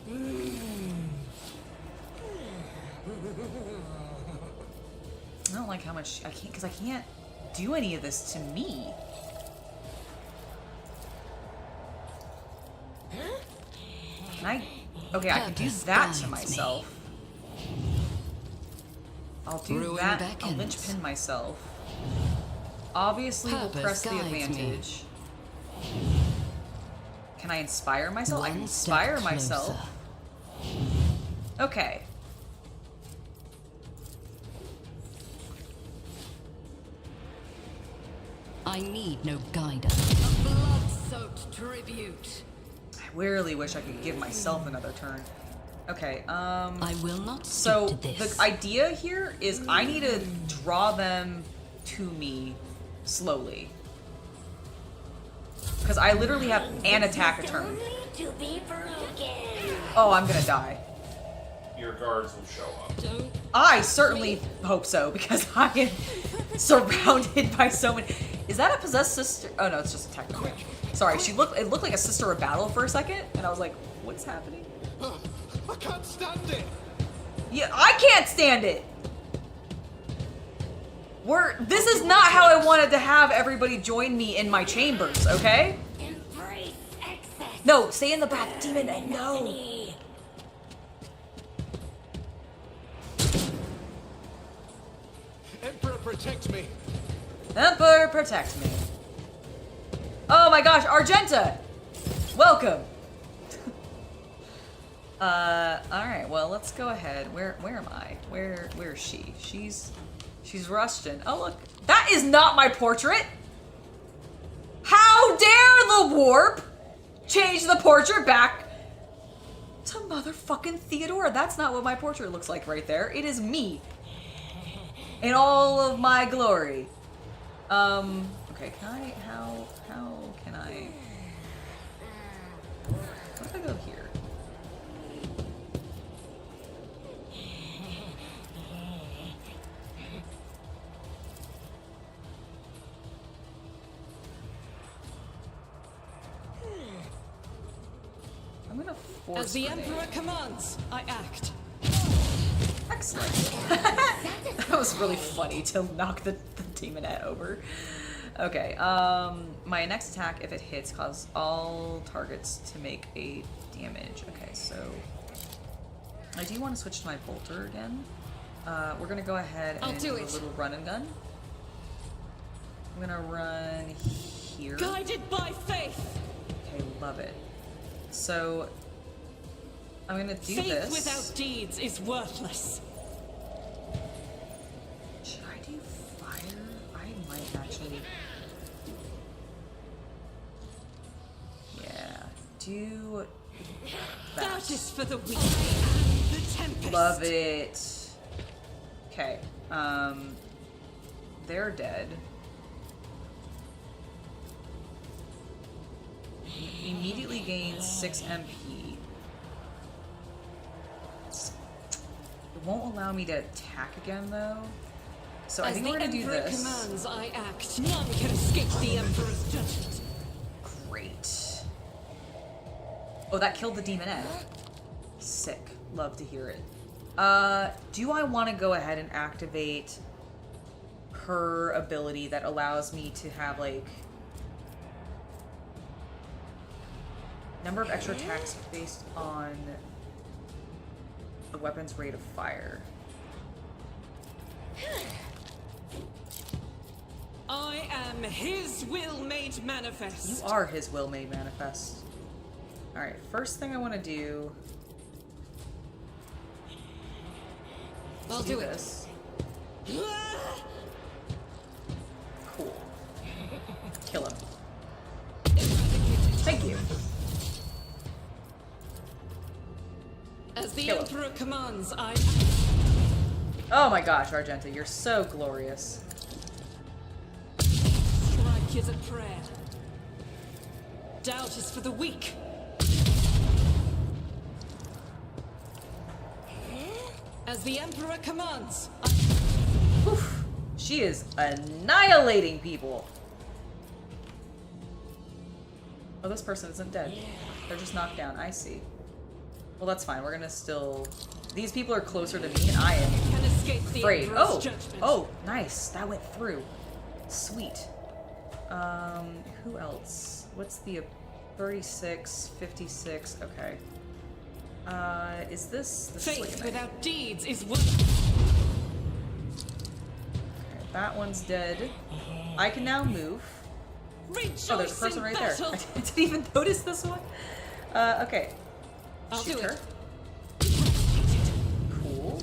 A: I don't like how much I can't, because I can't do any of this to me. Can I? Okay, I can do that to myself. I'll do
H: Ruin
A: that.
H: beckons.
A: I'll linchpin myself. Obviously, we'll
H: Purpose
A: press the
H: guides me.
A: advantage. Can I inspire myself? I can
H: One step
A: inspire myself.
H: closer.
A: Okay.
H: I need no guidance. A blood-soaked tribute.
A: I really wish I could give myself another turn. Okay,
H: I will not
A: so
H: stick to this.
A: the idea here is I need to draw them to me slowly. Because I literally have an attack a turn.
D: To be broken.
A: Oh, I'm gonna die.
B: Your guards will show up.
A: I certainly hope so, because I am surrounded by so many. Is that a possessed sister? Oh no, it's just a technical. Sorry, it looked like a sister of battle for a second, and I was like, what's happening?
F: I can't stand it.
A: Yeah, I can't stand it. This is not how I wanted to have everybody join me in my chambers, okay?
D: Embrace excess.
A: No, stay in the bath, demon, and no.
F: Emperor, protect me.
A: Emperor, protect me. Oh my gosh, Argenta! Welcome! Alright, well, let's go ahead. Where am I? Where is she? She's Russian. Oh, look. That is not my portrait! How dare the warp change the portrait back to motherfucking Theodora? That's not what my portrait looks like right there. It is me. In all of my glory. Okay, how can I... What if I go here? I'm gonna force
H: As the
A: grenade.
H: Emperor commands, I act.
A: Excellent. That was really funny to knock the demonette over. Okay, my next attack, if it hits, causes all targets to make a damage. Okay, so I do want to switch to my bolter again. We're gonna go ahead and do a little run and gun. I'm gonna run here.
H: Guided by faith.
A: Okay, love it. So I'm gonna do
H: Faith
A: this.
H: without deeds is worthless.
A: Should I do fire? I might actually. Yeah, do that.
H: That is for the weak and the tempest.
A: Love it. Okay, they're dead. Immediately gains 6 MP. It won't allow me to attack again though. So I think we're gonna do
H: As the Emperor
A: this.
H: commands, I act. None can escape the Emperor's judgment.
A: Great. Oh, that killed the demonette. Sick. Love to hear it. Do I want to go ahead and activate her ability that allows me to have, like, number of extra attacks based on the weapon's rate of fire?
H: I am his will made manifest.
A: You are his will made manifest. Alright, first thing I want to do...
H: I'll do it.
A: this. Cool. Kill him. Thank you.
H: As the
A: Kill him.
H: Emperor commands, I...
A: Oh my gosh, Argenta, you're so glorious.
H: Strike is a prayer. Doubt is for the weak. As the Emperor commands, I...
A: Oof. She is annihilating people. Oh, this person isn't dead. They're just knocked down. I see. Well, that's fine. We're gonna still... These people are closer to me, and I am
H: can escape the
A: afraid.
H: Emperor's
A: Oh!
H: judgment.
A: Oh, nice. That went through. Sweet. Who else? What's the 36, 56? Okay. Is this... This is like
H: Faith
A: a
H: without deeds is what...
A: Okay, that one's dead. I can now move.
H: Rejoice
A: Oh, there's a person
H: in
A: right
H: battle.
A: there. I didn't even notice this one. Okay.
H: I'll
A: Shoot
H: do
A: her.
H: it.
A: Cool.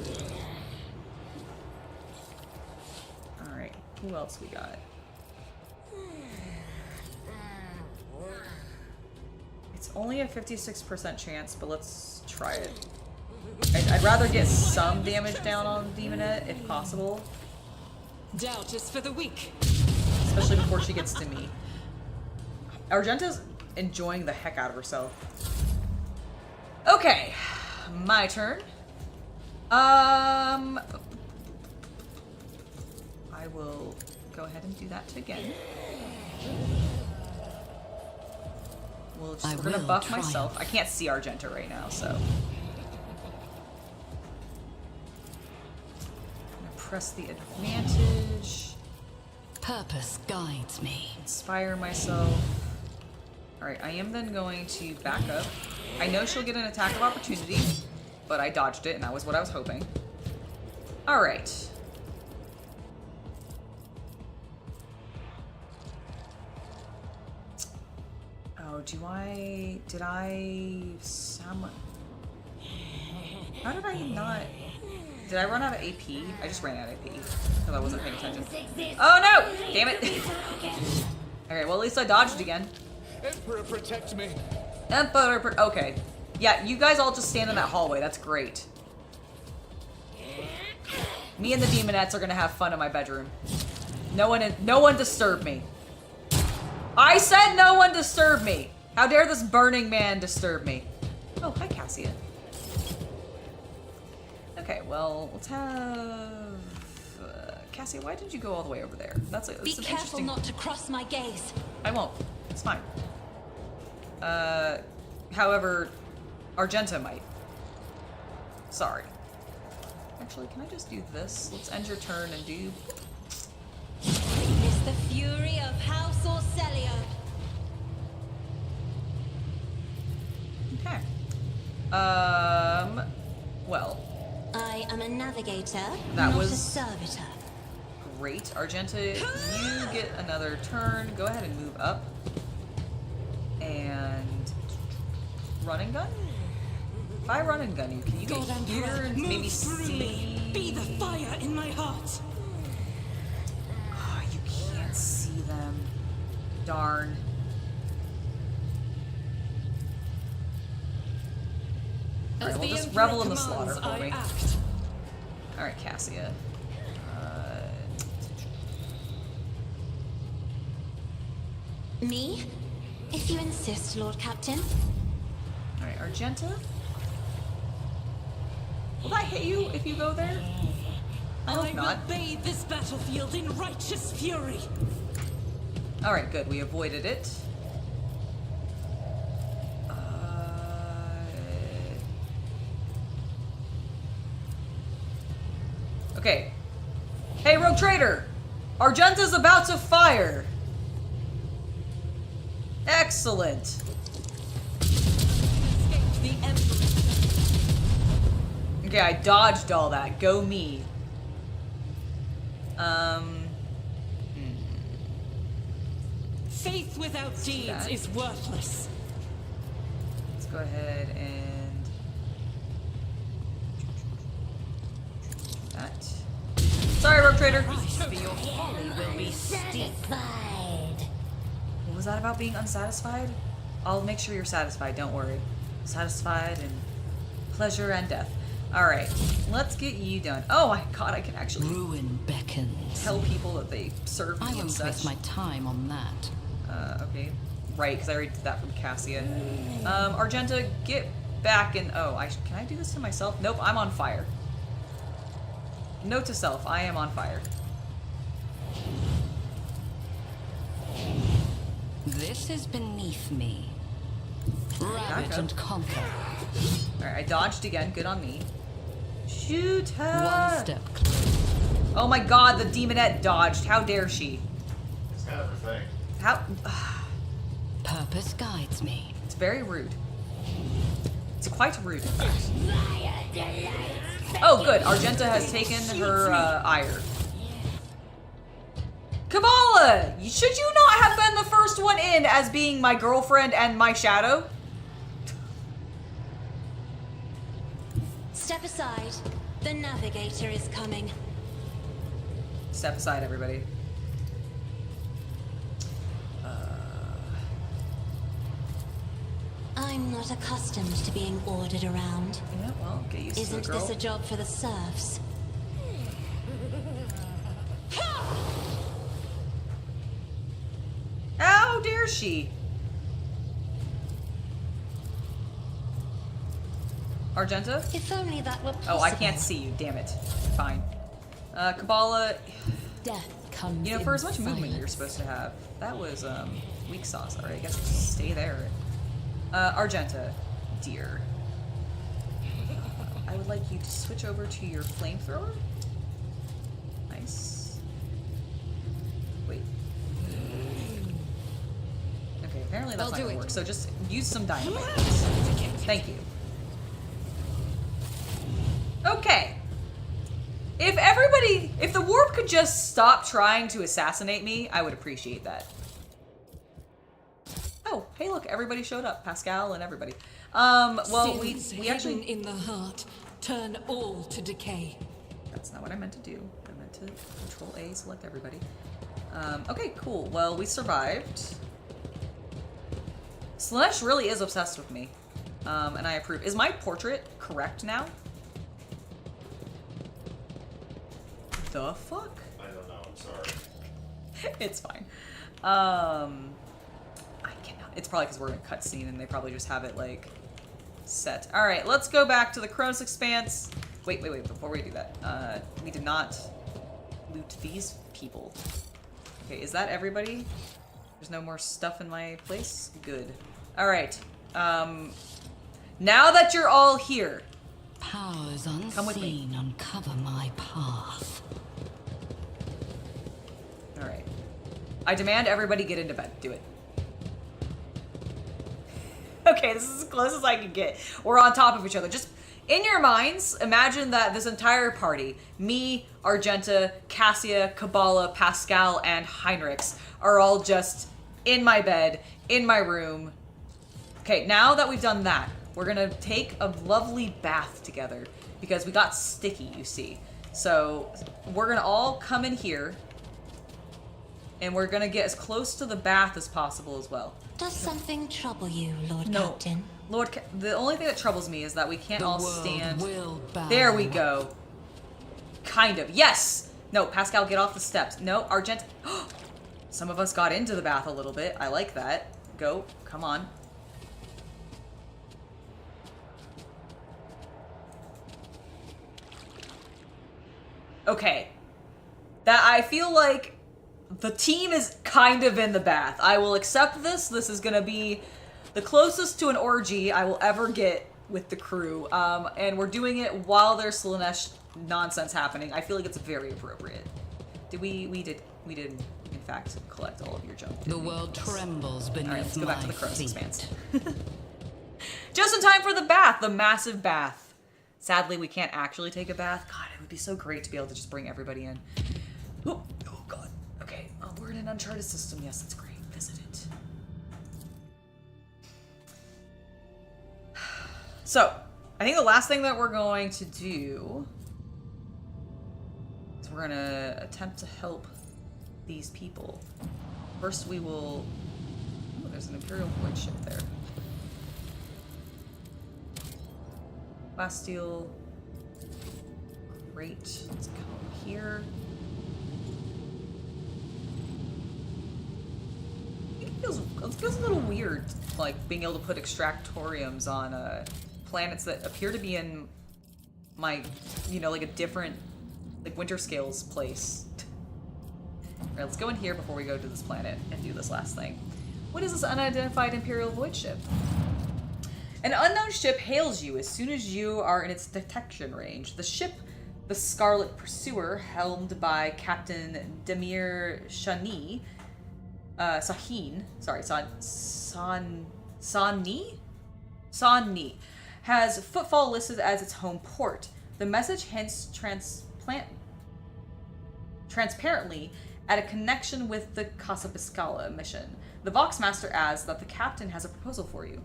A: Alright, who else we got? It's only a 56% chance, but let's try it. I'd rather get some damage down on Demonette, if possible.
H: Doubt is for the weak.
A: Especially before she gets to me. Argenta's enjoying the heck out of herself. Okay, my turn. I will go ahead and do that again. We're gonna
H: will
A: buff
H: triumph.
A: myself. I can't see Argenta right now, so. I'm gonna press the advantage.
H: Purpose guides me.
A: Inspire myself. Alright, I am then going to back up. I know she'll get an attack of opportunity, but I dodged it, and that was what I was hoping. Alright. Oh, did I sound... How did I not... Did I run out of AP? I just ran out of AP, because I wasn't paying attention. Oh no! Damn it! Okay, well at least I dodged again.
F: Emperor, protect me.
A: Okay. Yeah, you guys all just stand in that hallway. That's great. Me and the Demonettes are gonna have fun in my bedroom. No one disturb me. I said no one disturb me! How dare this burning man disturb me? Oh, hi Cassia. Okay, well, let's have... Cassia, why did you go all the way over there? That's
D: Be
A: an
D: careful
A: interesting...
D: not to cross my gaze.
A: I won't. It's fine. However, Argenta might. Sorry. Actually, can I just do this? Let's end your turn and do...
D: Witness the fury of House Orcelio.
A: Okay. Well,
D: I am a navigator,
A: That
D: not
A: was-
D: a servitor.
A: great. Argenta, you get another turn. Go ahead and move up. And... Run and gun? If I run and gun you, can you get
H: God
A: here
H: Emperor,
A: and
H: move
A: maybe
H: through
A: see...
H: me. Be the fire in my heart.
A: Oh, you can't see them. Darn. Alright, well, just revel in the slaughter for me. Alright, Cassia.
D: Me? If you insist, Lord Captain.
A: Alright, Argenta. Will that hit you if you go there? I hope
H: I
A: not.
H: will bathe this battlefield in righteous fury.
A: Alright, good. We avoided it. Okay. Hey, Rogue Trader! Argenta's about to fire! Excellent!
H: Escape the Emperor.
A: Okay, I dodged all that. Go me.
H: Faith without deeds
A: that.
H: is worthless.
A: Let's go ahead and... that. Sorry, Rogue Trader.
H: For your folly will be steep.
A: What was that about being unsatisfied? I'll make sure you're satisfied, don't worry. Satisfied and pleasure and death. Alright, let's get you done. Oh my god, I can actually
H: Ruin beckons.
A: tell people that they serve me
H: I
A: and
H: won't
A: such.
H: waste my time on that.
A: Okay. Right, because I already did that from Cassia. Argenta, get back in... Oh, can I do this to myself? Nope, I'm on fire. Note to self, I am on fire.
H: This is beneath me. Ravage
A: Gotcha.
H: and conquer.
A: Alright, I dodged again. Good on me. Shoot her!
H: One step closer.
A: Oh my god, the demonette dodged. How dare she?
B: It's kind of her thing.
A: How...
H: Purpose guides me.
A: It's very rude. It's quite rude, in fact. Oh, good. Argenta has taken her ire. Kabbalah! Should you not have been the first one in as being my girlfriend and my shadow?
D: Step aside. The navigator is coming.
A: Step aside, everybody.
D: I'm not accustomed to being ordered around.
A: Yeah, well, get used to
D: Isn't
A: it, girl.
D: this a job for the serfs?
A: How dare she? Argenta?
D: If only that were possible.
A: Oh, I can't see you, damn it. Fine. Kabbalah,
E: Death comes
A: you know,
E: in
A: for as much movement
E: silence.
A: you're supposed to have, that was, weak sauce. Alright, I guess just stay there. Argenta, dear. I would like you to switch over to your flamethrower. Nice. Wait. Okay, apparently that's
E: I'll
A: not
E: do
A: gonna
E: it.
A: work. So just use some dynamite. please. Thank you. Okay. If the warp could just stop trying to assassinate me, I would appreciate that. Oh, hey look, everybody showed up. Pascal and everybody. Well, we actually...
E: in the heart turn all to decay.
A: That's not what I meant to do. I meant to Control A, select everybody. Okay, cool. Well, we survived. Slanesh really is obsessed with me. And I approve. Is my portrait correct now? The fuck?
B: I don't know. I'm sorry.
A: It's fine. I cannot. It's probably because we're in a cutscene and they probably just have it like set. All right, let's go back to the Kronos Expanse. Wait. Before we do that, we did not loot these people. Okay, is that everybody? There's no more stuff in my place. Good. All right. Now that you're all here,
H: Powers
A: Come with me.
H: unseen uncover my path.
A: all right. I demand everybody get into bed. Do it. Okay, this is as close as I can get. We're on top of each other. Just in your minds, imagine that this entire party, me, Argenta, Cassia, Kabbalah, Pascal, and Heinrichs, are all just in my bed, in my room. Okay, now that we've done that, we're gonna take a lovely bath together because we got sticky, you see. So we're gonna all come in here and we're gonna get as close to the bath as possible as well.
D: Does something trouble you, Lord
A: No,
D: Captain?
A: the only thing that troubles me is that we can't
H: The
A: all
H: world
A: stand.
H: will bow.
A: There we go. Kind of. Yes! No, Pascal, get off the steps. No, Argent. Some of us got into the bath a little bit. I like that. Go. Come on. Okay. That I feel like the team is kind of in the bath. I will accept this. This is gonna be the closest to an orgy I will ever get with the crew. And we're doing it while there's Slanesh nonsense happening. I feel like it's very appropriate. We did in fact collect all of your junk.
H: The world trembles beneath
A: Alright, let's go back to the
H: my
A: Kronos
H: feet.
A: Expanse. Just in time for the bath, the massive bath. Sadly, we can't actually take a bath. God, it would be so great to be able to just bring everybody in. Oh God. Okay, we're in an Uncharted system. Yes, that's great. Visit it. So, I think the last thing that we're going to do is we're gonna attempt to help these people. First we will... Oh, there's an Imperial Void ship there. Bastille. Great. Let's go here. It feels a little weird, like, being able to put extractoriums on planets that appear to be in my, you know, like a different, like, winter scales place. Alright, let's go in here before we go to this planet and do this last thing. What is this unidentified Imperial Void ship? An unknown ship hails you as soon as you are in its detection range. The ship, the Scarlet Pursuer, helmed by Captain Demir Shani, Sanni, has Footfall listed as its home port. The message hints transparently at a connection with the Casa Piscala mission. The Voxmaster adds that the captain has a proposal for you.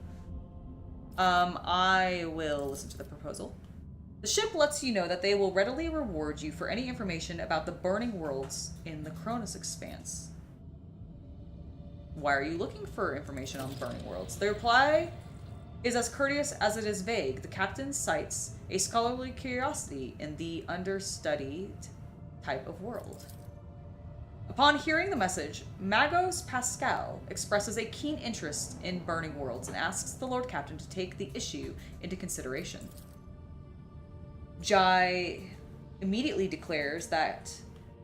A: I will listen to the proposal. The ship lets you know that they will readily reward you for any information about the burning worlds in the Kronos Expanse. Why are you looking for information on burning worlds? The reply is as courteous as it is vague. The captain cites a scholarly curiosity in the understudied type of world. Upon hearing the message, Magos Pascal expresses a keen interest in burning worlds and asks the Lord Captain to take the issue into consideration. Jai immediately declares that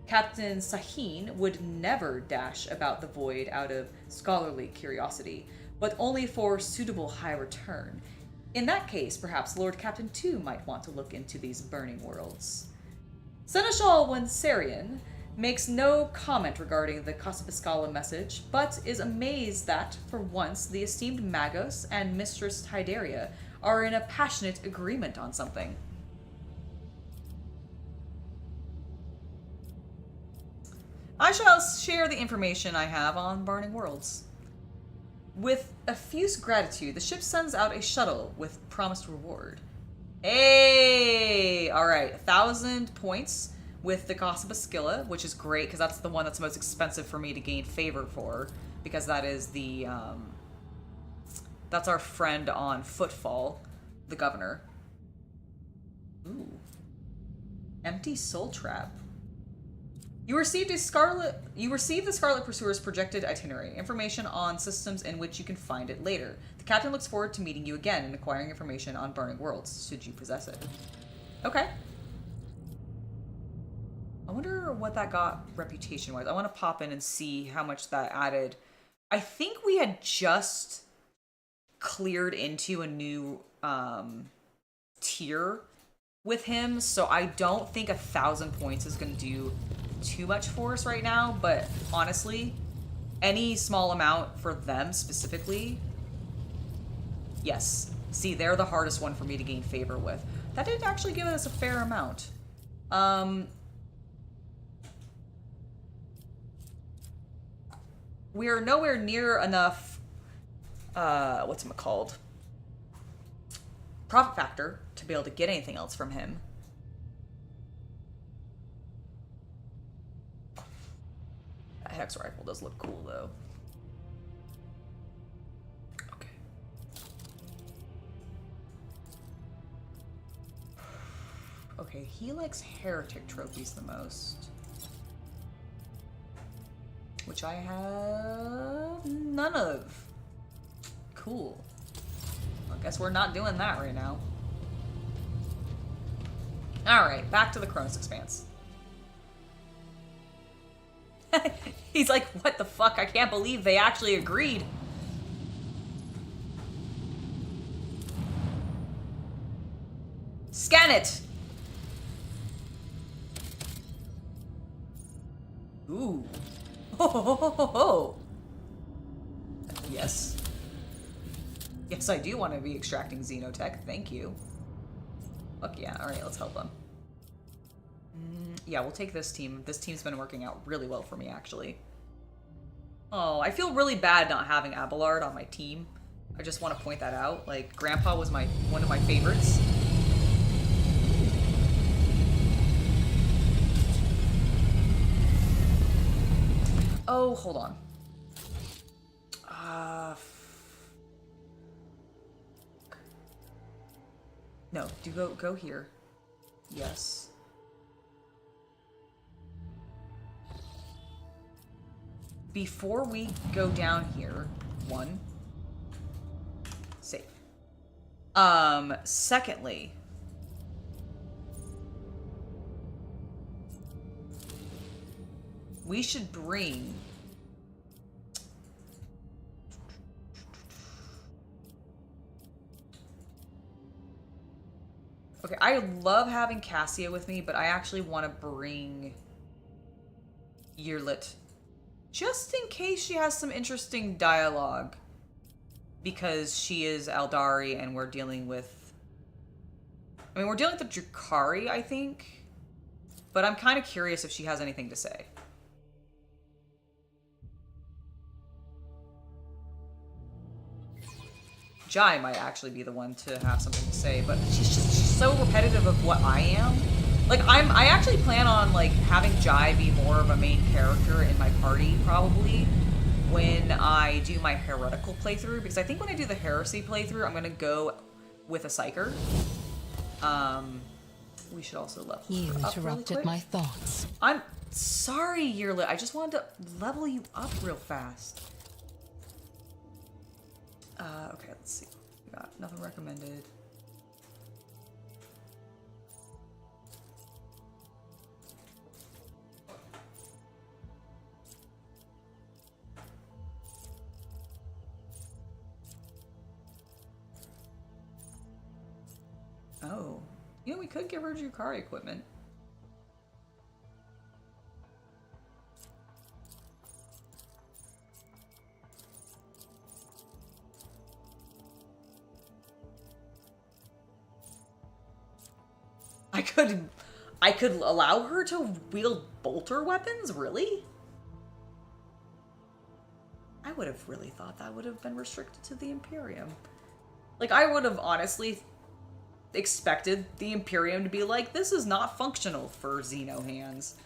A: Captain Sahin would never dash about the void out of scholarly curiosity, but only for suitable high return. In that case, perhaps Lord Captain too might want to look into these burning worlds. Seneschal Wensarian makes no comment regarding the Casa Piscala message, but is amazed that, for once, the esteemed Magos and Mistress Hyderia are in a passionate agreement on something. I shall share the information I have on burning worlds. With effuse gratitude, the ship sends out a shuttle with promised reward. Hey! Alright, 1,000 points with the Casa Piscala, which is great, because that's the one that's most expensive for me to gain favor for, because that is the, that's our friend on Footfall, the governor. Ooh. Empty Soul Trap. You received the Scarlet Pursuer's projected itinerary, information on systems in which you can find it later. The captain looks forward to meeting you again and acquiring information on burning worlds, should you possess it. Okay. I wonder what that got reputation-wise. I want to pop in and see how much that added. I think we had just cleared into a new tier with him, so I don't think 1,000 points is going to do too much for us right now, but honestly, any small amount for them specifically, yes. See, they're the hardest one for me to gain favor with. That did actually give us a fair amount. We're nowhere near enough, whatchamacalled, profit factor to be able to get anything else from him. That hex rifle does look cool, though. Okay. Okay, he likes heretic trophies the most. Which I have none of. Cool. I guess we're not doing that right now. Alright, back to the Kronos Expanse. He's like, what the fuck? I can't believe they actually agreed. Scan it! Ooh. Oh. Yes. Yes, I do want to be extracting Xenotech. Thank you. Fuck yeah. Alright, let's help them. Yeah, we'll take this team. This team's been working out really well for me, actually. Oh, I feel really bad not having Abelard on my team. I just want to point that out. Like, Grandpa was one of my favorites. Oh, hold on. No, go here. Yes. Before we go down here, one, save. Secondly, we should bring okay, I love having Cassia with me, but I actually want to bring Yearlit just in case she has some interesting dialogue, because she is Aldari and we're dealing with, I mean, we're dealing with the Drukhari, I think, but I'm kind of curious if she has anything to say. Jai might actually be the one to have something to say, but she's so repetitive of what I am. Like, I actually plan on, like, having Jai be more of a main character in my party, probably, when I do my heretical playthrough, because I think when I do the heresy playthrough, I'm gonna go with a psyker. We should also level
E: You
A: her up really
E: interrupted
A: quick.
E: my thoughts.
A: I'm sorry, Yearlit. I just wanted to level you up real fast. Okay, let's see. We got nothing recommended. Oh. You know, we could give her Drukhari equipment. I could allow her to wield bolter weapons? Really? I would have really thought that would have been restricted to the Imperium. Like, I would have honestly expected the Imperium to be like, this is not functional for Xeno hands.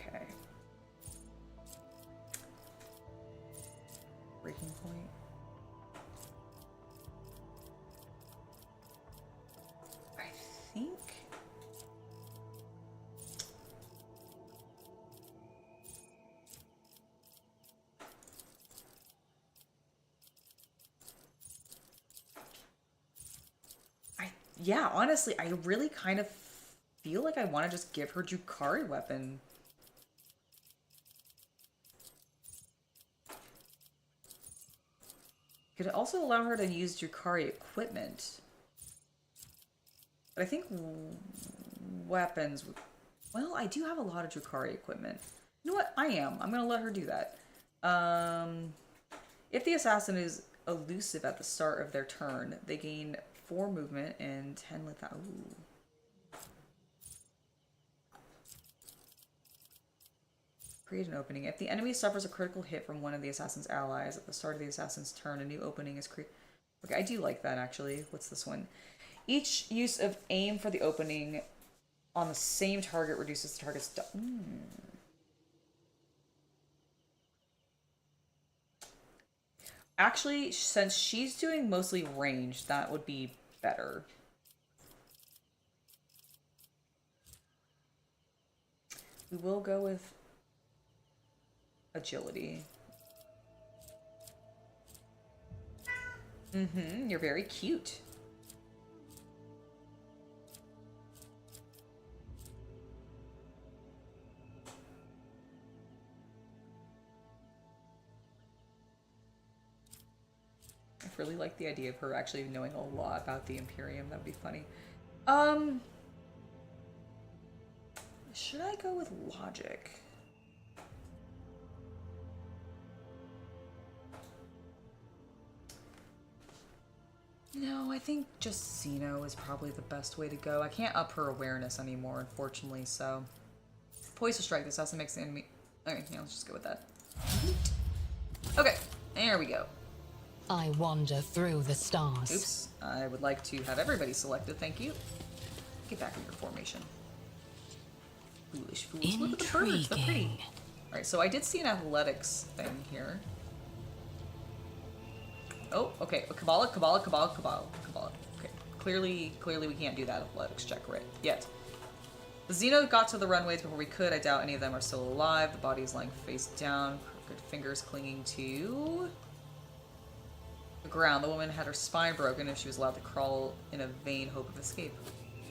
A: Okay. Breaking point. I think... Yeah, honestly, I really kind of feel like I want to just give her Drukhari weapon. Could also allow her to use Drukhari equipment. But I think weapons... Well, I do have a lot of Drukhari equipment. You know what? I'm going to let her do that. If the assassin is elusive at the start of their turn, they gain 4 movement and 10 lethality. Ooh. Create an opening. If the enemy suffers a critical hit from one of the assassin's allies at the start of the assassin's turn, a new opening is created. Okay, I do like that, actually. What's this one? Each use of aim for the opening on the same target reduces the target's... Actually, since she's doing mostly range, that would be better. We will go with agility. You're very cute. I really like the idea of her actually knowing a lot about the Imperium. That would be funny. Should I go with logic? No, I think just Xeno is probably the best way to go. I can't up her awareness anymore, unfortunately, so... Poise to strike. This also makes the enemy... Okay, yeah, let's just go with that. Okay, there we go.
E: I wander through the stars.
A: Oops. I would like to have everybody selected, thank you. Get back in your formation. Foolish fools. Look at the birds. They're pretty. Alright, so I did see an athletics thing here. Oh, okay. Kabbalah. Okay. Clearly we can't do that athletics check right yet. The Xeno got to the runways before we could. I doubt any of them are still alive. The body is lying face down, crooked fingers clinging to the ground. The woman had her spine broken if she was allowed to crawl in a vain hope of escape.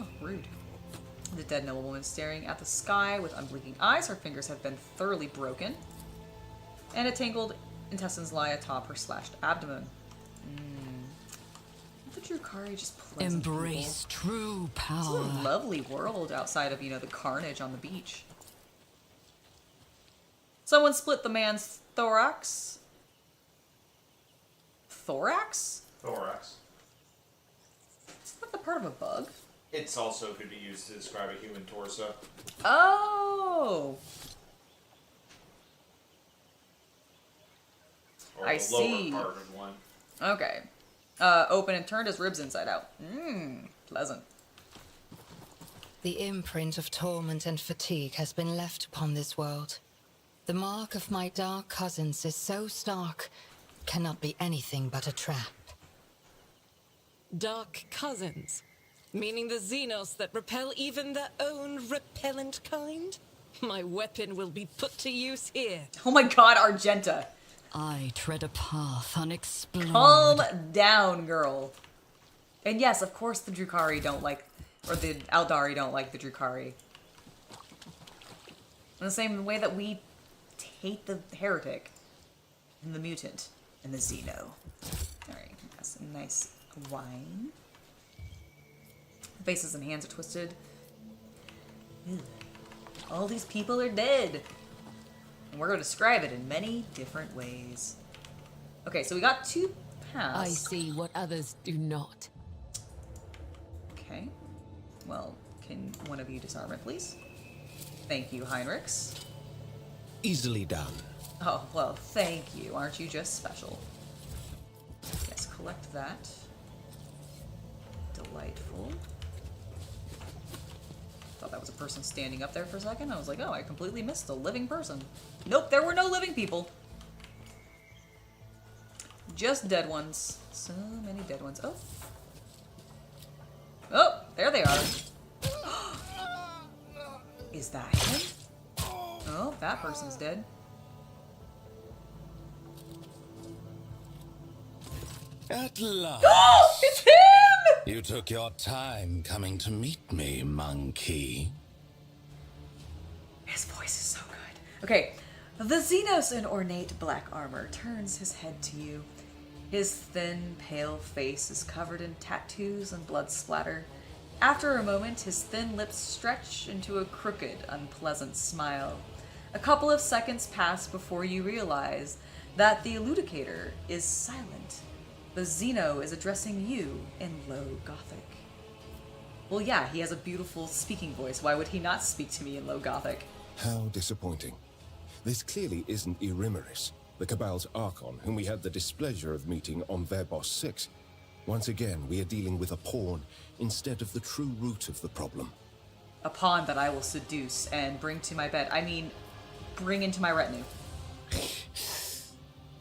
A: Oh, rude. The dead noblewoman staring at the sky with unblinking eyes. Her fingers have been thoroughly broken, and tangled intestines lie atop her slashed abdomen. The Drukhari just pleasant
H: Embrace
A: people.
H: true
A: It's
H: power.
A: a lovely world outside of, the carnage on the beach. Someone split the man's thorax. Thorax?
B: Thorax.
A: Isn't that the part of a bug?
B: It's also could be used to describe a human torso.
A: Oh!
B: Or
A: I
B: the lower
A: see.
B: part of one.
A: Okay. Open and turned his ribs inside out. Pleasant.
I: The imprint of torment and fatigue has been left upon this world. The mark of my dark cousins is so stark, cannot be anything but a trap.
E: Dark cousins? Meaning the Xenos that repel even their own repellent kind? My weapon will be put to use here.
A: Oh my god, Argenta.
H: I tread a path unexplored.
A: Calm down, girl. And yes, of course the Drukhari don't like, or the Eldari don't like the Drukhari. In the same way that we hate the heretic, and the mutant, and the Xeno. Alright, that's some nice wine. Faces and hands are twisted. Ew. All these people are dead. And we're going to describe it in many different ways. Okay, so we got 2 paths.
E: I see what others do not.
A: Okay. Well, can one of you disarm it, please? Thank you, Heinrichs.
G: Easily done.
A: Oh, well, thank you. Aren't you just special? Yes, collect that. Delightful. Thought that was a person standing up there for a second. I was like, oh, I completely missed a living person. Nope, there were no living people. Just dead ones. So many dead ones. Oh. Oh, there they are. Is that him? Oh, that person's dead.
G: At last.
A: Oh, it's him!
G: You took your time coming to meet me, monkey.
A: His voice is so good. Okay, the Xenos in ornate black armor turns his head to you. His thin, pale face is covered in tattoos and blood splatter. After a moment, his thin lips stretch into a crooked, unpleasant smile. A couple of seconds pass before you realize that the eludicator is silent. The Xeno is addressing you in low Gothic. Well, yeah, he has a beautiful speaking voice. Why would he not speak to me in low Gothic?
G: How disappointing. This clearly isn't Erimeris, the Cabal's Archon, whom we had the displeasure of meeting on Verbos 6. Once again, we are dealing with a pawn instead of the true root of the problem.
A: A pawn that I will seduce and bring to my bed. I mean, bring into my retinue.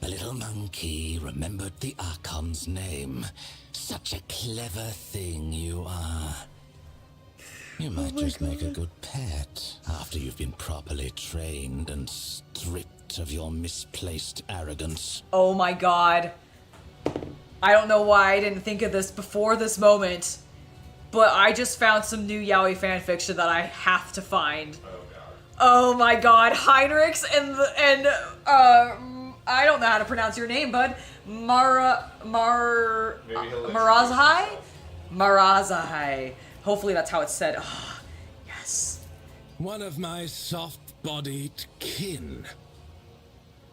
G: The little monkey remembered the Archon's name. Such a clever thing you are. You might just make a good pet after you've been properly trained and stripped of your misplaced arrogance.
A: Oh my god. I don't know why I didn't think of this before this moment, but I just found some new yaoi fanfiction that I have to find.
B: Oh god.
A: Oh my god, Heinrichs and I don't know how to pronounce your name, bud. Marazahai? Marazahai. Hopefully that's how it's said. Oh, yes.
G: One of my soft-bodied kin.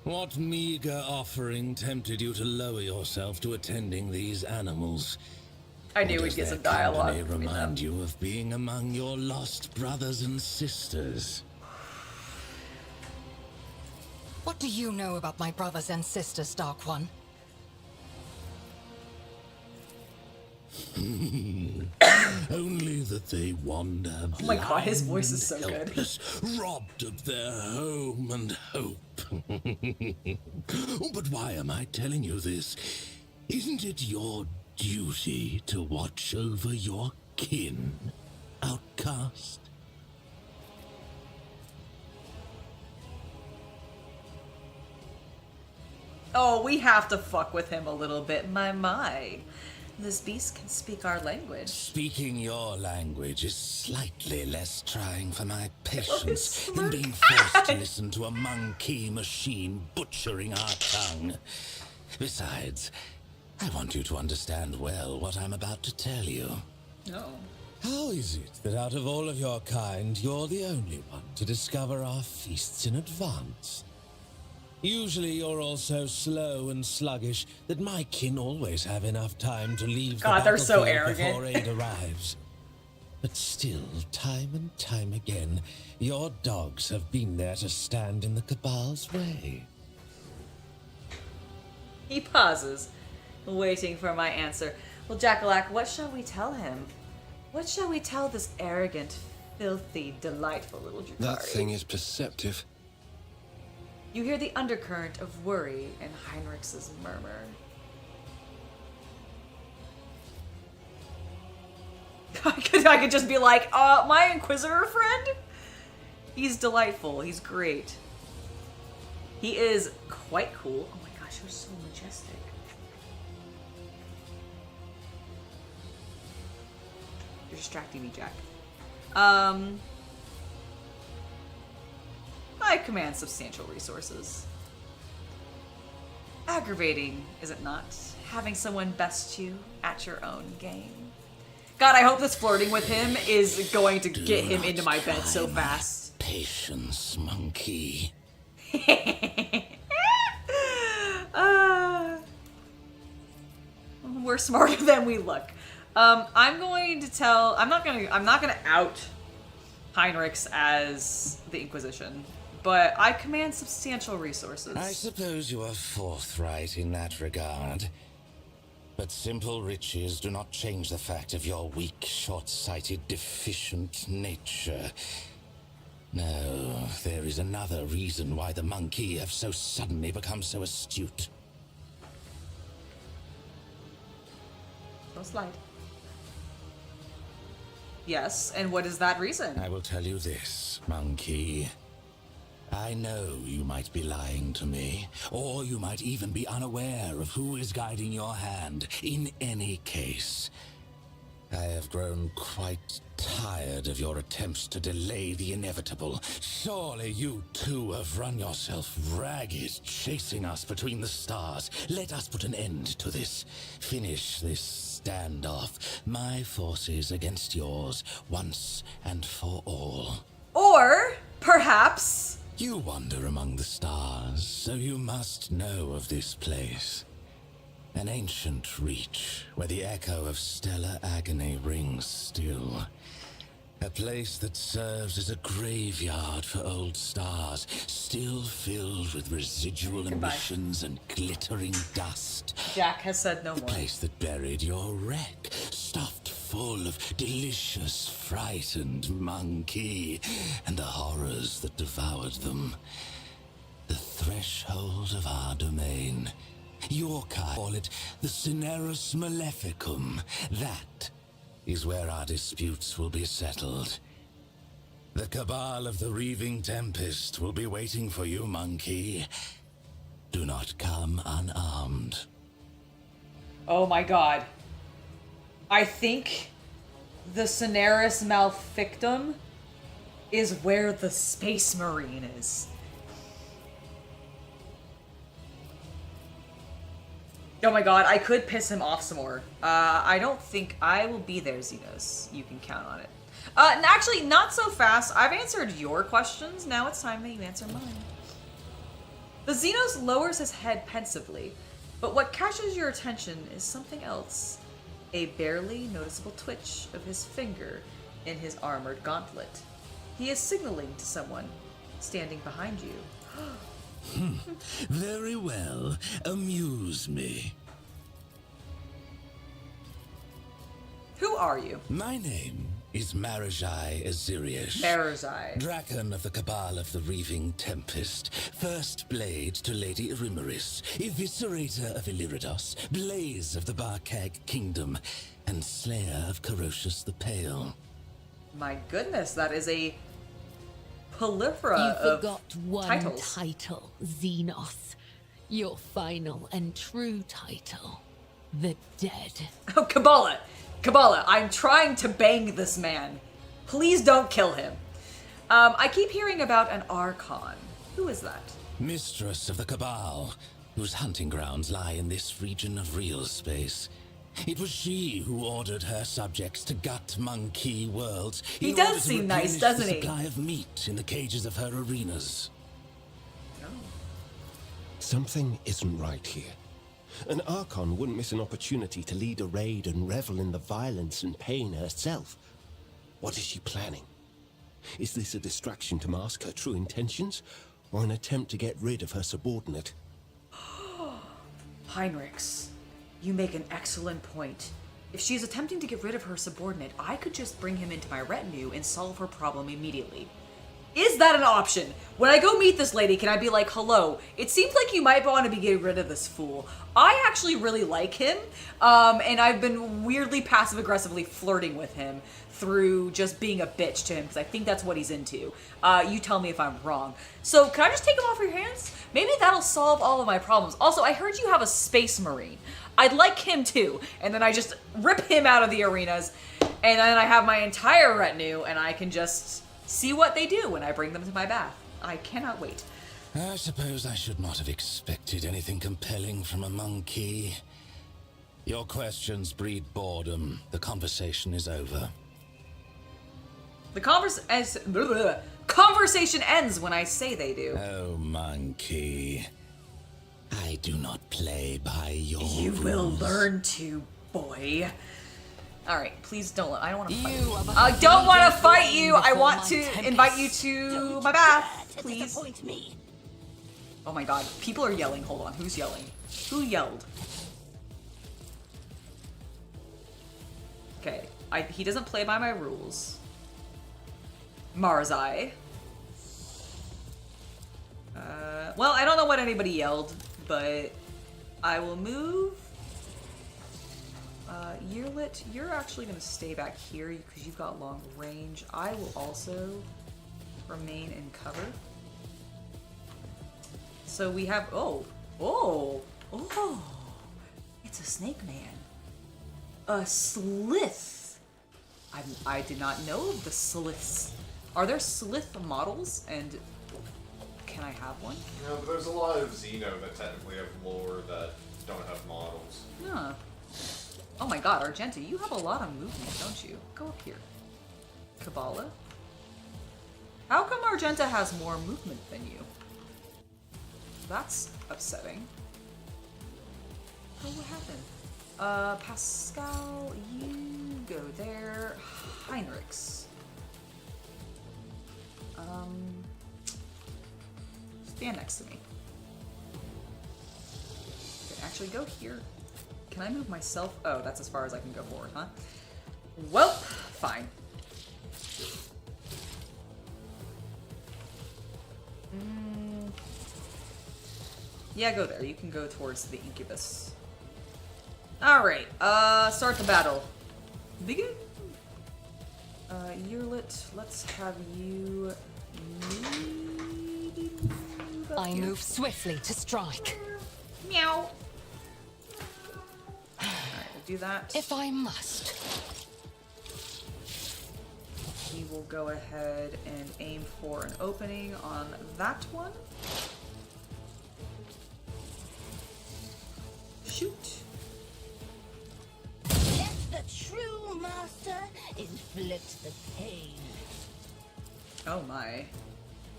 G: What meager offering tempted you to lower yourself to attending these animals?
A: I knew
G: Or
A: we'd
G: does
A: get
G: their
A: some dialogue
G: company
A: between them.
G: remind you of being among your lost brothers and sisters?
I: What do you know about my brothers and sisters, Dark One?
G: Only that they wander.
A: Oh my god, his voice
G: blind
A: is so
G: and
A: good.
G: helpless, robbed of their home and hope. But why am I telling you this? Isn't it your duty to watch over your kin, outcast?
A: Oh, we have to fuck with him a little bit. My. This beast can speak our language.
G: Speaking your language is slightly less trying for my patience
A: Oh,
G: than being forced to listen to a monkey machine butchering our tongue. Besides, I want you to understand well what I'm about to tell you.
A: No.
J: How is it that out of all of your kind, you're the only one to discover our feasts in advance? Usually you're all so slow and sluggish that my kin always have enough time to leave
A: God,
J: the
A: they're so
J: battlefield
A: arrogant.
J: before aid arrives. But still, time and time again, your dogs have been there to stand in the Cabal's way.
A: He pauses, waiting for my answer. Well, Jackalak, what shall we tell him? What shall we tell this arrogant, filthy, delightful little Drukhari?
K: That thing is perceptive.
A: You hear the undercurrent of worry in Heinrich's murmur. I could just be like, my Inquisitor friend? He's delightful. He's great. He is quite cool. Oh my gosh, you're so majestic. You're distracting me, Jack. I command substantial resources. Aggravating, is it not? Having someone best you at your own game. God, I hope this flirting with him is going to get him into my bed so fast.
G: Patience, monkey.
A: We're smarter than we look. I'm not gonna out Heinrichs as the Inquisition, but I command substantial resources.
G: I suppose you are forthright in that regard. But simple riches do not change the fact of your weak, short-sighted, deficient nature. No, there is another reason why the monkey have so suddenly become so astute.
A: No slide. Yes, and what is that reason?
G: I will tell you this, monkey. I know you might be lying to me, or you might even be unaware of who is guiding your hand. In any case, I have grown quite tired of your attempts to delay the inevitable. Surely you too have run yourself ragged, chasing us between the stars. Let us put an end to this. Finish this standoff. My forces against yours, once and for all.
A: Or, perhaps...
G: You wander among the stars, so you must know of this place. An ancient reach, where the echo of stellar agony rings still. A place that serves as a graveyard for old stars, still filled with residual emissions and glittering dust.
A: Jack has said no more.
G: The place that buried your wreck, stuffed full of delicious, frightened monkey, and the horrors that devoured them. The threshold of our domain. Your kind call it the Cinerus Maleficum. That is where our disputes will be settled. The cabal of the Reaving Tempest will be waiting for you, monkey. Do not come unarmed.
A: Oh my god. I think the Cinerus Maleficum is where the Space Marine is. Oh my god, I could piss him off some more. I don't think I will be there, Xenos. You can count on it. Actually, not so fast. I've answered your questions. Now it's time that you answer mine. The Xenos lowers his head pensively, but what catches your attention is something else. A barely noticeable twitch of his finger in his armored gauntlet. He is signaling to someone standing behind you.
G: Very well. Amuse me.
A: are you?
G: My name is Marajai Aziriash.
A: Marajai.
G: Draken of the Cabal of the Reaving Tempest. First blade to Lady Erimeris. Eviscerator of Illyricos. Blaze of the Barkag Kingdom. And Slayer of Corocius the Pale.
A: My goodness, that is a plethora
E: You
A: of
E: forgot one
A: titles.
E: title, Xenos. Your final and true title. The Dead.
A: Oh, Kabbalah! Kabbalah, I'm trying to bang this man. Please don't kill him. I keep hearing about an Archon. Who is that?
G: Mistress of the Cabal, whose hunting grounds lie in this region of real space. It was she who ordered her subjects to gut monkey worlds.
A: He
G: in
A: does
G: order to
A: seem nice,
G: replenish
A: doesn't
G: the
A: he?
G: supply of meat in the cages of her arenas.
K: Something isn't right here. An Archon wouldn't miss an opportunity to lead a raid and revel in the violence and pain herself. What is she planning? Is this a distraction to mask her true intentions, or an attempt to get rid of her subordinate?
A: Heinrichs, you make an excellent point. If she is attempting to get rid of her subordinate, I could just bring him into my retinue and solve her problem immediately. Is that an option? When I go meet this lady, can I be like, hello, it seems like you might want to be getting rid of this fool. I actually really like him, and I've been weirdly passive-aggressively flirting with him through just being a bitch to him, because I think that's what he's into. You tell me if I'm wrong. So, can I just take him off your hands? Maybe that'll solve all of my problems. Also, I heard you have a space marine. I'd like him too. And then I just rip him out of the arenas, and then I have my entire retinue, and I can just see what they do when I bring them to my bath. I cannot wait.
G: I suppose I should not have expected anything compelling from a monkey. Your questions breed boredom. The conversation is over.
A: The conversation ends when I say they do.
G: Oh, monkey. I do not play by your
A: You
G: rules.
A: will learn to, boy. All right, please don't. I don't want to fight
H: You
A: you.
H: are but
A: I don't want to
H: fleeting
A: fight you. I
H: before
A: want
H: my
A: to
H: tempest.
A: invite you to my bath, please.
H: Disappoint me.
A: Oh my god, people are yelling. Hold on, who's yelling? Who yelled? Okay, he doesn't play by my rules. Marzai. Well, I don't know what anybody yelled, but I will move. Yearlit, you're actually going to stay back here because you've got long range. I will also remain in cover. So we have, it's a snake man. A slith. I did not know of the sliths. Are there slith models, and can I have one?
B: No, but there's a lot of Xeno that technically have lore that don't have models.
A: Huh. Oh my god, Argenta, you have a lot of movement, don't you? Go up here. Kabbalah? How come Argenta has more movement than you? That's upsetting. Oh, what happened? Pascal, you go there. Heinrichs. Stand next to me. Okay, actually go here. Can I move myself? Oh, that's as far as I can go forward, huh? Well, fine. Yeah, go there. You can go towards the incubus. Alright, start the battle. Begin. Yearlit, let's have you move up
H: I
A: here.
H: move swiftly to strike.
A: Meow. Alright, we'll do that.
H: If I must.
A: He will go ahead and aim for an opening on that one. Shoot.
L: Let the true master inflict the pain.
A: Oh my.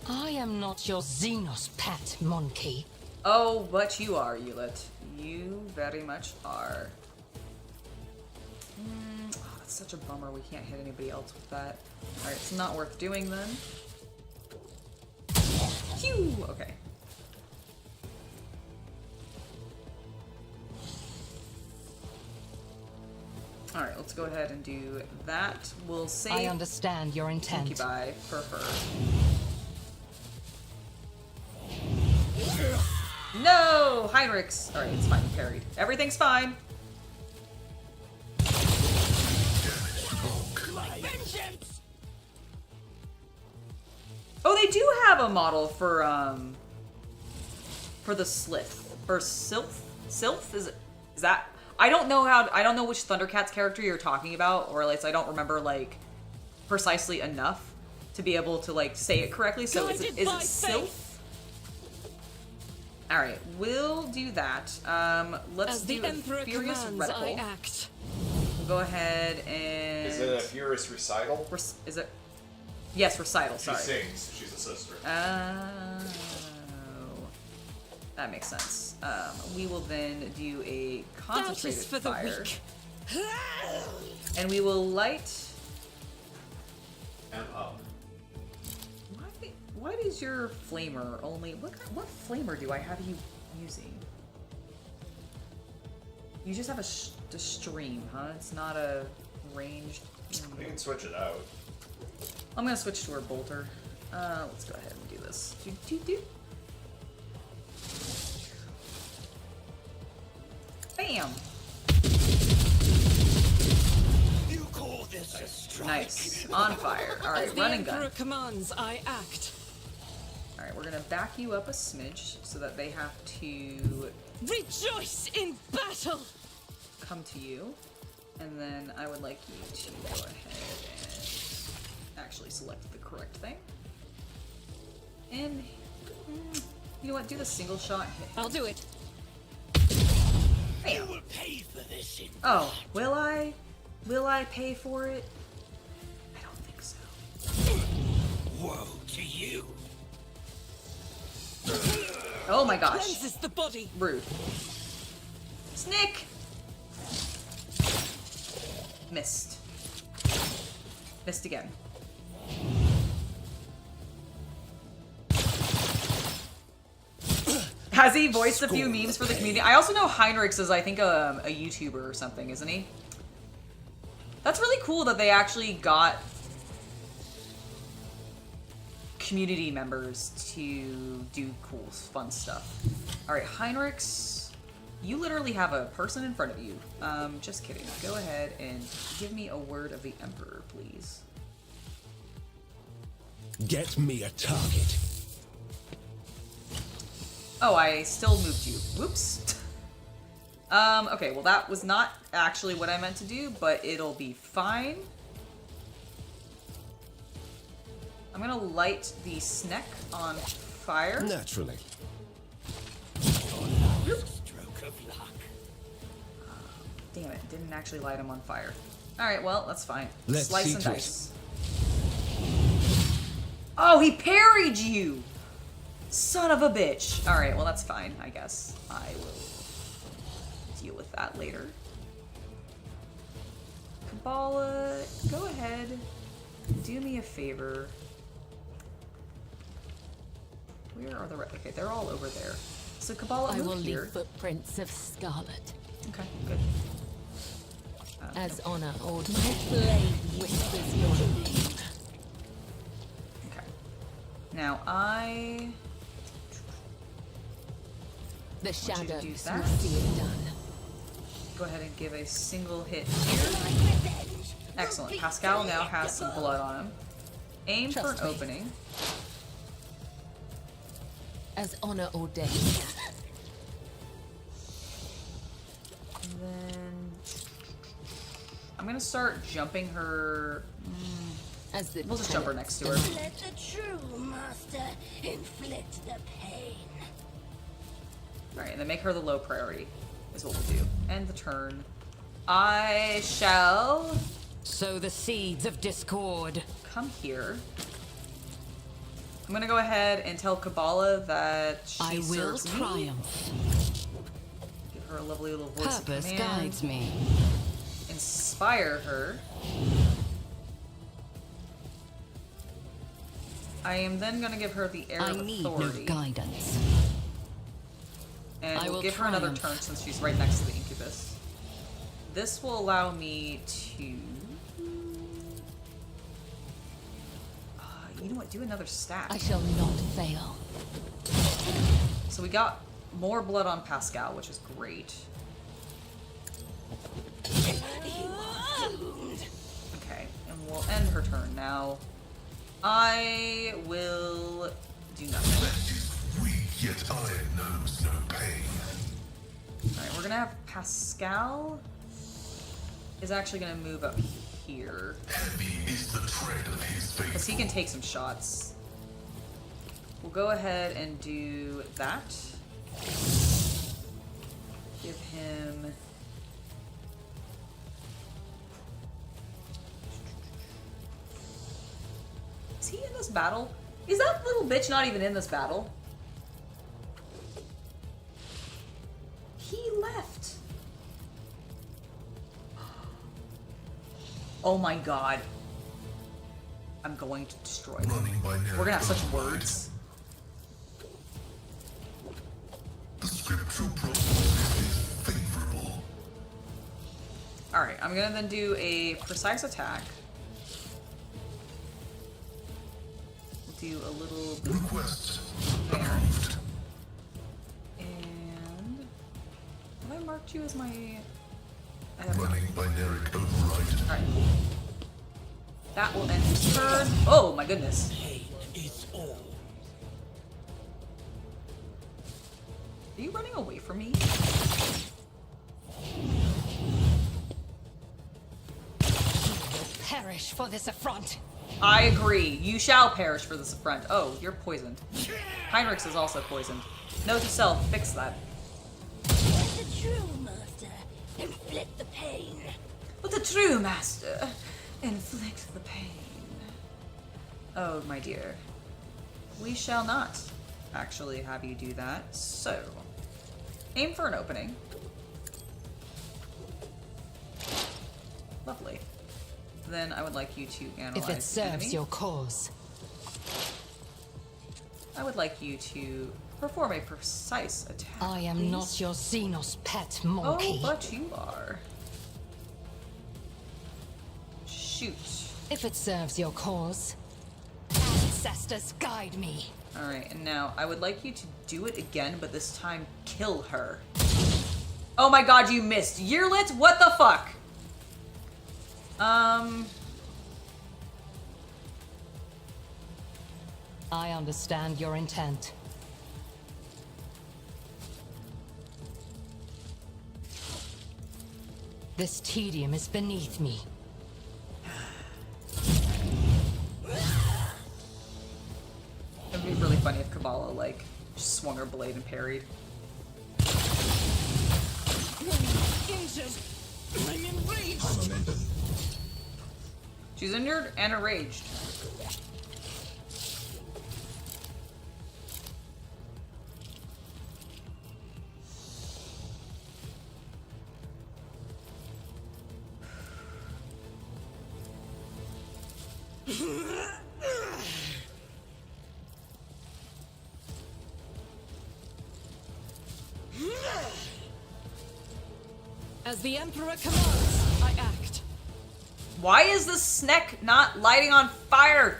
H: I am not your Xenos pet, monkey.
A: Oh, but you are, Yulit. You very much are. Oh, that's such a bummer. We can't hit anybody else with that. Alright, it's not worth doing then. Phew! Okay. Alright, let's go ahead and do that. We'll save
I: I understand your intent.
A: Incubi for her. No! Heinrichs! Alright, it's fine. You parried. Everything's fine. Oh, they do have a model for the Slith. For Sylph? Sylph? Is that... I don't know which Thundercats character you're talking about, or at least I don't remember, like, precisely enough to be able to, like, say it correctly. So is it Sylph? Alright, we'll do that. Let's do a Furious Reticle.
E: Act.
A: We'll go ahead and...
B: Is it a Furious Recital?
A: Is it... Yes, Recital, sorry.
B: She sings. She's a sister.
A: Oh. That makes sense. We will then do a concentrated fire. And we will light...
B: And up.
A: Why does your flamer only... What flamer do I have you using? You just have a stream, huh? It's not a ranged...
B: You can switch it out.
A: I'm gonna switch to her bolter. Let's go ahead and do this. Bam!
F: You call this a strike?
A: Nice. On fire. Alright, running gun.
E: Emperor commands, I act.
A: Alright, we're gonna back you up a smidge so that they have to
E: Rejoice in battle!
A: come to you. And then I would like you to go ahead and actually select the correct thing. And you know what? Do the single shot hit.
E: I'll do it.
A: Bam.
F: You will pay for this.
A: Oh, will I? Will I pay for it? I don't think so.
F: Woe to you.
A: Oh my gosh.
E: Cleanses the body.
A: Rude. Snick! Missed. Missed again. Has he voiced a few memes for the community? I also know Heinrichs is, I think, a YouTuber or something, isn't he? That's really cool that they actually got community members to do cool, fun stuff. Alright, Heinrichs, you literally have a person in front of you. Just kidding. Go ahead and give me a word of the Emperor, please.
K: Get me a target.
A: Oh, I still moved you. Whoops. Okay, well that was not actually what I meant to do, but it'll be fine. I'm gonna light the Sneck on fire.
K: Naturally.
F: Stroke of luck.
A: Damn it, didn't actually light him on fire. Alright, well, that's fine.
K: Let's
A: Slice
K: see
A: and
K: to it.
A: dice. Oh, he parried you! Son of a bitch. Alright, well that's fine, I guess. I will deal with that later. Kabbalah, go ahead. Do me a favor. Where are the okay, they're all over there. So Kabbalah,
E: I will
A: move here.
E: leave footprints of scarlet.
A: Okay, good.
E: As honor ordered. My blade whispers your name.
A: Okay. Now I...
E: The
A: want you to
E: shadows
A: do
E: will
A: that.
E: see it done.
A: Go ahead and give a single hit here. Excellent. Pascal now has some blood on him. Aim for an opening.
E: As honor ordained.
A: And then I'm gonna start jumping her.
E: As the
A: We'll just jump her next to her.
L: Let the true master inflict the pain.
A: Alright, and then make her the low priority, is what we'll do. End the turn. I shall
I: Sow the seeds of discord.
A: come here. I'm gonna go ahead and tell Kabbalah that she
I: I will
A: serves me.
I: triumph.
A: Give her a lovely little voice of
I: Purpose
A: command.
I: guides me.
A: Inspire her. I am then gonna give her the Air
I: I
A: of
I: need
A: Authority.
I: no guidance.
A: And
I: I
A: we'll
I: will
A: give her another
I: triumph.
A: turn since she's right next to the Incubus. this will allow me to... you know what? Do another stack.
E: I shall not fail.
A: So we got more blood on Pascal, which is great. Okay, and we'll end her turn now. I will do nothing.
M: Weak, yet iron knows no pain.
A: Alright, we're gonna have Pascal is actually gonna move up here.
M: Heavy is the tread of his faithful.
A: Because he can take some shots. We'll go ahead and do that. Give him... Is he in this battle? Is that little bitch not even in this battle? He left. Oh my god. I'm going to destroy him. We're gonna have such words.
M: The scriptural process is favorable.
A: Alright, I'm gonna then do a precise attack. We'll do a little bit
M: Request
A: there. And have I marked you as my... I have not.
M: Running binaric override.
A: Alright. That will end his turn. Oh my goodness.
F: Pain is all.
A: Are you running away from me?
H: Perish for this affront.
A: I agree. You shall perish for this affront. Oh, you're poisoned. Heinrichs is also poisoned. Note to self, fix that.
L: Let the true master inflict the pain.
A: But the true master inflict the pain. Oh, my dear. We shall not actually have you do that. So, aim for an opening. Lovely. Then I would like you to analyze
I: If it
A: the
I: serves
A: enemy.
I: your cause.
A: I would like you to perform a precise attack.
I: I am
A: please.
I: not your Xenos pet monkey.
A: Oh, but you are. Shoot.
I: If it serves your cause. Ancestors guide me.
A: Alright, and now I would like you to do it again, but this time kill her. Oh my god, you missed. Yearlit? What the fuck?
I: I understand your intent. This tedium is beneath me.
A: It'd be really funny if Kabbalah, like, just swung her blade and parried.
H: Injured. I'm enraged.
A: She's injured and enraged.
H: As the Emperor commands, I act.
A: Why is this snack not lighting on fire?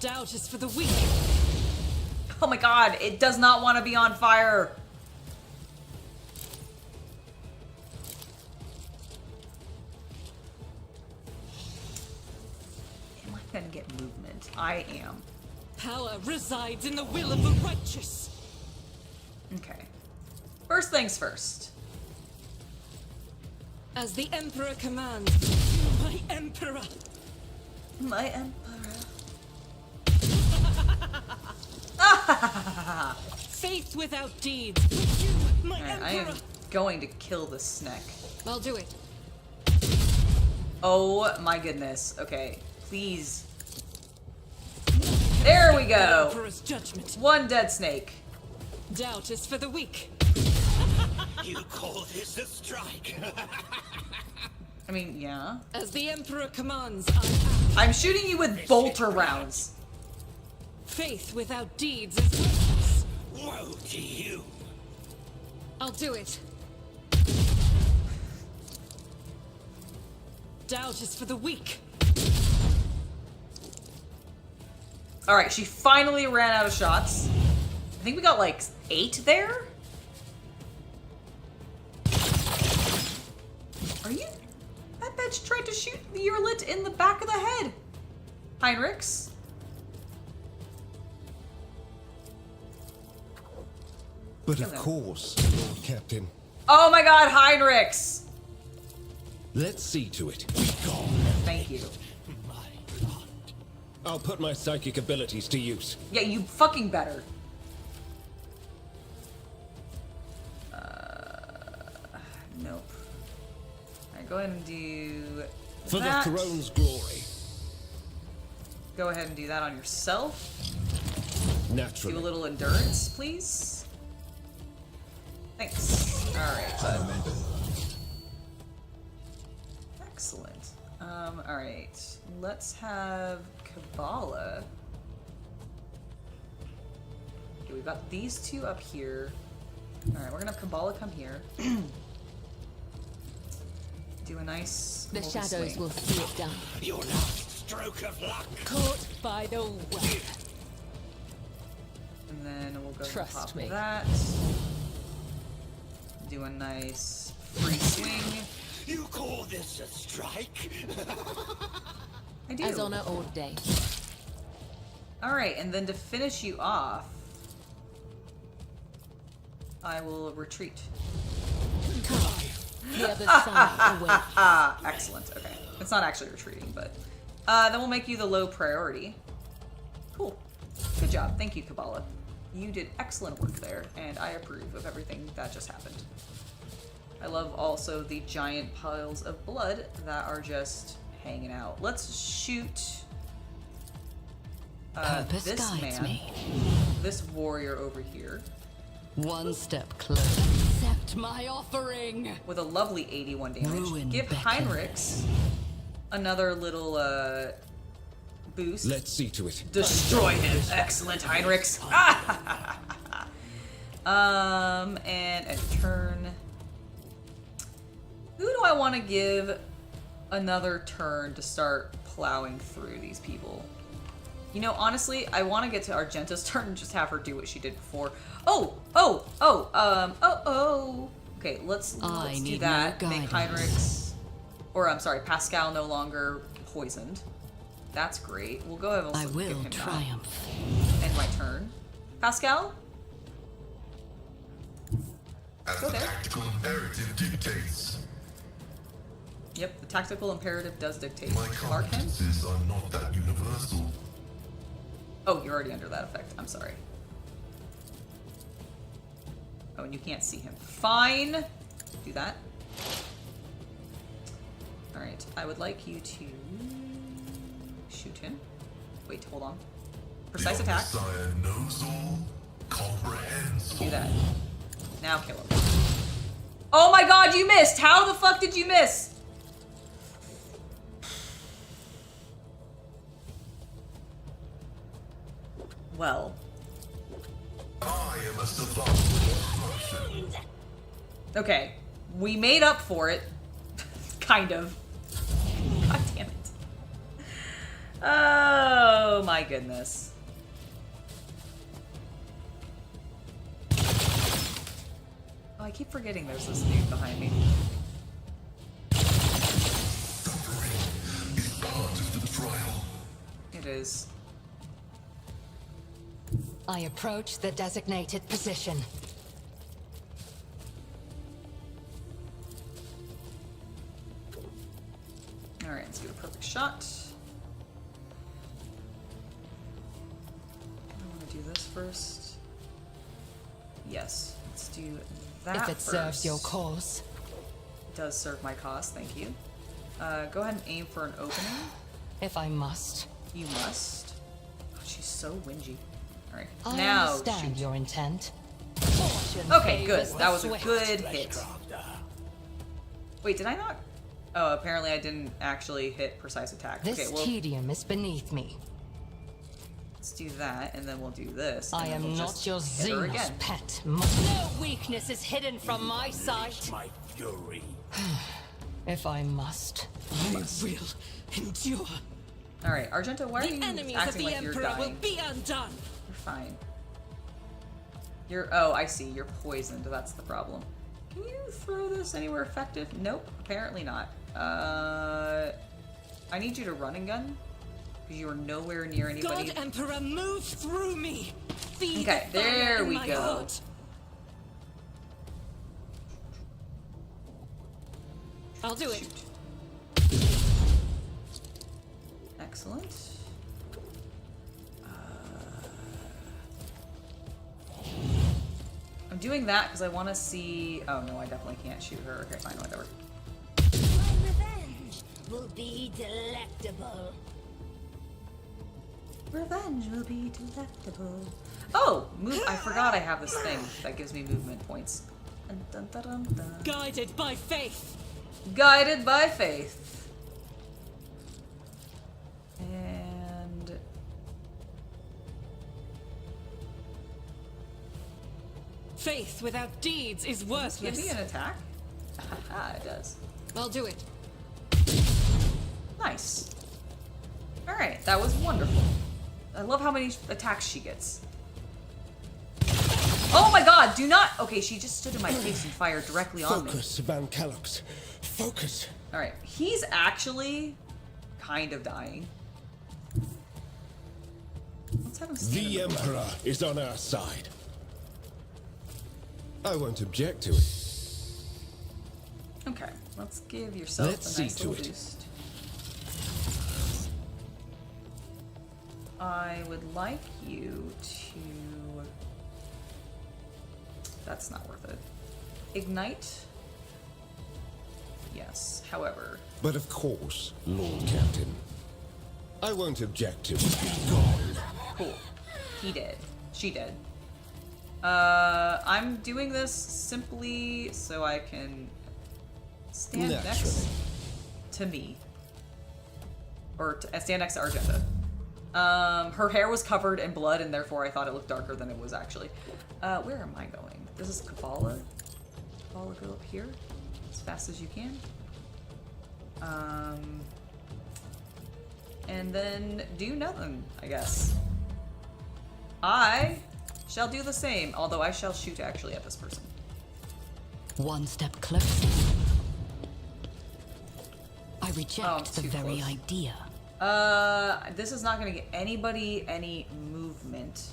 H: Doubt is for the weak.
A: Oh my god, it does not want to be on fire. Am I gonna get movement? I am.
H: Power resides in the will of the righteous.
A: Okay. First things first.
H: As the Emperor commands, my Emperor.
A: My Emperor.
H: Faith without deeds. With you, my
A: Alright, I
H: Emperor.
A: am going to kill this snack.
H: I'll do it.
A: Oh my goodness. Okay, please. There we go.
H: Emperor's judgment.
A: One dead snake.
H: Doubt is for the weak.
F: You call this a strike?
A: I mean, yeah.
H: As the Emperor commands, I act.
A: I'm shooting you with bolter rounds.
H: Faith without deeds is worthless.
F: Woe to you!
H: I'll do it. Doubt is for the weak.
A: All right, she finally ran out of shots. I think we got like 8 there. Are you? That bitch tried to shoot the Urlet in the back of the head. Heinrichs.
K: But of course, Lord Captain.
A: Oh my God, Heinrichs.
K: Let's see to it.
A: Thank you.
K: I'll put my psychic abilities to use.
A: Yeah, you fucking better. Nope. Alright, go ahead and do
K: For
A: that.
K: the throne's glory.
A: Go ahead and do that on yourself.
K: Naturally.
A: Do a little endurance, please. Thanks. Alright. Excellent. Alright. Let's have Kabbalah. Okay, we've got these two up here. Alright, we're gonna have Kabbalah come here. Do a nice
E: The shadows
A: swing.
E: will see it done.
F: Your last stroke of luck.
E: Caught by the web.
A: And then we'll go
E: Trust
A: to the top
E: me.
A: of that. Do a nice free swing.
F: You call this a strike?
A: I do.
E: As honor ordained.
A: Alright, and then to finish you off, I will retreat.
E: The other side away.
A: Excellent, okay. It's not actually retreating, but... then we'll make you the low priority. Cool. Good job. Thank you, Kabbalah. You did excellent work there, and I approve of everything that just happened. I love also the giant piles of blood that are just hanging out. Let's shoot
H: Purpose
A: this
H: guides
A: man,
H: me.
A: this warrior over here,
H: One step closer. Accept my offering.
A: with a lovely 81 damage.
H: Ruin
A: Give
H: beckons.
A: Heinrichs another little boost.
K: Let's see to it.
A: Destroy him. Excellent, Heinrichs. And a turn. Who do I want to give another turn to start plowing through these people? You know, honestly, I want to get to Argenta's turn and just have her do what she did before. Okay, let's do
H: need
A: that.
H: no
A: Make
H: guidance.
A: Heinrichs, or I'm sorry, Pascal no longer poisoned. That's great. We'll go ahead and
H: I
A: also give
H: will
A: him that.
H: triumph.
A: End my turn. Pascal?
M: As
A: Go
M: the
A: there.
M: tactical imperative dictates.
A: Yep, the tactical imperative does dictate.
M: My
A: Mark him?
M: competences are not that universal.
A: Oh, you're already under that effect. I'm sorry. Oh, and you can't see him. Fine. Do that. Alright, I would like you to shoot him. Wait, hold on. Precise
M: the
A: attack.
M: Messiah knows all, comprehends
A: Do
M: all.
A: that. Now kill him. Oh my god, you missed! How the fuck did you miss? Well.
M: I am a savant person.
A: Okay. We made up for it. Kind of. God damn it. Oh my goodness. Oh, I keep forgetting there's this dude behind me.
M: Suffering is part of the trial.
A: It is.
I: I approach the designated position.
A: Alright, let's get a perfect shot. I want to do this first. Yes, let's do that
I: If it
A: first.
I: serves your cause.
A: It does serve my cause, thank you. Go ahead and aim for an opening.
I: If I must.
A: You must. Oh, she's so whingy. Alright,
I: I
A: now
I: understand
A: shoot.
I: your intent.
A: Okay, good.
H: favors
A: That
H: the
A: was a
H: swift.
A: good hit. Wait, did I not? Oh, apparently I didn't actually hit precise attack.
I: This
A: Okay, well,
I: tedium is beneath me.
A: Let's do that, and then we'll do this.
H: I
A: and then
H: am
A: we'll
H: not
A: just
H: your
A: hit her
H: Xenos
A: again.
H: pet. No weakness is hidden from my sight.
F: My fury.
H: If I must, I will endure.
A: All right, Argento, why are you
E: Enemies
A: acting
E: of the
A: like you're
E: Emperor will
A: dying?
E: be undone.
A: You're fine. Oh, I see. You're poisoned. That's the problem. Can you throw this anywhere effective? Nope, apparently not. I need you to run and gun because you are nowhere near anybody.
E: God Emperor, move through me. Feed
A: Okay,
E: the fire
A: there
E: in
A: we
E: my
A: go.
E: heart. I'll do it.
A: Excellent. I'm doing that because I want to see. Oh no, I definitely can't shoot her. Okay, fine, whatever.
L: My revenge will be delectable.
A: Revenge will be delectable. Oh, move! I forgot I have this thing that gives me movement points. Dun, dun, dun, dun, dun.
E: Guided by faith.
A: Guided by faith. And
E: Faith without deeds is
A: give
E: worthless.
A: me an attack. Haha, it does.
H: I'll do it.
A: Nice. All right, that was wonderful. I love how many attacks she gets. Oh my god, do not! Okay, she just stood in my face and fired directly on me.
K: Focus, Van Kellogg's. Focus.
A: Alright, he's actually kind of dying. Let's have him stand
K: The
A: in the
K: Emperor is on our side. I won't object to it.
A: Okay, let's give yourself
K: Let's
A: a nice
K: see to
A: little
K: it.
A: boost. I would like you to... That's not worth it. Ignite? Yes, however...
K: But of course, Lord Captain. I won't object to it.
A: Cool. He did. She did. I'm doing this simply so I can stand next
K: Naturally.
A: to me. Or stand next to Argenta. Her hair was covered in blood, and therefore I thought it looked darker than it was actually. Where am I going? This is Kabbalah. Kabbalah, go up here as fast as you can. And then do nothing, I guess. I shall do the same, although I shall shoot actually at this person.
H: One step closer. I reject the
A: too
H: very
A: close.
H: idea.
A: This is not gonna get anybody any movement.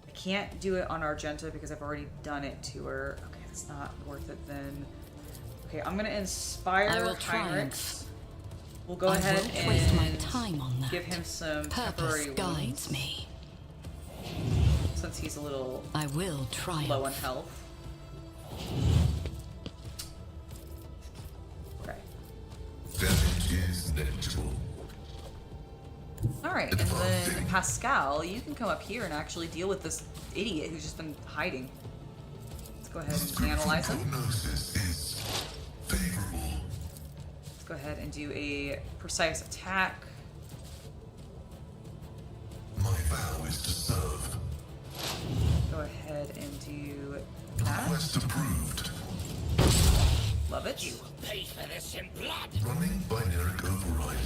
A: I can't do it on Argenta because I've already done it to her. Okay, that's not worth it then. Okay, I'm gonna inspire
H: I will
A: Heinrich.
H: triumph.
A: We'll go
H: I
A: ahead
H: won't waste my
A: and
H: time on that.
A: give him some
H: Purpose
A: temporary
H: guides
A: wounds,
H: me.
A: since he's a little
H: I will triumph.
A: low on health. Okay.
M: Damage is negligible.
A: Alright, and then Pascal, you can come up here and actually deal with this idiot who's just been hiding. Let's go ahead and analyze him.
M: Prognosis is favorable.
A: Let's go ahead and do a precise attack.
M: My vow is to serve.
A: Go ahead and do that.
M: Quest approved.
A: Love it.
F: You will pay for this in blood.
M: Running binary override.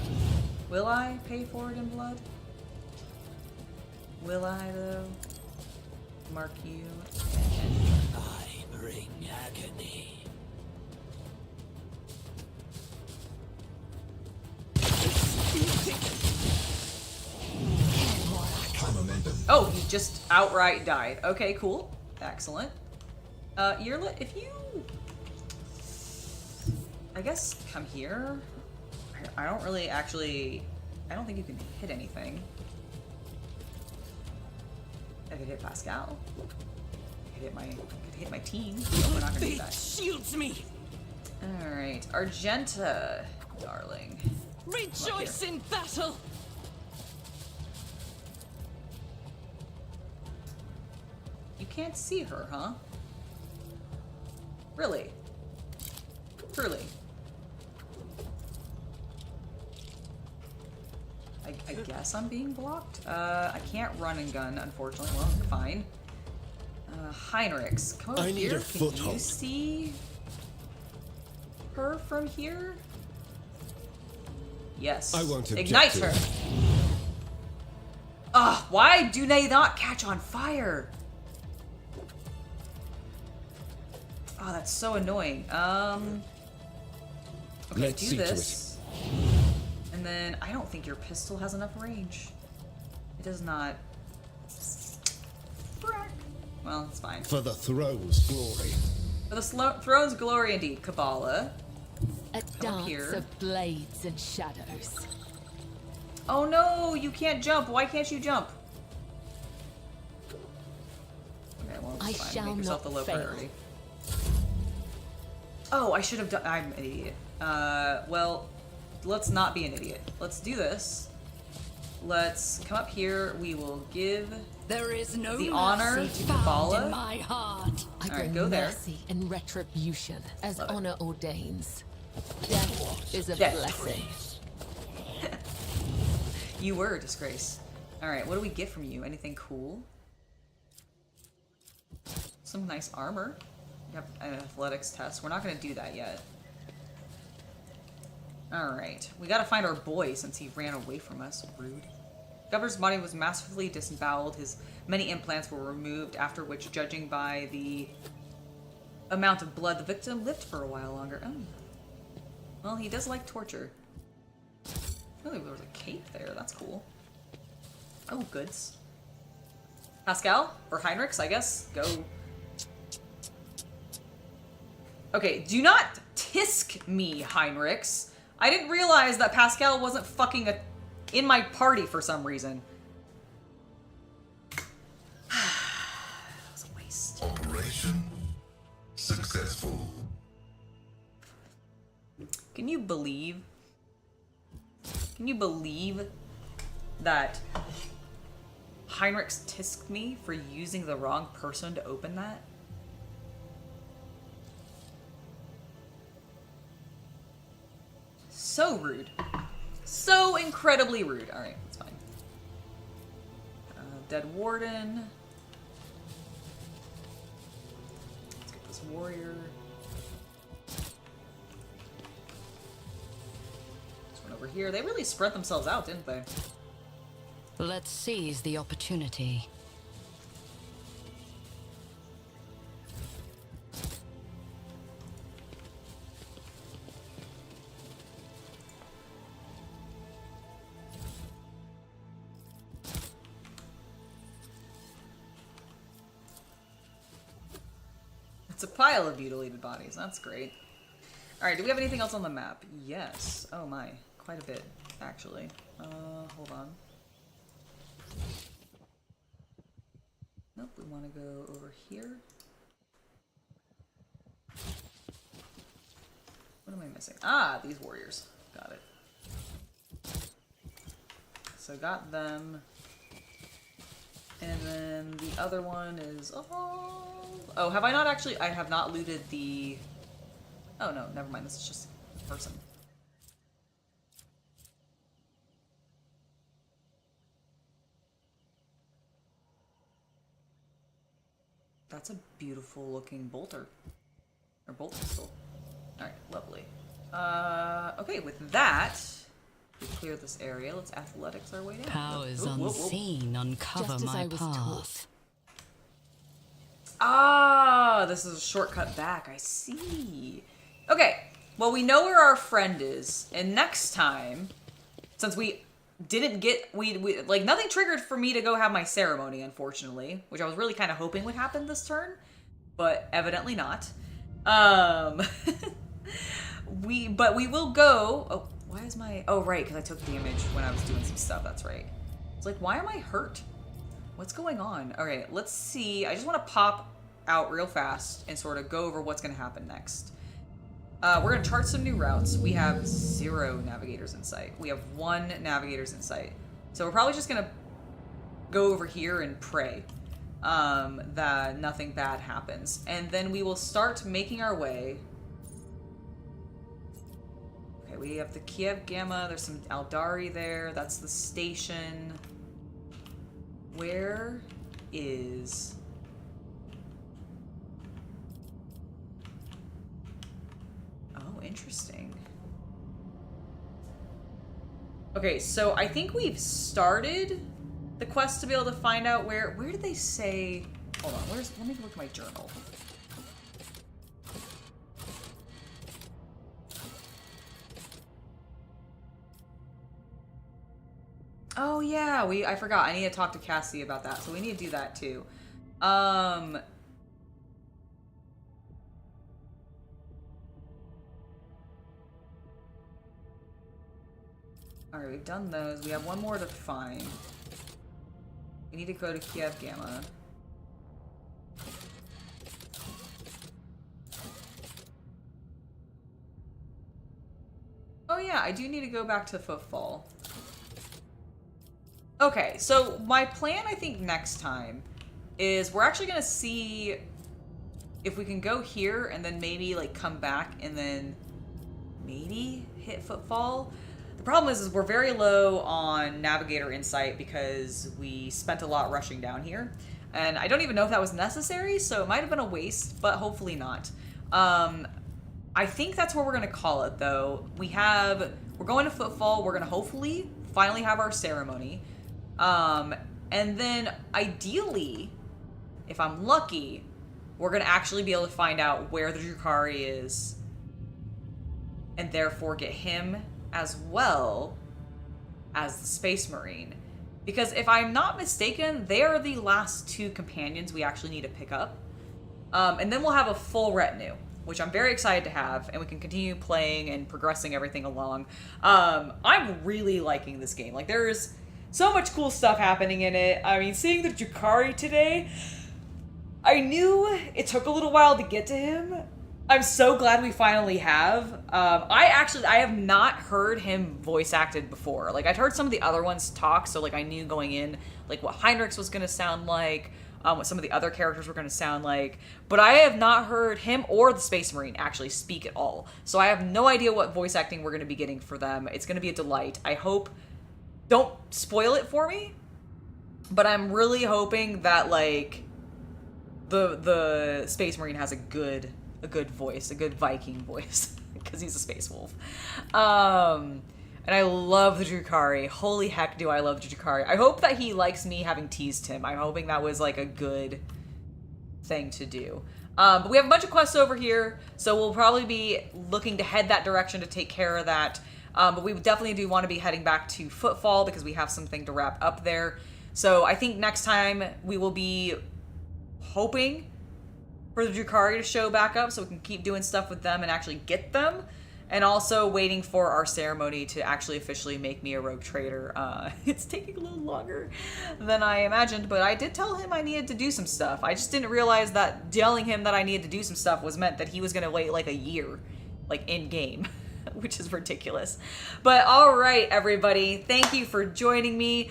A: Will I pay for it in blood? Will I, though? Mark you.
F: I bring agony.
A: Oh, he just outright died. Okay, cool. Excellent. Yearlet, if you... I guess come here. I don't really actually... I don't think you can hit anything. I could hit Pascal. I could hit my team. But we're not gonna do
E: Faith
A: that.
E: shields me.
A: Alright, Argenta, darling.
E: Rejoice in battle.
A: You can't see her, huh? Really? Truly? I guess I'm being blocked. I can't run and gun, unfortunately. Well, fine. Heinrichs, come over
K: I need
A: here.
K: a
A: Can
K: foothold.
A: you see her from here? Yes.
K: I won't object
A: Ignite
K: to
A: her.
K: it.
A: Ugh, why do they not catch on fire? Oh, that's so annoying. Okay,
K: Let's
A: do
K: see to
A: this. And then I don't think your pistol has enough range. It does not. Brack. Well, it's fine.
K: For the throne's glory.
A: For the throne's glory indeed, Kabbalah.
E: A
A: Come up
E: dance
A: here.
E: of blades and shadows.
A: Oh no, you can't jump. Why can't you jump? Okay, well,
E: I
A: it's fine.
E: shall
A: Make yourself the
E: not
A: low
E: fail.
A: priority. Oh, I should have done. I'm an idiot. Well, let's not be an idiot. Let's do this. Let's come up here. We will give
H: There is no
A: the honor
H: mercy
A: to
H: found
A: Kabbalah.
H: in my heart.
E: I
A: All right,
E: bring
A: go there.
E: mercy and retribution as
A: Love it.
E: honor ordains. Death is a
A: Death.
E: blessing.
A: You were a disgrace. Alright, what do we get from you? Anything cool? Some nice armor. You have an athletics test. We're not going to do that yet. Alright. We gotta find our boy since he ran away from us. Rude. Governor's body was massively disemboweled. His many implants were removed, after which, judging by the amount of blood, the victim lived for a while longer. Oh. Well, he does like torture. Oh, there was a cape there. That's cool. Oh, goods. Pascal? Or Heinrichs, I guess. Go. Okay, do not tisk me, Heinrichs. I didn't realize that Pascal wasn't fucking in my party for some reason. That was a waste.
M: Operation successful.
A: Can you believe? Can you believe that Heinrichs tisked me for using the wrong person to open that? So rude. So incredibly rude. Alright, that's fine. Dead Warden. Let's get this warrior. This one over here. They really spread themselves out, didn't they?
H: Let's seize the opportunity.
A: It's a pile of mutilated bodies. That's great. Alright, do we have anything else on the map? Yes. Oh my. Quite a bit, actually. Hold on. Nope, we want to go over here. What am I missing? Ah, these warriors. Got it. So got them. And then the other one is... Oh, have I not actually... I have not looted the... Oh, no, never mind. This is just a person. That's a beautiful looking bolter. Or bolt pistol. Alright, lovely. Okay, with that... We clear this area. Let's athletics our way down.
H: Powers
A: Whoop, whoop, whoop.
H: unseen uncover
E: Just as
H: my
E: I was
H: path.
E: taught.
A: Ah, this is a shortcut back. I see. Okay, well, we know where our friend is, and next time, since we didn't get, we like, nothing triggered for me to go have my ceremony, unfortunately, which I was really kind of hoping would happen this turn, but evidently not. But we will go. Oh, why is my? Oh, right, because I took damage when I was doing some stuff. That's right. It's like, why am I hurt? What's going on? All right, let's see. I just want to pop out real fast and sort of go over what's going to happen next. We're going to chart some new routes. We have 0 navigators in sight. We have 1 navigators in sight. So we're probably just going to go over here and pray that nothing bad happens. And then we will start making our way. Okay, Okay, we have the Kiev Gamma. There's some Aldari there. That's the station. Where is... Oh, interesting. Okay, so I think we've started the quest to be able to find out where did they say... Hold on, let me look at my journal. Oh yeah, I forgot. I need to talk to Cassie about that. So we need to do that too. Alright, we've done those. We have one more to find. We need to go to Kiev Gamma. Oh yeah, I do need to go back to Footfall. Okay, so my plan, I think, next time is we're actually going to see if we can go here and then maybe, like, come back and then maybe hit Footfall. The problem is we're very low on Navigator Insight because we spent a lot rushing down here. And I don't even know if that was necessary, so it might have been a waste, but hopefully not. I think that's where we're going to call it, though. We're going to Footfall. We're going to hopefully finally have our ceremony. And then ideally, if I'm lucky, we're going to actually be able to find out where the Drukhari is and therefore get him as well as the Space Marine. Because if I'm not mistaken, they are the last two companions we actually need to pick up. And then we'll have a full retinue, which I'm very excited to have, and we can continue playing and progressing everything along. I'm really liking this game. Like, there's so much cool stuff happening in it. I mean, seeing the Drukhari today, I knew it took a little while to get to him. I'm so glad we finally have. I have not heard him voice acted before. Like, I'd heard some of the other ones talk, so like I knew going in like what Heinrich's was gonna sound like, what some of the other characters were gonna sound like, but I have not heard him or the Space Marine actually speak at all. So I have no idea what voice acting we're gonna be getting for them. It's gonna be a delight. I hope, don't spoil it for me, but I'm really hoping that like the Space Marine has a good voice, a good Viking voice, because he's a space wolf. And I love the Drukhari. Holy heck, do I love the Drukhari. I hope that he likes me having teased him. I'm hoping that was like a good thing to do. But we have a bunch of quests over here, so we'll probably be looking to head that direction to take care of that. But we definitely do want to be heading back to Footfall because we have something to wrap up there. So I think next time we will be hoping for the Drukhari to show back up so we can keep doing stuff with them and actually get them. And also waiting for our ceremony to actually officially make me a rogue trader. It's taking a little longer than I imagined, but I did tell him I needed to do some stuff. I just didn't realize that telling him that I needed to do some stuff was meant that he was going to wait like a year, like in-game, which is ridiculous. But all right, everybody, thank you for joining me.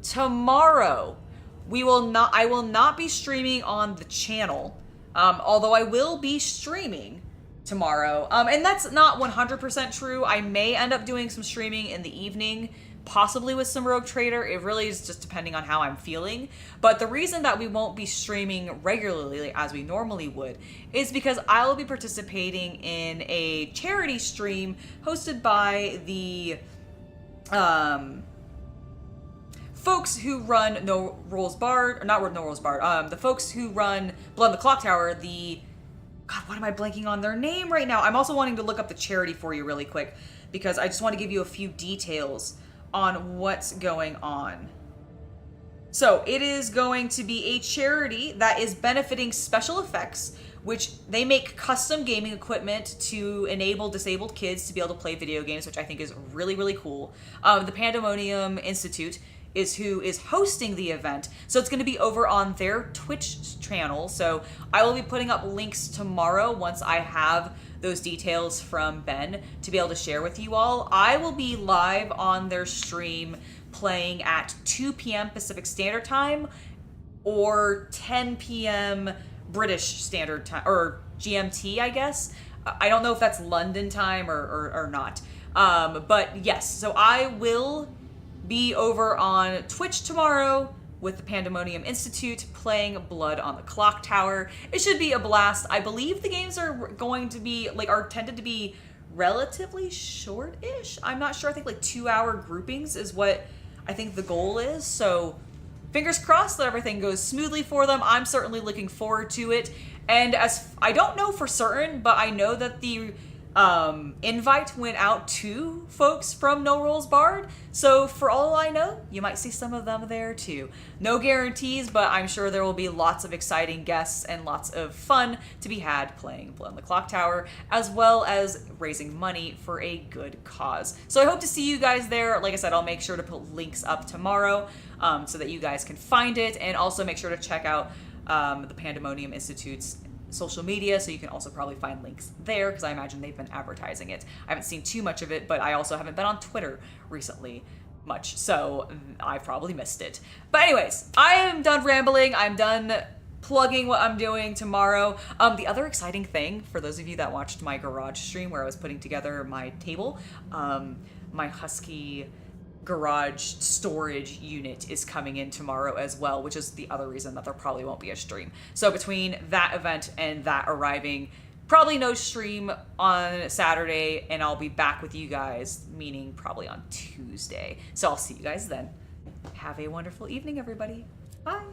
A: Tomorrow, I will not be streaming on the channel, although I will be streaming tomorrow. And that's not 100% true. I may end up doing some streaming in the evening, possibly with some Rogue Trader. It really is just depending on how I'm feeling. But the reason that we won't be streaming regularly as we normally would is because I will be participating in a charity stream hosted by the folks who run No Rules Barred, or not No Rules Barred, the folks who run Blood on the Clock Tower, God, what am I blanking on their name right now? I'm also wanting to look up the charity for you really quick because I just want to give you a few details on what's going on. So it is going to be a charity that is benefiting Special Effects, which they make custom gaming equipment to enable disabled kids to be able to play video games, which I think is really, really cool. The Pandemonium Institute is who is hosting the event. So it's going to be over on their Twitch channel. So I will be putting up links tomorrow once I have those details from Ben to be able to share with you all. I will be live on their stream playing at 2 p.m. Pacific Standard Time or 10 p.m. British Standard Time, or GMT, I guess. I don't know if that's London time or not. But yes, so I will be over on Twitch tomorrow with the Pandemonium Institute playing Blood on the Clock Tower. It should be a blast. I believe the games are going to be, like, are tended to be relatively short-ish. I'm not sure. I think like 2-hour groupings is what I think the goal is. So fingers crossed that everything goes smoothly for them. I'm certainly looking forward to it. And as I don't know for certain, but I know that the invite went out to folks from No Rules Barred. So for all I know, you might see some of them there too. No guarantees, but I'm sure there will be lots of exciting guests and lots of fun to be had playing Blood on the Clock Tower, as well as raising money for a good cause. So I hope to see you guys there. Like I said, I'll make sure to put links up tomorrow so that you guys can find it, and also make sure to check out the Pandemonium Institute's social media, so you can also probably find links there, because I imagine they've been advertising it. I haven't seen too much of it, but I also haven't been on Twitter recently much, so I probably missed it. But anyways, I am done rambling. I'm done plugging what I'm doing tomorrow. The other exciting thing, for those of you that watched my garage stream where I was putting together my table, my Husky garage storage unit is coming in tomorrow as well, which is the other reason that there probably won't be a stream. So between that event and that arriving, probably no stream on Saturday, and I'll be back with you guys, meaning probably on Tuesday. So I'll see you guys then. Have a wonderful evening, everybody. Bye.